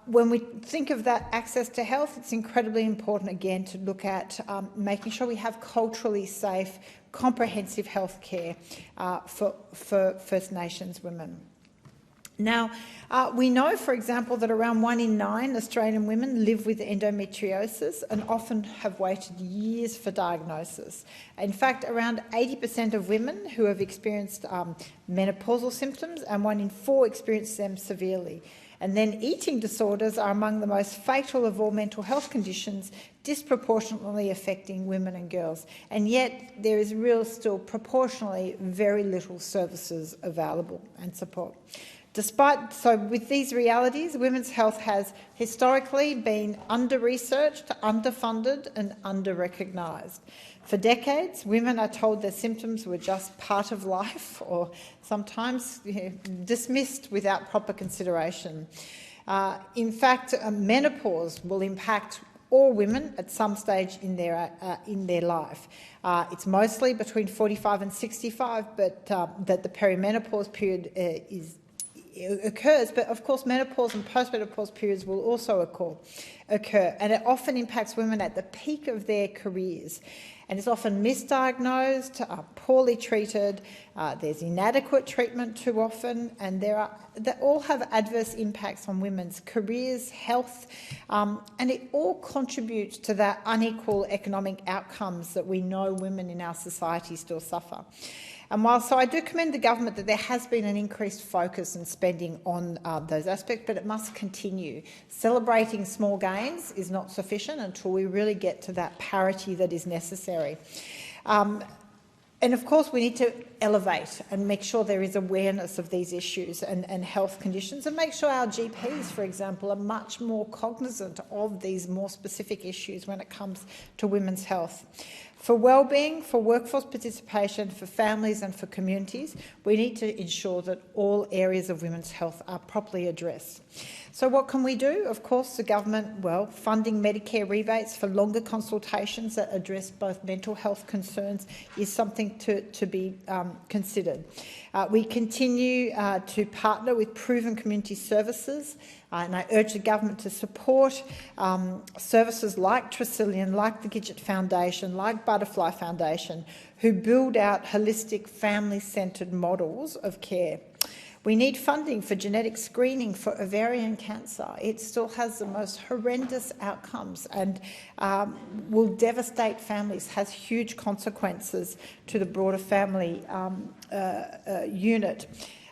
When we think of that access to health, it's incredibly important, again, to look at making sure we have culturally safe, comprehensive health care for First Nations women. Now, we know, for example, that around 1 in 9 Australian women live with endometriosis and often have waited years for diagnosis. In fact, around 80% of women who have experienced menopausal symptoms, and 1 in 4 experience them severely. And then eating disorders are among the most fatal of all mental health conditions, disproportionately affecting women and girls. And yet there is still proportionally very little services available and support. So with these realities, women's health has historically been under-researched, underfunded and under-recognised. For decades, women are told their symptoms were just part of life or sometimes dismissed without proper consideration. In fact, menopause will impact all women at some stage in their life. It's mostly between 45 and 65, but that the perimenopause period occurs, but of course menopause and postmenopause periods will also occur, and it often impacts women at the peak of their careers. And it's often misdiagnosed, poorly treated, there's inadequate treatment too often, and they all have adverse impacts on women's careers, health, and it all contributes to that unequal economic outcomes that we know women in our society still suffer. And so I do commend the government that there has been an increased focus and spending on those aspects, but it must continue. Celebrating small gains is not sufficient until we really get to that parity that is necessary. And of course we need to elevate and make sure there is awareness of these issues and health conditions, and make sure our GPs, for example, are much more cognisant of these more specific issues when it comes to women's health. For wellbeing, for workforce participation, for families and for communities, we need to ensure that all areas of women's health are properly addressed. So what can we do? Of course, the government, funding Medicare rebates for longer consultations that address both mental health concerns is something to be considered. We continue to partner with proven community services, and I urge the government to support services like Tresillian, like the Gidget Foundation, like Butterfly Foundation, who build out holistic, family-centred models of care. We need funding for genetic screening for ovarian cancer. It still has the most horrendous outcomes and will devastate families, has huge consequences to the broader family unit.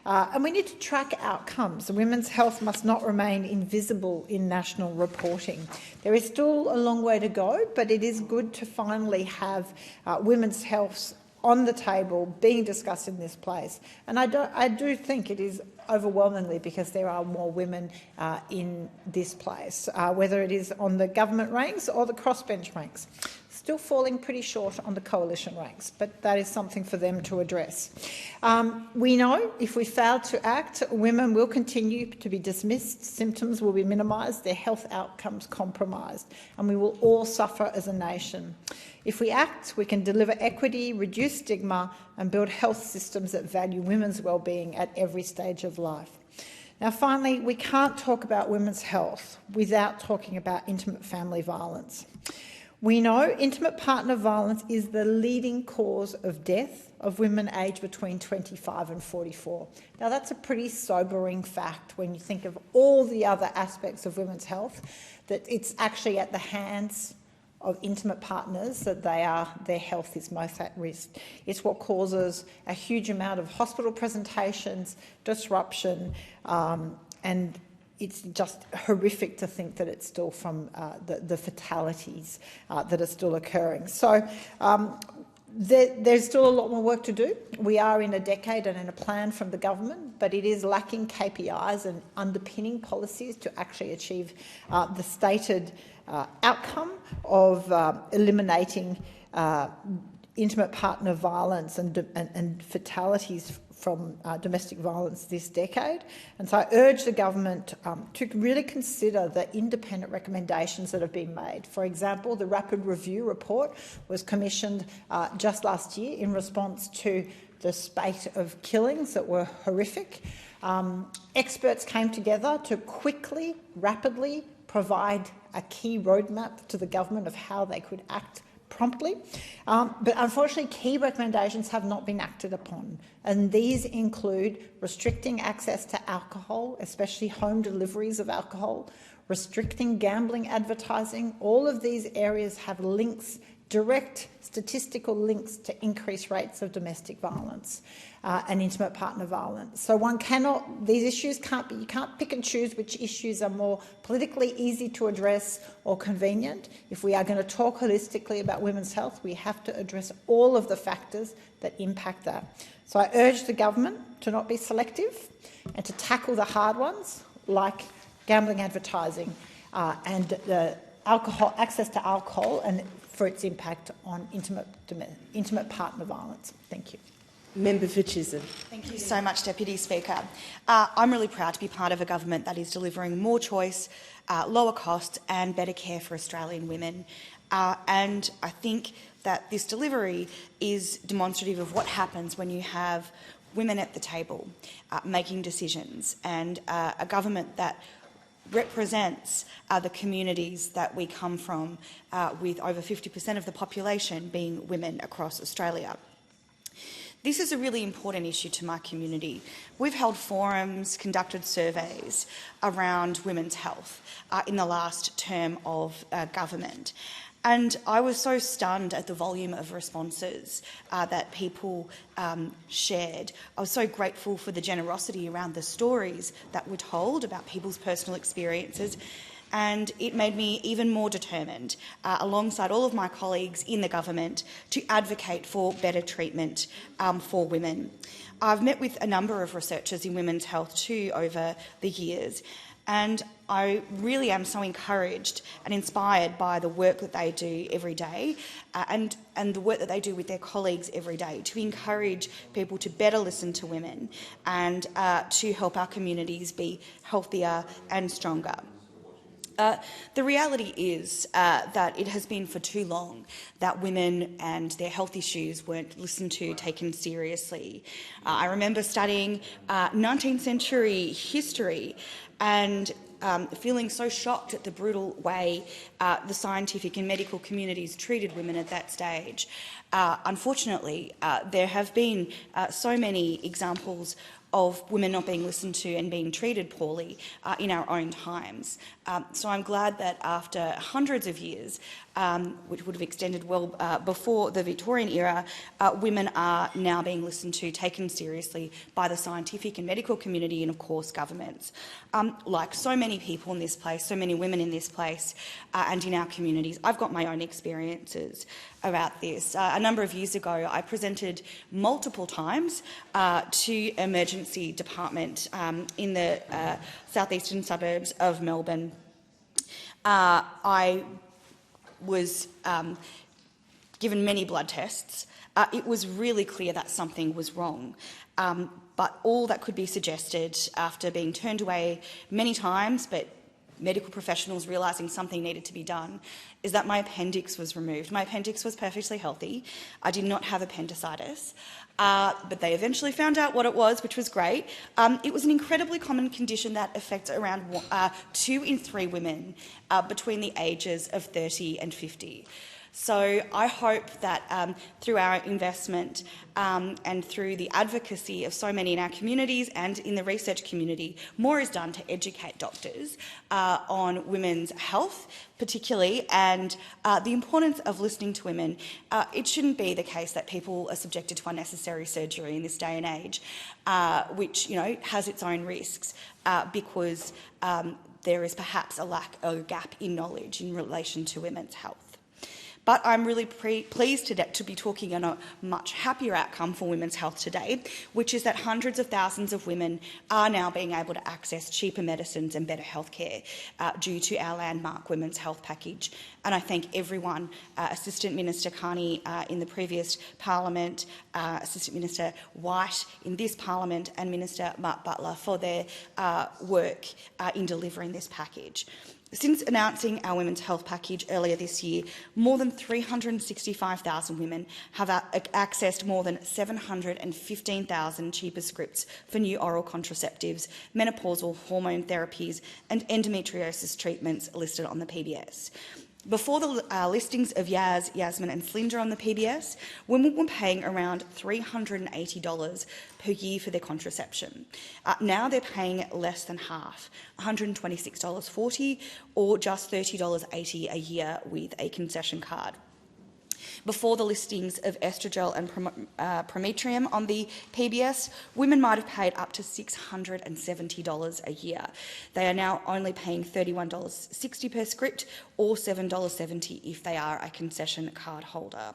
And we need to track outcomes. Women's health must not remain invisible in national reporting. There is still a long way to go, but it is good to finally have women's health on the table, being discussed in this place. And I do think it is overwhelmingly because there are more women in this place, whether it is on the government ranks or the crossbench ranks. Still falling pretty short on the coalition ranks, but that is something for them to address. We know if we fail to act, women will continue to be dismissed, symptoms will be minimised, their health outcomes compromised, and we will all suffer as a nation. If we act, we can deliver equity, reduce stigma, and build health systems that value women's well-being at every stage of life. Now, finally, we can't talk about women's health without talking about intimate family violence. We know intimate partner violence is the leading cause of death of women aged between 25 and 44. Now, that's a pretty sobering fact when you think of all the other aspects of women's health, that it's actually at the hands of intimate partners that their health is most at risk. It's what causes a huge amount of hospital presentations, disruption, and it's just horrific to think that it's still from the fatalities that are still occurring. So there's still a lot more work to do. We are in a decade and in a plan from the government, but it is lacking KPIs and underpinning policies to actually achieve the stated outcome of eliminating intimate partner violence and fatalities from domestic violence this decade. And so I urge the government to really consider the independent recommendations that have been made. For example, the Rapid Review report was commissioned just last year in response to the spate of killings that were horrific. Experts came together to quickly, rapidly provide a key roadmap to the government of how they could act promptly. But unfortunately, key recommendations have not been acted upon, and these include restricting access to alcohol, especially home deliveries of alcohol, restricting gambling advertising. All of these areas have links, direct statistical links to increased rates of domestic violence and intimate partner violence. So these issues you can't pick and choose which issues are more politically easy to address or convenient. If we are going to talk holistically about women's health, we have to address all of the factors that impact that. So I urge the government to not be selective and to tackle the hard ones like gambling advertising and access to alcohol and for its impact on intimate partner violence. Thank you. Member for Chisholm. Thank you so much, Deputy Speaker. I'm really proud to be part of a government that is delivering more choice, lower costs and better care for Australian women. And I think that this delivery is demonstrative of what happens when you have women at the table making decisions, and a government that represents the communities that we come from, with over 50% of the population being women across Australia. This is a really important issue to my community. We've held forums, conducted surveys around women's health in the last term of government. And I was so stunned at the volume of responses that people shared. I was so grateful for the generosity around the stories that were told about people's personal experiences, and it made me even more determined, alongside all of my colleagues in the government, to advocate for better treatment for women. I've met with a number of researchers in women's health too over the years, And I really am so encouraged and inspired by the work that they do every day and the work that they do with their colleagues every day to encourage people to better listen to women and to help our communities be healthier and stronger. The reality is that it has been for too long that women and their health issues weren't listened to, taken seriously. I remember studying 19th century history and feeling so shocked at the brutal way the scientific and medical communities treated women at that stage. Unfortunately, there have been so many examples of women not being listened to and being treated poorly in our own times. So I'm glad that after hundreds of years, which would have extended well before the Victorian era, women are now being listened to, taken seriously by the scientific and medical community and, of course, governments. Like so many people in this place, so many women in this place and in our communities, I've got my own experiences about this. A number of years ago, I presented multiple times to emergency department in the southeastern suburbs of Melbourne. I was given many blood tests. It was really clear that something was wrong. But all that could be suggested after being turned away many times, but medical professionals realising something needed to be done, is that my appendix was removed. My appendix was perfectly healthy. I did not have appendicitis. But they eventually found out what it was, which was great. It was an incredibly common condition that affects around 2 in 3 women between the ages of 30 and 50. So I hope that through our investment and through the advocacy of so many in our communities and in the research community, more is done to educate doctors on women's health particularly and the importance of listening to women. It shouldn't be the case that people are subjected to unnecessary surgery in this day and age, which has its own risks because there is perhaps a gap in knowledge in relation to women's health. But I'm really pleased to be talking on a much happier outcome for women's health today, which is that hundreds of thousands of women are now being able to access cheaper medicines and better healthcare due to our landmark Women's Health Package. And I thank everyone, Assistant Minister Carney in the previous parliament, Assistant Minister White in this parliament and Minister Mark Butler for their work in delivering this package. Since announcing our Women's Health Package earlier this year, more than 365,000 women have accessed more than 715,000 cheaper scripts for new oral contraceptives, menopausal hormone therapies and endometriosis treatments listed on the PBS. Before the listings of Yaz, Yasmin and Slinda on the PBS, women were paying around $380 per year for their contraception. Now they're paying less than half, $126.40 or just $30.80 a year with a concession card. Before the listings of Estrogel and Prometrium on the PBS, women might have paid up to $670 a year. They are now only paying $31.60 per script or $7.70 if they are a concession card holder.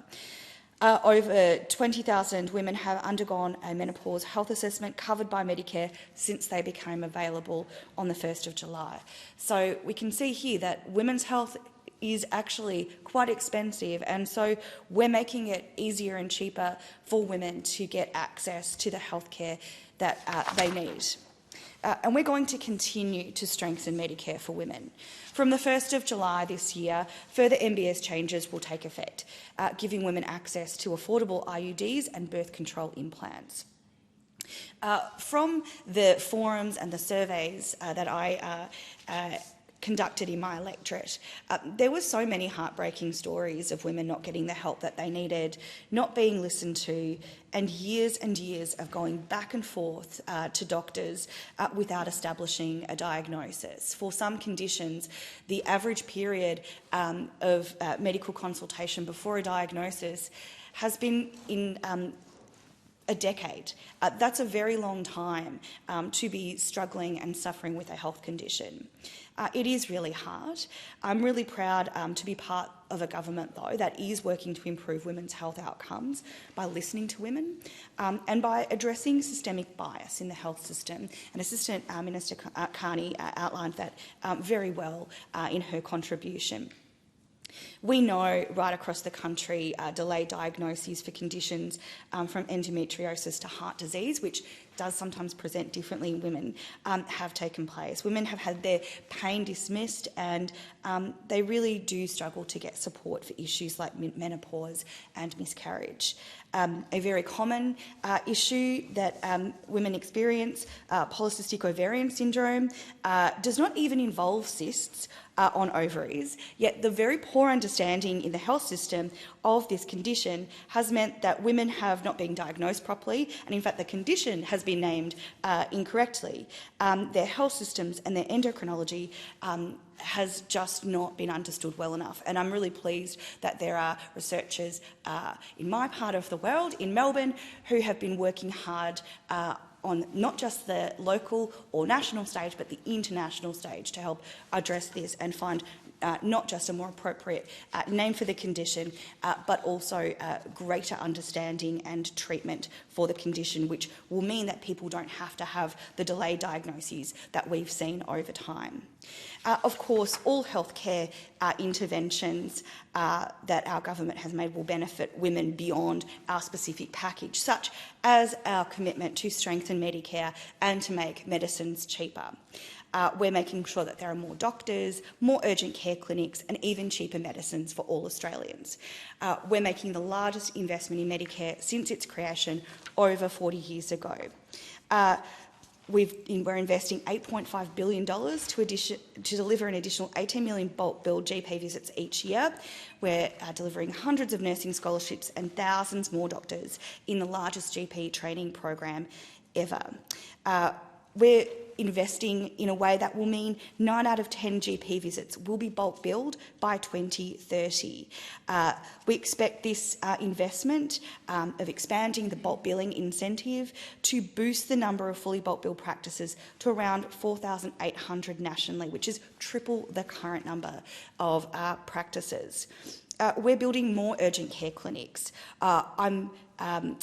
Over 20,000 women have undergone a menopause health assessment covered by Medicare since they became available on the 1st of July. So we can see here that women's health is actually quite expensive, and so we're making it easier and cheaper for women to get access to the healthcare that they need. And we're going to continue to strengthen Medicare for women. From the 1st of July this year, further MBS changes will take effect, giving women access to affordable IUDs and birth control implants. From the forums and the surveys that I conducted in my electorate, there were so many heartbreaking stories of women not getting the help that they needed, not being listened to, and years of going back and forth to doctors without establishing a diagnosis. For some conditions, the average period of medical consultation before a diagnosis has been in a decade. That's a very long time to be struggling and suffering with a health condition. It is really hard. I'm really proud to be part of a government, though, that is working to improve women's health outcomes by listening to women and by addressing systemic bias in the health system. And Assistant Minister Carney outlined that very well in her contribution. We know right across the country delayed diagnoses for conditions from endometriosis to heart disease, which does sometimes present differently in women, have taken place. Women have had their pain dismissed and they really do struggle to get support for issues like menopause and miscarriage. A very common issue that women experience, polycystic ovarian syndrome, does not even involve cysts on ovaries, yet the very poor understanding in the health system of this condition has meant that women have not been diagnosed properly, and in fact the condition has been named incorrectly. Their health systems and their endocrinology has just not been understood well enough. And I'm really pleased that there are researchers in my part of the world, in Melbourne, who have been working hard on not just the local or national stage, but the international stage to help address this and find not just a more appropriate name for the condition, but also greater understanding and treatment for the condition, which will mean that people don't have to have the delayed diagnoses that we've seen over time. Of course, all healthcare interventions that our government has made will benefit women beyond our specific package, such as our commitment to strengthen Medicare and to make medicines cheaper. We're making sure that there are more doctors, more urgent care clinics and even cheaper medicines for all Australians. We're making the largest investment in Medicare since its creation over 40 years ago. We're investing $8.5 billion to deliver an additional 18 million bulk billed GP visits each year. We're delivering hundreds of nursing scholarships and thousands more doctors in the largest GP training program ever. We're investing in a way that will mean 9 out of 10 GP visits will be bulk billed by 2030. We expect this investment of expanding the bulk billing incentive to boost the number of fully bulk billed practices to around 4,800 nationally, which is triple the current number of practices. We're building more urgent care clinics. I'm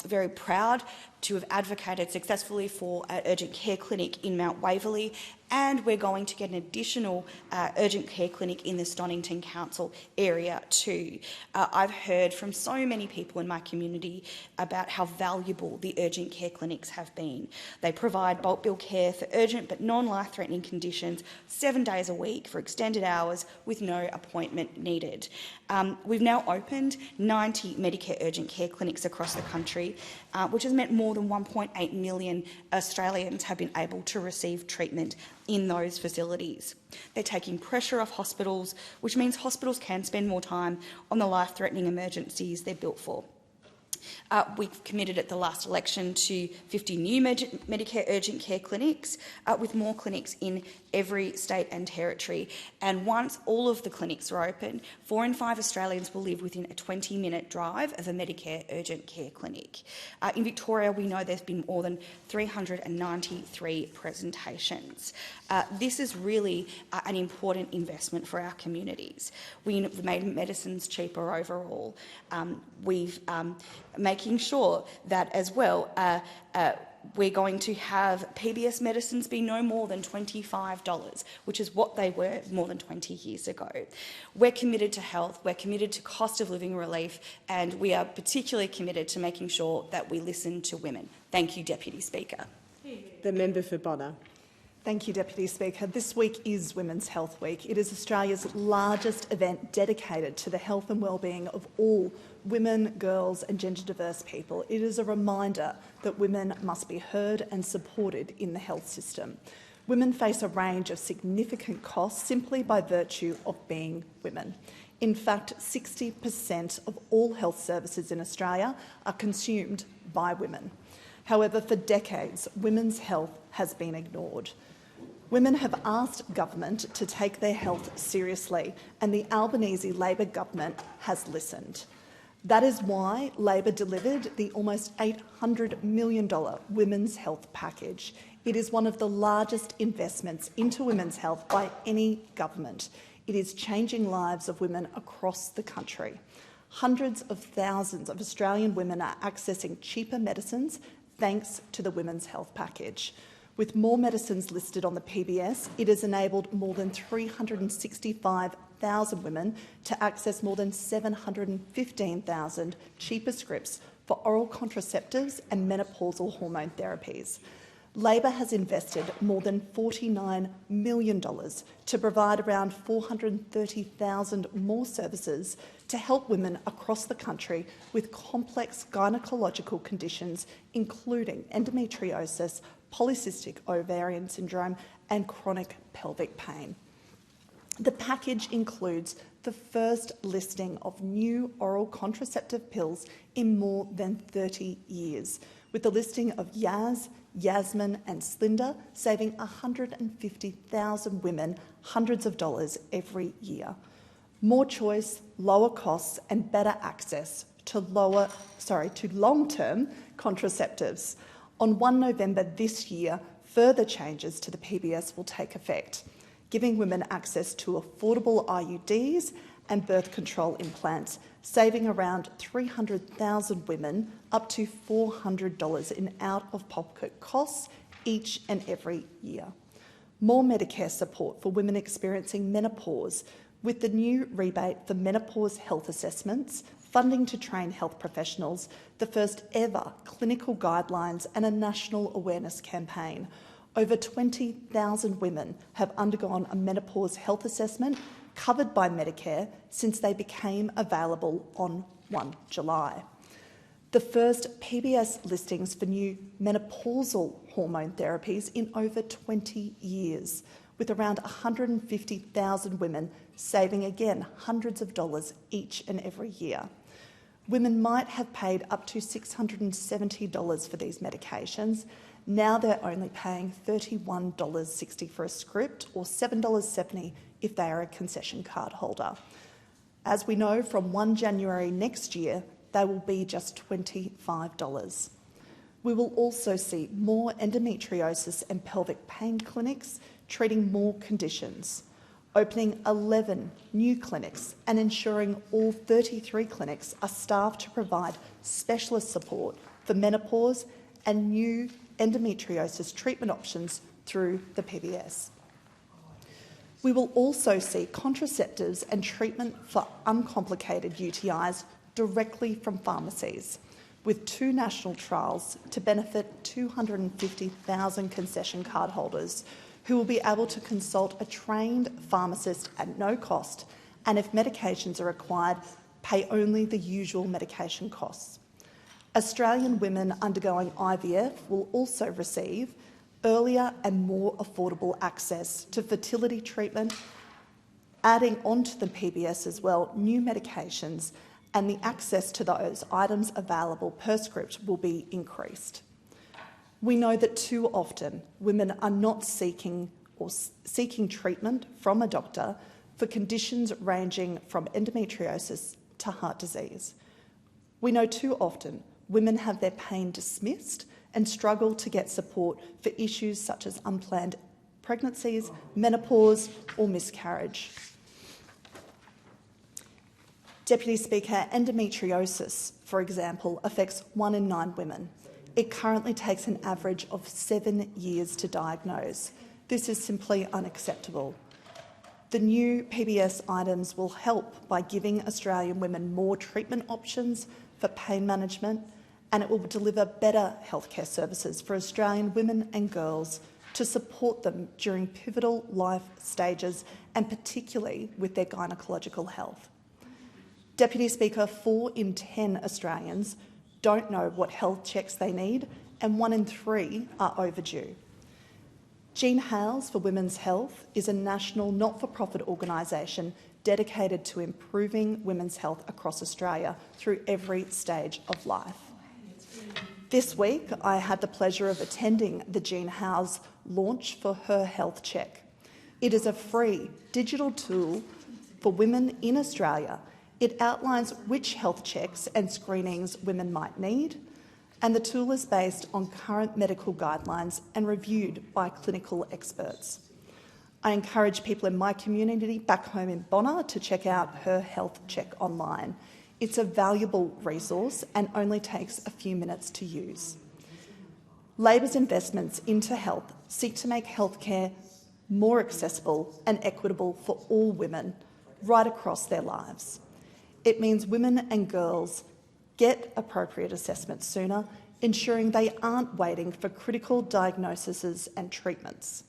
very proud to have advocated successfully for an urgent care clinic in Mount Waverley, and we're going to get an additional urgent care clinic in the Stonnington Council area too. I've heard from so many people in my community about how valuable the urgent care clinics have been. They provide bulk bill care for urgent but non-life-threatening conditions 7 days a week for extended hours with no appointment needed. We've now opened 90 Medicare urgent care clinics across the country, which has meant more than 1.8 million Australians have been able to receive treatment in those facilities. They're taking pressure off hospitals, which means hospitals can spend more time on the life-threatening emergencies they're built for. We've committed at the last election to 50 new Medicare urgent care clinics, with more clinics in every state and territory. And once all of the clinics are open, 4 in 5 Australians will live within a 20-minute drive of a Medicare urgent care clinic. In Victoria, we know there's been more than 393 presentations. This is really an important investment for our communities. We've made medicines cheaper overall. We've making sure that as well we're going to have PBS medicines be no more than $25, which is what they were more than 20 years ago. We're committed to health, we're committed to cost of living relief, and we are particularly committed to making sure that we listen to women. Thank you, Deputy Speaker. The member for Bonner. Thank you, Deputy Speaker. This week is Women's Health Week. It is Australia's largest event dedicated to the health and wellbeing of all women, girls and gender-diverse people. It is a reminder that women must be heard and supported in the health system. Women face a range of significant costs simply by virtue of being women. In fact, 60% of all health services in Australia are consumed by women. However, for decades, women's health has been ignored. Women have asked government to take their health seriously, and the Albanese Labor government has listened. That is why Labor delivered the almost $800 million women's health package. It is one of the largest investments into women's health by any government. It is changing lives of women across the country. Hundreds of thousands of Australian women are accessing cheaper medicines thanks to the women's health package. With more medicines listed on the PBS, it has enabled more than 365,000 women to access more than 715,000 cheaper scripts for oral contraceptives and menopausal hormone therapies. Labor has invested more than $49 million to provide around 430,000 more services to help women across the country with complex gynecological conditions, including endometriosis, polycystic ovarian syndrome and chronic pelvic pain. The package includes the first listing of new oral contraceptive pills in more than 30 years, with the listing of Yaz, Yasmin and Slinda saving 150,000 women hundreds of dollars every year. More choice, lower costs and better access to long-term contraceptives. On 1 November this year, further changes to the PBS will take effect, giving women access to affordable IUDs and birth control implants, saving around 300,000 women up to $400 in out-of-pocket costs each and every year. More Medicare support for women experiencing menopause, with the new rebate for menopause health assessments, funding to train health professionals, the first ever clinical guidelines and a national awareness campaign. Over 20,000 women have undergone a menopause health assessment covered by Medicare since they became available on 1 July. The first PBS listings for new menopausal hormone therapies in over 20 years, with around 150,000 women saving again hundreds of dollars each and every year. Women might have paid up to $670 for these medications. Now they're only paying $31.60 for a script or $7.70 if they are a concession card holder. As we know, from 1 January next year, they will be just $25. We will also see more endometriosis and pelvic pain clinics treating more conditions, opening 11 new clinics and ensuring all 33 clinics are staffed to provide specialist support for menopause and new endometriosis treatment options through the PBS. We will also see contraceptives and treatment for uncomplicated UTIs directly from pharmacies, with 2 national trials to benefit 250,000 concession card holders who will be able to consult a trained pharmacist at no cost and, if medications are required, pay only the usual medication costs. Australian women undergoing IVF will also receive earlier and more affordable access to fertility treatment, adding onto the PBS as well new medications, and the access to those items available per script will be increased. We know that too often women are not seeking treatment from a doctor for conditions ranging from endometriosis to heart disease. We know too often women have their pain dismissed and struggle to get support for issues such as unplanned pregnancies, menopause or miscarriage. Deputy Speaker, endometriosis, for example, affects 1 in 9 women. It currently takes an average of 7 years to diagnose. This is simply unacceptable. The new PBS items will help by giving Australian women more treatment options for pain management, and it will deliver better healthcare services for Australian women and girls to support them during pivotal life stages and particularly with their gynecological health. Deputy Speaker, 4 in 10 Australians don't know what health checks they need, and 1 in 3 are overdue. Jean Hales for Women's Health is a national not-for-profit organisation dedicated to improving women's health across Australia through every stage of life. This week, I had the pleasure of attending the Jean Hales launch for Her Health Check. It is a free digital tool for women in Australia, It outlines which health checks and screenings women might need, and the tool is based on current medical guidelines and reviewed by clinical experts. I encourage people in my community back home in Bonna to check out Her Health Check online. It's a valuable resource and only takes a few minutes to use. Labor's investments into health seek to make healthcare more accessible and equitable for all women right across their lives. It means women and girls get appropriate assessments sooner, ensuring they aren't waiting for critical diagnoses and treatments.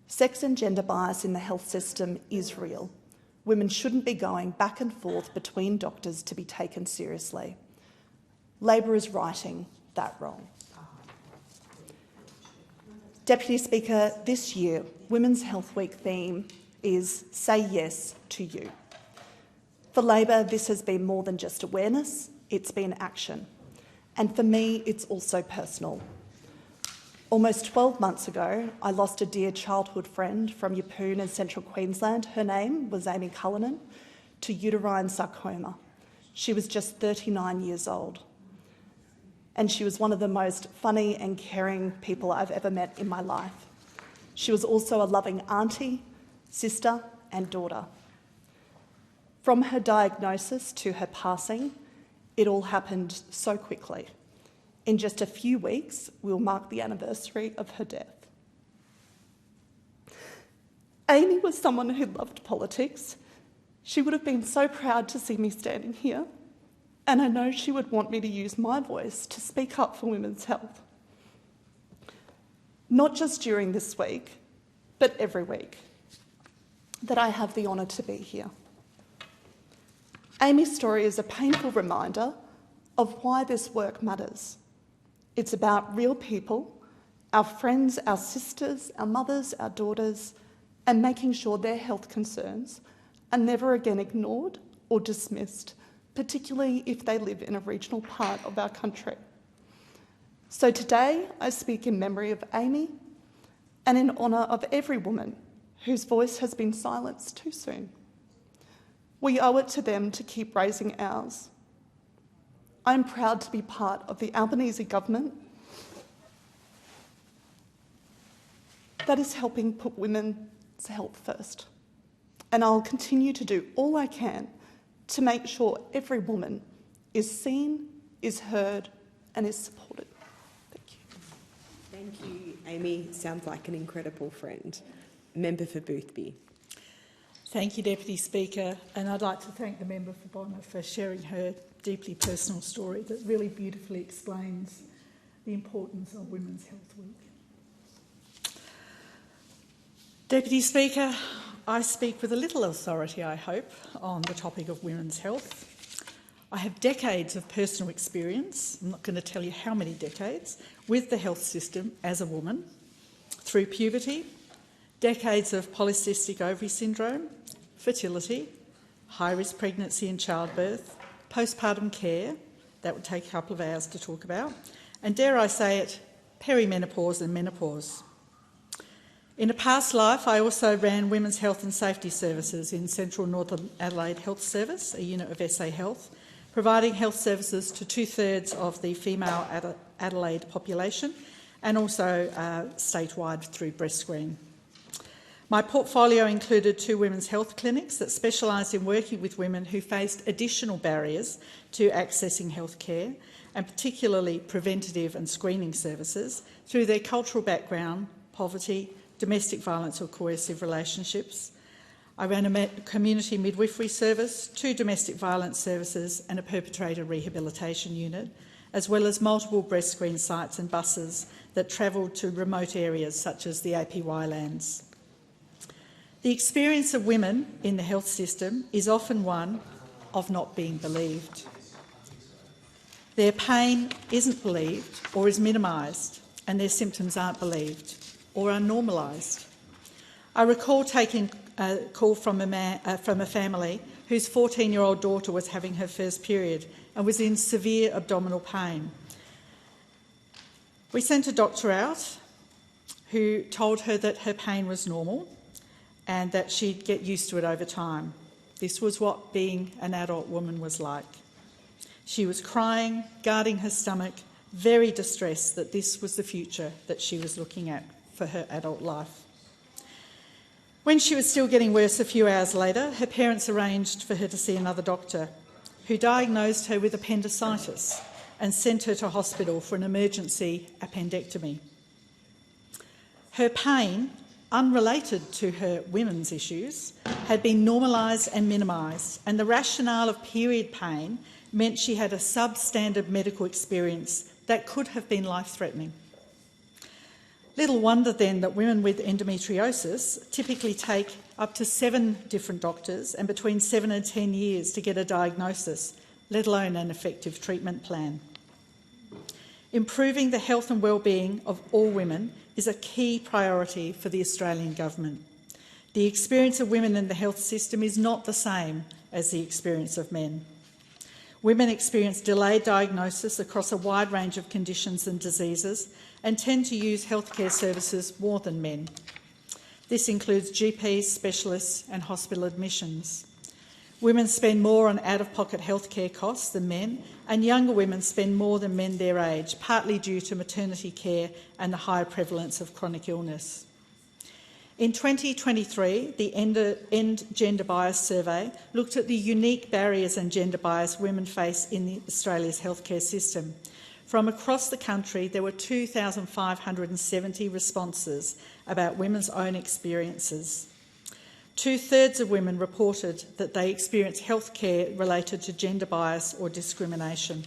Sex and gender bias in the health system is real. Women shouldn't be going back and forth between doctors to be taken seriously. Labor is righting that wrong. Deputy Speaker, this year, Women's Health Week theme is Say Yes to You. For Labor, this has been more than just awareness, it's been action. And for me, it's also personal. Almost 12 months ago, I lost a dear childhood friend from Yeppoon in central Queensland. Her name was Amy Cullinan, to uterine sarcoma. She was just 39 years old. And she was one of the most funny and caring people I've ever met in my life. She was also a loving auntie, sister, and daughter. From her diagnosis to her passing, it all happened so quickly. In just a few weeks, we'll mark the anniversary of her death. Amy was someone who loved politics. She would have been so proud to see me standing here, and I know she would want me to use my voice to speak up for women's health. Not just during this week, but every week that I have the honour to be here. Amy's story is a painful reminder of why this work matters. It's about real people, our friends, our sisters, our mothers, our daughters, and making sure their health concerns are never again ignored or dismissed, particularly if they live in a regional part of our country. So today, I speak in memory of Amy and in honour of every woman whose voice has been silenced too soon. We owe it to them to keep raising ours. I'm proud to be part of the Albanese government that is helping put women's health first. And I'll continue to do all I can to make sure every woman is seen, is heard, and is supported. Thank you. Thank you, Amy. Sounds like an incredible friend. Member for Boothby. Thank you, Deputy Speaker, and I'd like to thank the member for Bonna for sharing her deeply personal story that really beautifully explains the importance of Women's Health Week. Deputy Speaker, I speak with a little authority, I hope, on the topic of women's health. I have decades of personal experience, I'm not going to tell you how many decades, with the health system as a woman, through puberty, decades of polycystic ovary syndrome, fertility, high-risk pregnancy and childbirth, postpartum care, that would take a couple of hours to talk about, and dare I say it, perimenopause and menopause. In a past life, I also ran Women's Health and Safety Services in Central Northern Adelaide Health Service, a unit of SA Health, providing health services to 2/3 of the female Adelaide population and also statewide through BreastScreen. My portfolio included 2 women's health clinics that specialised in working with women who faced additional barriers to accessing health care, and particularly preventative and screening services, through their cultural background, poverty, domestic violence or coercive relationships. I ran a community midwifery service, 2 domestic violence services and a perpetrator rehabilitation unit, as well as multiple BreastScreen sites and buses that travelled to remote areas such as the APY lands. The experience of women in the health system is often one of not being believed. Their pain isn't believed or is minimised, and their symptoms aren't believed or are normalised. I recall taking a call from a family whose 14-year-old daughter was having her first period and was in severe abdominal pain. We sent a doctor out who told her that her pain was normal and that she'd get used to it over time. This was what being an adult woman was like. She was crying, guarding her stomach, very distressed that this was the future that she was looking at for her adult life. When she was still getting worse a few hours later, her parents arranged for her to see another doctor, who diagnosed her with appendicitis and sent her to hospital for an emergency appendectomy. Her pain, unrelated to her women's issues, had been normalised and minimised, and the rationale of period pain meant she had a substandard medical experience that could have been life-threatening. Little wonder then that women with endometriosis typically take up to 7 different doctors and between 7 and 10 years to get a diagnosis, let alone an effective treatment plan. Improving the health and well-being of all women is a key priority for the Australian Government. The experience of women in the health system is not the same as the experience of men. Women experience delayed diagnosis across a wide range of conditions and diseases and tend to use healthcare services more than men. This includes GPs, specialists and hospital admissions. Women spend more on out-of-pocket healthcare costs than men, and younger women spend more than men their age, partly due to maternity care and the higher prevalence of chronic illness. In 2023, the End Gender Bias Survey looked at the unique barriers and gender bias women face in Australia's healthcare system. From across the country, there were 2,570 responses about women's own experiences. 2/3 of women reported that they experience healthcare related to gender bias or discrimination.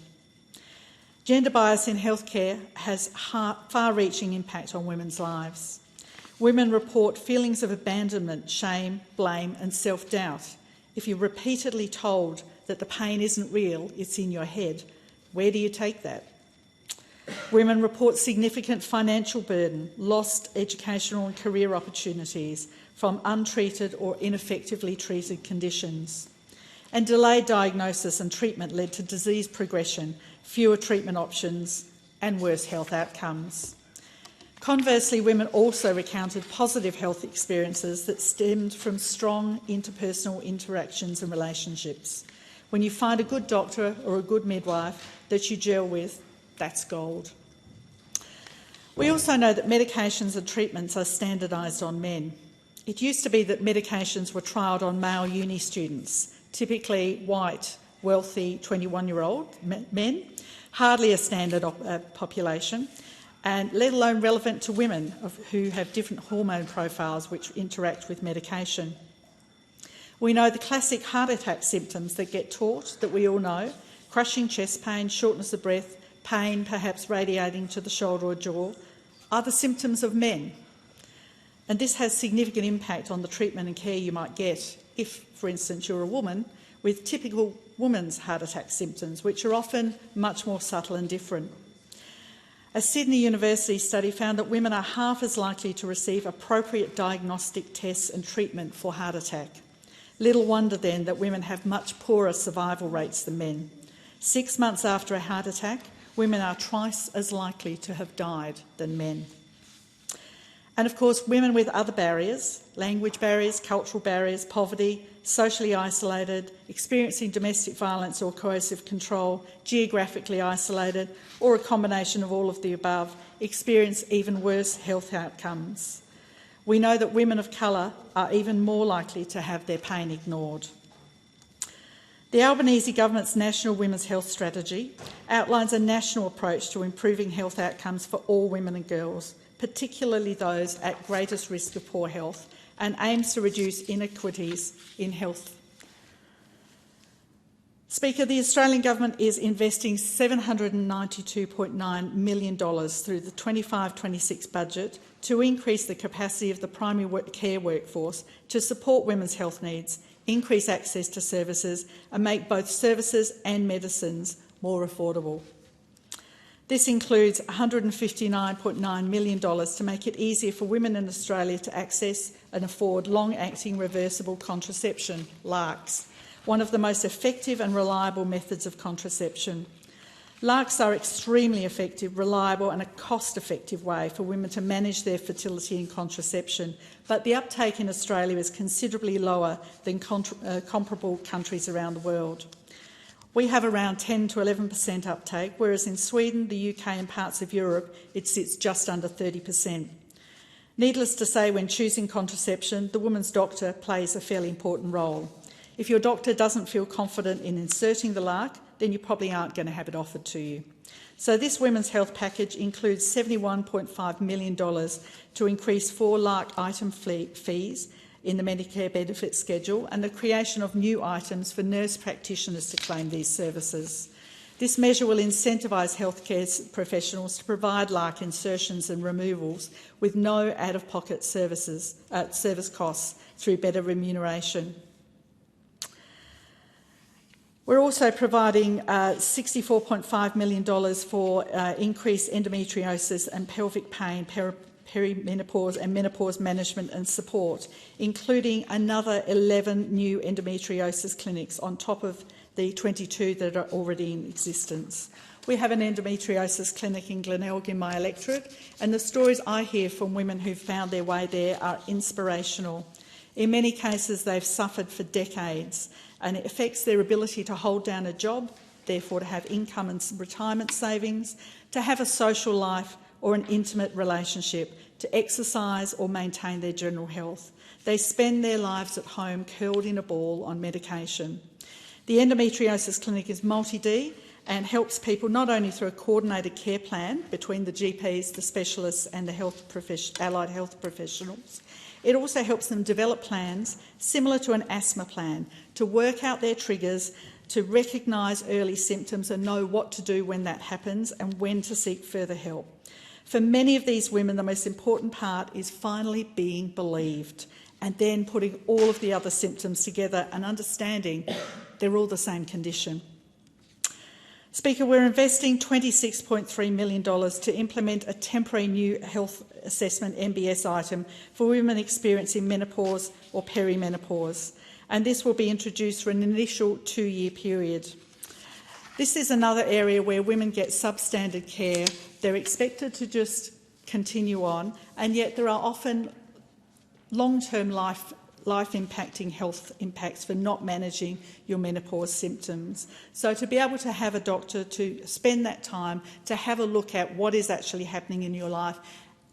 Gender bias in healthcare has far-reaching impact on women's lives. Women report feelings of abandonment, shame, blame and self-doubt. If you're repeatedly told that the pain isn't real, it's in your head, where do you take that? Women report significant financial burden, lost educational and career opportunities from untreated or ineffectively treated conditions. And delayed diagnosis and treatment led to disease progression, fewer treatment options and worse health outcomes. Conversely, women also recounted positive health experiences that stemmed from strong interpersonal interactions and relationships. When you find a good doctor or a good midwife that you gel with, that's gold. We also know that medications and treatments are standardised on men. It used to be that medications were trialled on male uni students, typically white, wealthy 21-year-old men, hardly a standard population, and let alone relevant to women who have different hormone profiles which interact with medication. We know the classic heart attack symptoms that get taught, that we all know: crushing chest pain, shortness of breath, pain perhaps radiating to the shoulder or jaw, are the symptoms of men. And this has significant impact on the treatment and care you might get if, for instance, you're a woman with typical woman's heart attack symptoms, which are often much more subtle and different. A Sydney University study found that women are half as likely to receive appropriate diagnostic tests and treatment for heart attack. Little wonder then that women have much poorer survival rates than men. 6 months after a heart attack, women are twice as likely to have died than men. And of course, women with other barriers, language barriers, cultural barriers, poverty, socially isolated, experiencing domestic violence or coercive control, geographically isolated, or a combination of all of the above, experience even worse health outcomes. We know that women of colour are even more likely to have their pain ignored. The Albanese Government's National Women's Health Strategy outlines a national approach to improving health outcomes for all women and girls, particularly those at greatest risk of poor health, and aims to reduce inequities in health. Speaker, the Australian Government is investing $792.9 million through the 25-26 budget to increase the capacity of the primary care workforce to support women's health needs, increase access to services and make both services and medicines more affordable. This includes $159.9 million to make it easier for women in Australia to access and afford long-acting reversible contraception, LARCs, one of the most effective and reliable methods of contraception. LARCs are extremely effective, reliable and a cost-effective way for women to manage their fertility and contraception, but the uptake in Australia is considerably lower than comparable countries around the world. We have around 10 to 11% uptake, whereas in Sweden, the UK and parts of Europe it sits just under 30%. Needless to say, when choosing contraception, the woman's doctor plays a fairly important role. If your doctor doesn't feel confident in inserting the LARC, then you probably aren't going to have it offered to you. So this women's health package includes $71.5 million to increase 4 LARC item fees in the Medicare benefit schedule and the creation of new items for nurse practitioners to claim these services. This measure will incentivise healthcare professionals to provide LARC insertions and removals with no out-of-pocket service costs through better remuneration. We're also providing $64.5 million for increased endometriosis and pelvic pain, perimenopause and menopause management and support, including another 11 new endometriosis clinics on top of the 22 that are already in existence. We have an endometriosis clinic in Glenelg in my electorate, and the stories I hear from women who've found their way there are inspirational. In many cases, they've suffered for decades, and it affects their ability to hold down a job, therefore to have income and retirement savings, to have a social life or an intimate relationship, to exercise or maintain their general health. They spend their lives at home curled in a ball on medication. The endometriosis clinic is multi-D and helps people not only through a coordinated care plan between the GPs, the specialists and the allied health professionals. It also helps them develop plans similar to an asthma plan to work out their triggers, to recognise early symptoms and know what to do when that happens and when to seek further help. For many of these women, the most important part is finally being believed and then putting all of the other symptoms together and understanding they're all the same condition. Speaker, we're investing $26.3 million to implement a temporary new health assessment MBS item for women experiencing menopause or perimenopause, and this will be introduced for an initial 2-year period. This is another area where women get substandard care. They're expected to just continue on, and yet there are often long-term life-impacting health impacts for not managing your menopause symptoms. So to be able to have a doctor to spend that time to have a look at what is actually happening in your life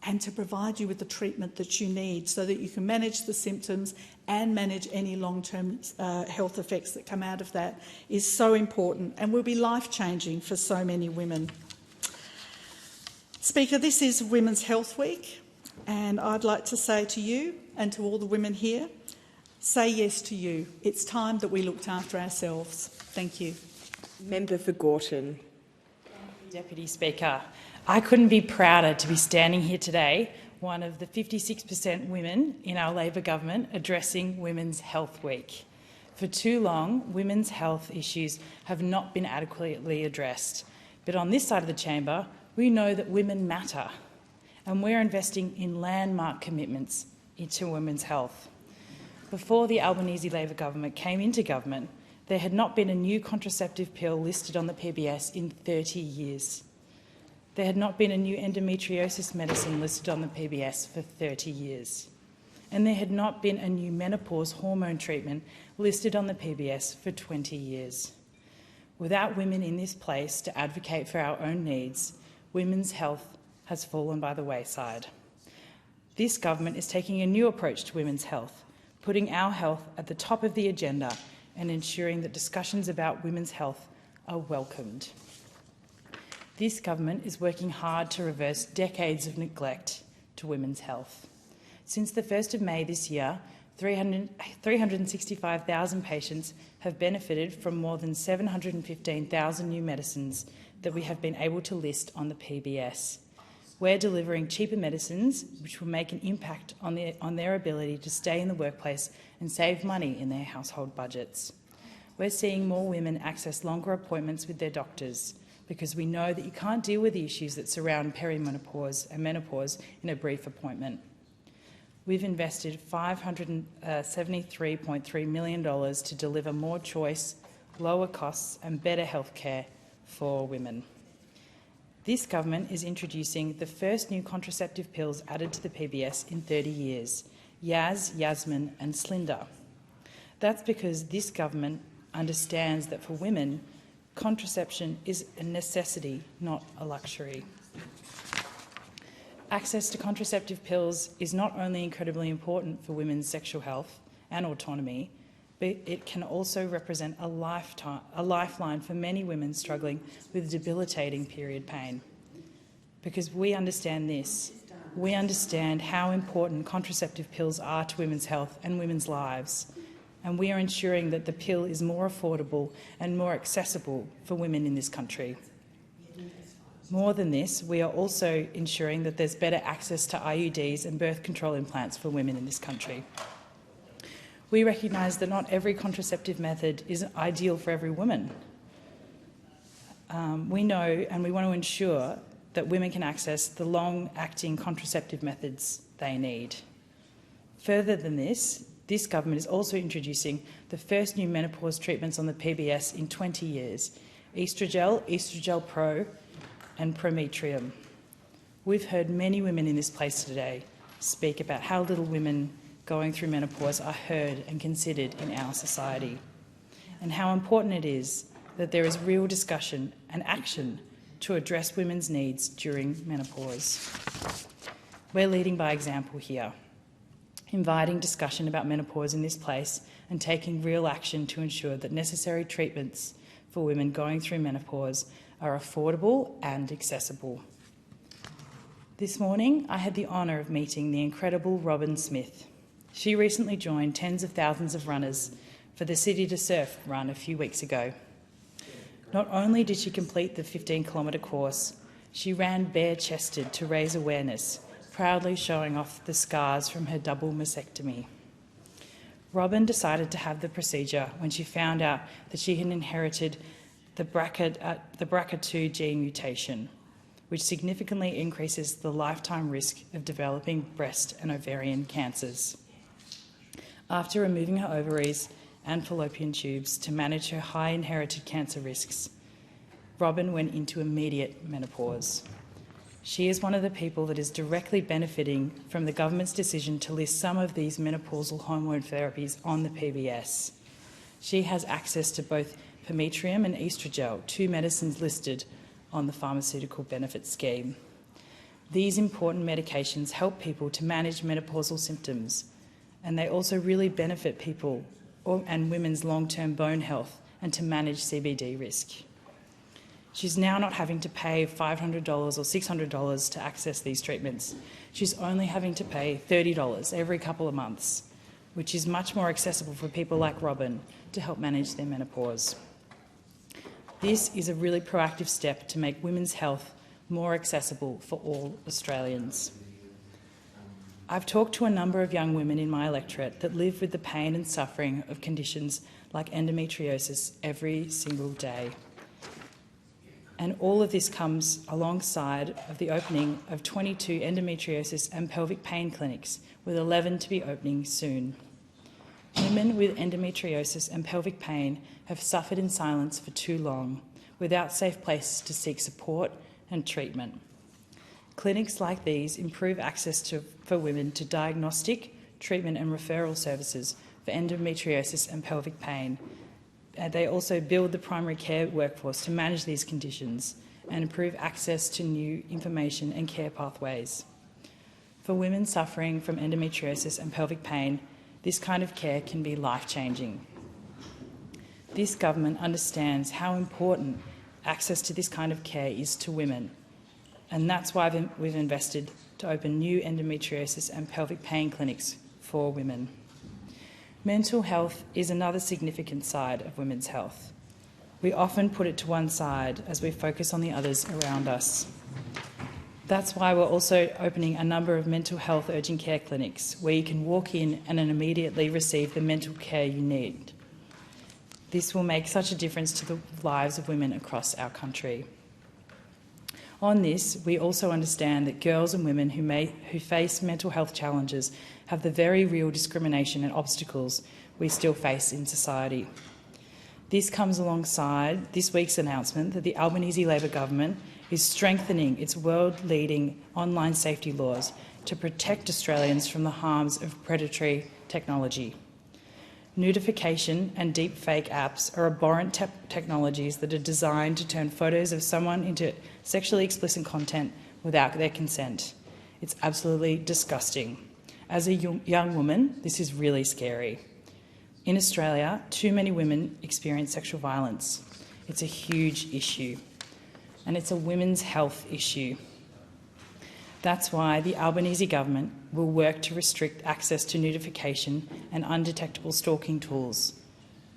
and to provide you with the treatment that you need so that you can manage the symptoms and manage any long-term health effects that come out of that is so important and will be life-changing for so many women. Speaker, this is Women's Health Week, and I'd like to say to you and to all the women here, say yes to you. It's time that we looked after ourselves. Thank you. Member for Gorton. Deputy Speaker, I couldn't be prouder to be standing here today, one of the 56% women in our Labor government addressing Women's Health Week. For too long, women's health issues have not been adequately addressed. But on this side of the chamber, we know that women matter, and we're investing in landmark commitments into women's health. Before the Albanese Labor government came into government, there had not been a new contraceptive pill listed on the PBS in 30 years. There had not been a new endometriosis medicine listed on the PBS for 30 years. And there had not been a new menopause hormone treatment listed on the PBS for 20 years. Without women in this place to advocate for our own needs, women's health has fallen by the wayside. This government is taking a new approach to women's health, putting our health at the top of the agenda and ensuring that discussions about women's health are welcomed. This government is working hard to reverse decades of neglect to women's health. Since the 1st of May this year, 365,000 patients have benefited from more than 715,000 new medicines that we have been able to list on the PBS. We're delivering cheaper medicines which will make an impact on their ability to stay in the workplace and save money in their household budgets. We're seeing more women access longer appointments with their doctors because we know that you can't deal with the issues that surround perimenopause and menopause in a brief appointment. We've invested $573.3 million to deliver more choice, lower costs and better health care for women. This government is introducing the first new contraceptive pills added to the PBS in 30 years, Yaz, Yasmin and Slinda. That's because this government understands that for women, contraception is a necessity, not a luxury. Access to contraceptive pills is not only incredibly important for women's sexual health and autonomy, but it can also represent a lifeline for many women struggling with debilitating period pain. Because we understand this. We understand how important contraceptive pills are to women's health and women's lives, and we are ensuring that the pill is more affordable and more accessible for women in this country. More than this, we are also ensuring that there's better access to IUDs and birth control implants for women in this country. We recognise that not every contraceptive method is ideal for every woman. We know and we want to ensure that women can access the long-acting contraceptive methods they need. Further than this, this government is also introducing the first new menopause treatments on the PBS in 20 years, Oestrogel, Oestrogel Pro and Prometrium. We've heard many women in this place today speak about how little women going through menopause are heard and considered in our society, and how important it is that there is real discussion and action to address women's needs during menopause. We're leading by example here, inviting discussion about menopause in this place and taking real action to ensure that necessary treatments for women going through menopause are affordable and accessible. This morning, I had the honour of meeting the incredible Robin Smith. She recently joined tens of thousands of runners for the City to Surf run a few weeks ago. Not only did she complete the 15-kilometre course, she ran bare-chested to raise awareness, proudly showing off the scars from her double mastectomy. Robin decided to have the procedure when she found out that she had inherited the BRCA2 gene mutation, which significantly increases the lifetime risk of developing breast and ovarian cancers. After removing her ovaries and fallopian tubes to manage her high inherited cancer risks, Robin went into immediate menopause. She is one of the people that is directly benefiting from the government's decision to list some of these menopausal hormone therapies on the PBS. She has access to both Prometrium and Oestrogel, two medicines listed on the Pharmaceutical Benefit Scheme. These important medications help people to manage menopausal symptoms, and they also really benefit people and women's long-term bone health and to manage CBD risk. She's now not having to pay $500 or $600 to access these treatments. She's only having to pay $30 every couple of months, which is much more accessible for people like Robin to help manage their menopause. This is a really proactive step to make women's health more accessible for all Australians. I've talked to a number of young women in my electorate that live with the pain and suffering of conditions like endometriosis every single day. And all of this comes alongside of the opening of 22 endometriosis and pelvic pain clinics, with 11 to be opening soon. Women with endometriosis and pelvic pain have suffered in silence for too long, without safe places to seek support and treatment. Clinics like these improve access for women to diagnostic, treatment and referral services for endometriosis and pelvic pain. They also build the primary care workforce to manage these conditions and improve access to new information and care pathways. For women suffering from endometriosis and pelvic pain, this kind of care can be life-changing. This government understands how important access to this kind of care is to women, and that's why we've invested to open new endometriosis and pelvic pain clinics for women. Mental health is another significant side of women's health. We often put it to one side as we focus on the others around us. That's why we're also opening a number of mental health urgent care clinics where you can walk in and then immediately receive the mental care you need. This will make such a difference to the lives of women across our country. On this, we also understand that girls and women who face mental health challenges have the very real discrimination and obstacles we still face in society. This comes alongside this week's announcement that the Albanese Labor government is strengthening its world-leading online safety laws to protect Australians from the harms of predatory technology. Nudification and deepfake apps are abhorrent technologies that are designed to turn photos of someone into sexually explicit content without their consent. It's absolutely disgusting. As a young woman, this is really scary. In Australia, too many women experience sexual violence. It's a huge issue, and it's a women's health issue. That's why the Albanese government will work to restrict access to nudification and undetectable stalking tools,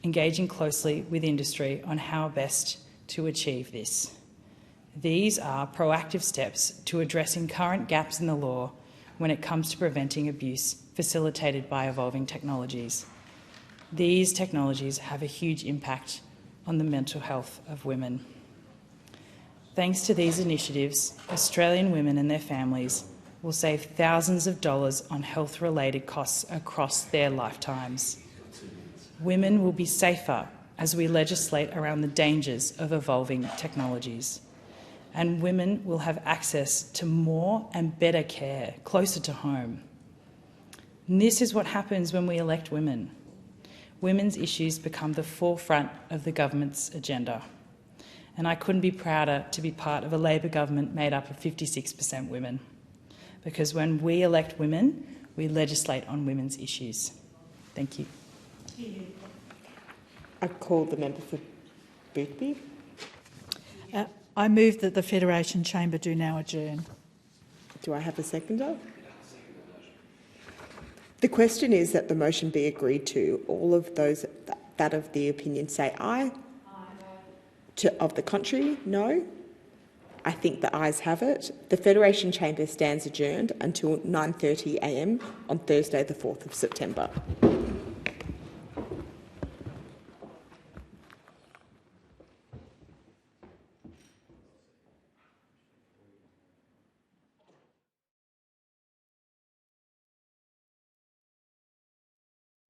engaging closely with industry on how best to achieve this. These are proactive steps to addressing current gaps in the law when it comes to preventing abuse facilitated by evolving technologies. These technologies have a huge impact on the mental health of women. Thanks to these initiatives, Australian women and their families will save thousands of dollars on health-related costs across their lifetimes. Women will be safer as we legislate around the dangers of evolving technologies. And women will have access to more and better care closer to home. And this is what happens when we elect women. Women's issues become the forefront of the government's agenda. And I couldn't be prouder to be part of a Labor government made up of 56% women. Because when we elect women, we legislate on women's issues. Thank you. I call the member for Boothby. I move that the Federation Chamber do now adjourn. Do I have a seconder? The question is that the motion be agreed to. All of those that of the opinion say aye. Of the contrary, no. I think the ayes have it. The Federation Chamber stands adjourned until 9:30 a.m. on Thursday the 4th of September.